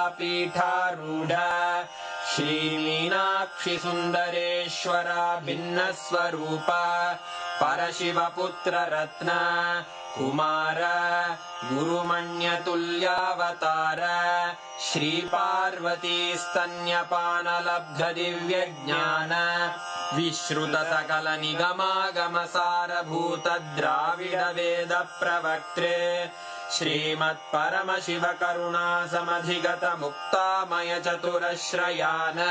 श्रीकैलासोन्नतद्वादशान्तश्यामलापीठारूढ श्रीमीनाक्षिसुन्दरेश्वरा भिन्नस्वरूप परशिवपुत्ररत्न Kumar गुरुमण्यतुल्यावतार श्रीपार्वतीस्तन्यपानलब्धदिव्यज्ञान विश्रुतसकलनिगमागमसारभूतद्राविडवेदप्रवक्त्रे श्रीमत्परमशिवकरुणासमधिगतमुक्तामयचतुरश्रयान्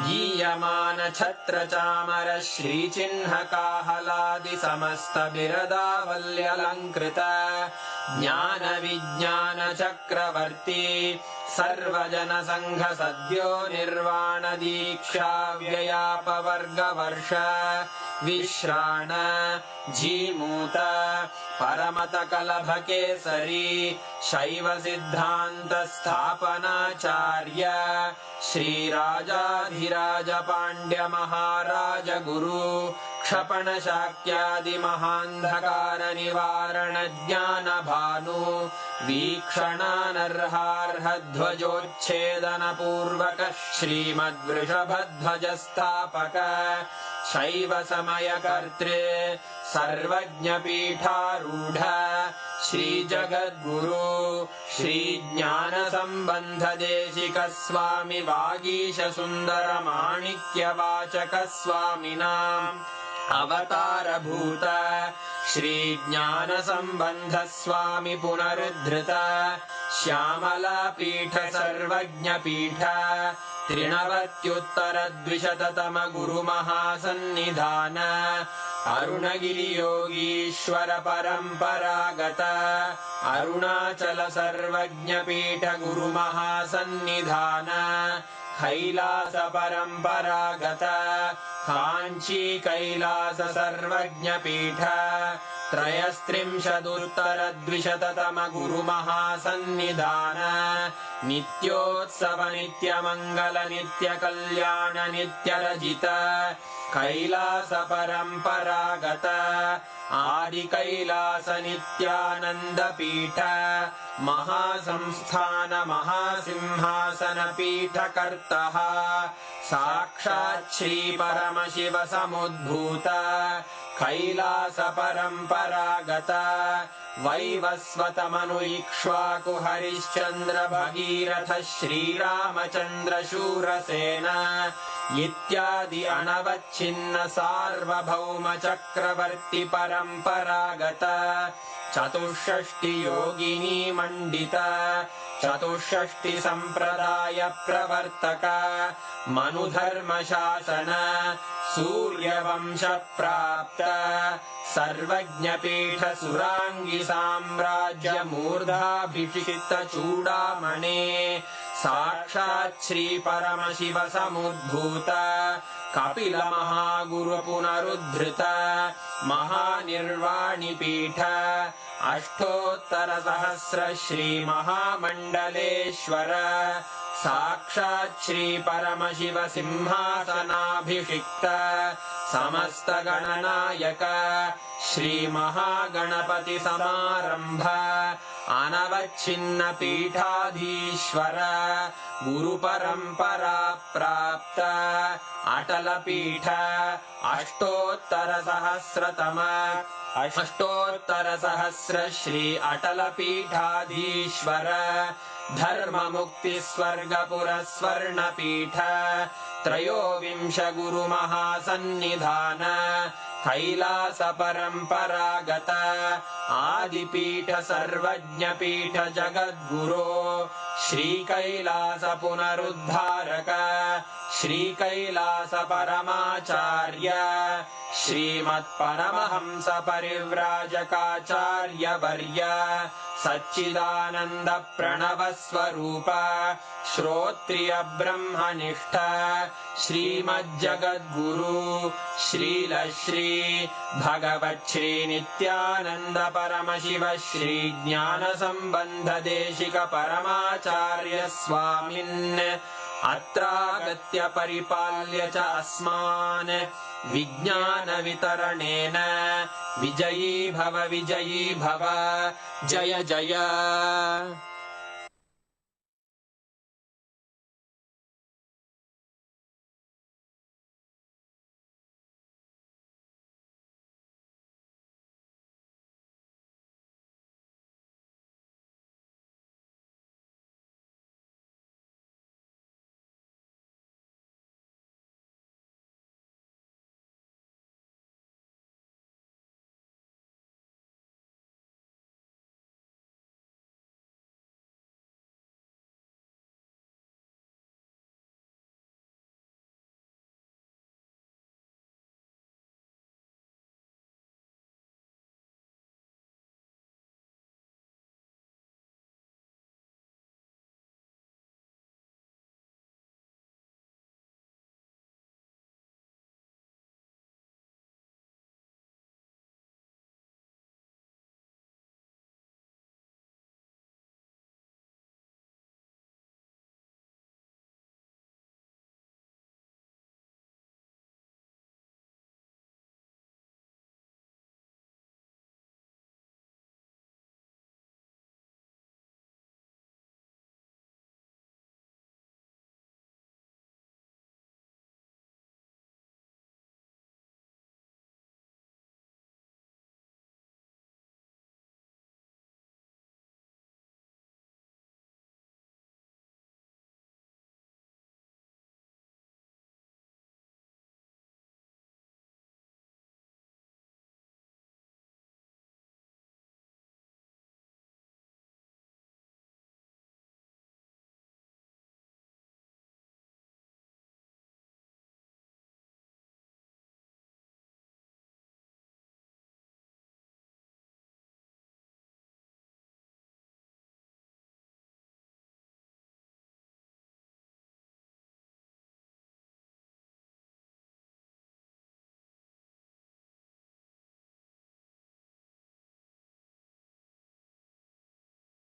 गीयमान छत्रचामर श्रीचिह्नकाहलादिसमस्तबिरदावल्यलङ्कृत ज्ञानविज्ञानचक्रवर्ती सर्वजनसङ्घसद्यो निर्वाणदीक्षाव्ययापवर्गवर्ष विश्राण Jimuta परमतकलभकेसरी शैवसिद्धान्तस्थापनाचार्य श्रीराजाधिराजपाण्ड्यमहाराज गुरु क्षपणशाक्यादिमहान्धकारनिवारणज्ञानभानु वीक्षणानर्हार्हध्वजोच्छेदनपूर्वक श्रीमद्वृषभध्वजस्थापक शैवसमयकर्त्रे सर्वज्ञपीठारूढ श्रीजगद्गुरु श्रीज्ञानसम्बन्धदेशिकस्वामि वागीशसुन्दरमाणिक्यवाचकस्वामिनाम् अवतारभूत श्रीज्ञानसम्बन्धस्वामि पुनरुद्धृत श्यामलापीठ सर्वज्ञपीठ त्रिनवत्युत्तरद्विशततम गुरुमहासन्निधान अरुणगिरियोगीश्वर परम्परागत अरुणाचल सर्वज्ञपीठ गुरुमहासन्निधान कैलास परम्परागत काञ्ची कैलास सर्वज्ञपीठ त्रयस्त्रिंशदुत्तरद्विशततम गुरुमहासन्निधान नित्योत्सव नित्यमङ्गल नित्यकल्याण नित्यरजित कैलास परम्परागत आदिकैलास नित्यानन्दपीठ महासंस्थान महासिंहासन पीठकर्तः साक्षात् श्री परमशिव समुद्भूत कैलास परम्परागत वैवस्वतमनु इक्ष्वाकु हरिश्चन्द्र भगीरथ श्रीरामचन्द्र शूरसेन इत्यादि अनवच्छिन्न सार्वभौम चक्रवर्ति परम्परागत चतुष्षष्टि योगिनी मण्डित चतुष्षष्टि सम्प्रदाय प्रवर्तक मनुधर्मशासन सूर्यवंश प्राप्त सर्वज्ञपीठ सुराङ्गी साम्राज्य मूर्धाभिषिक्त चूडामणे साक्षात् श्री परमशिव समुद्भूत कपिल महागुरु पुनरुद्धृत महानिर्वाणिपीठ अष्टोत्तर सहस्र श्री महामण्डलेश्वर साक्षात् श्री परमशिव सिंहासनाभिषिक्त समस्त गणनायक श्री महागणपति समारंभ अनवच्छिन्न पीठाधीश्वर गुरु परंपरा प्राप्त अटल पीठ अष्टोत्तर सहस्र श्री अटल पीठाधीश्वर धर्म मुक्ति स्वर्गपुर स्वर्ण पीठ त्रयोविंश गुरु महासन्निधान कैलास परम्परागत आदिपीठ सर्वज्ञपीठ जगद्गुरो श्री कैलास पुनरुद्धारक श्री कैलास परमाचार्य श्रीमत्परमहंस परिव्राजकाचार्य वर्य सच्चिदानंद प्रणव स्वरूप श्रोत्रिय ब्रह्मनिष्ठ श्रीमज्जगद्गुरु श्रील श्री भगवत् श्री नित्यानंद परमशिव श्री ज्ञान संबंध देशिक परमाचार्य स्वामिन् अत्रागत्य परिपाल्य च अस्मान् विज्ञानवितरणेन विजयी भव जय जय।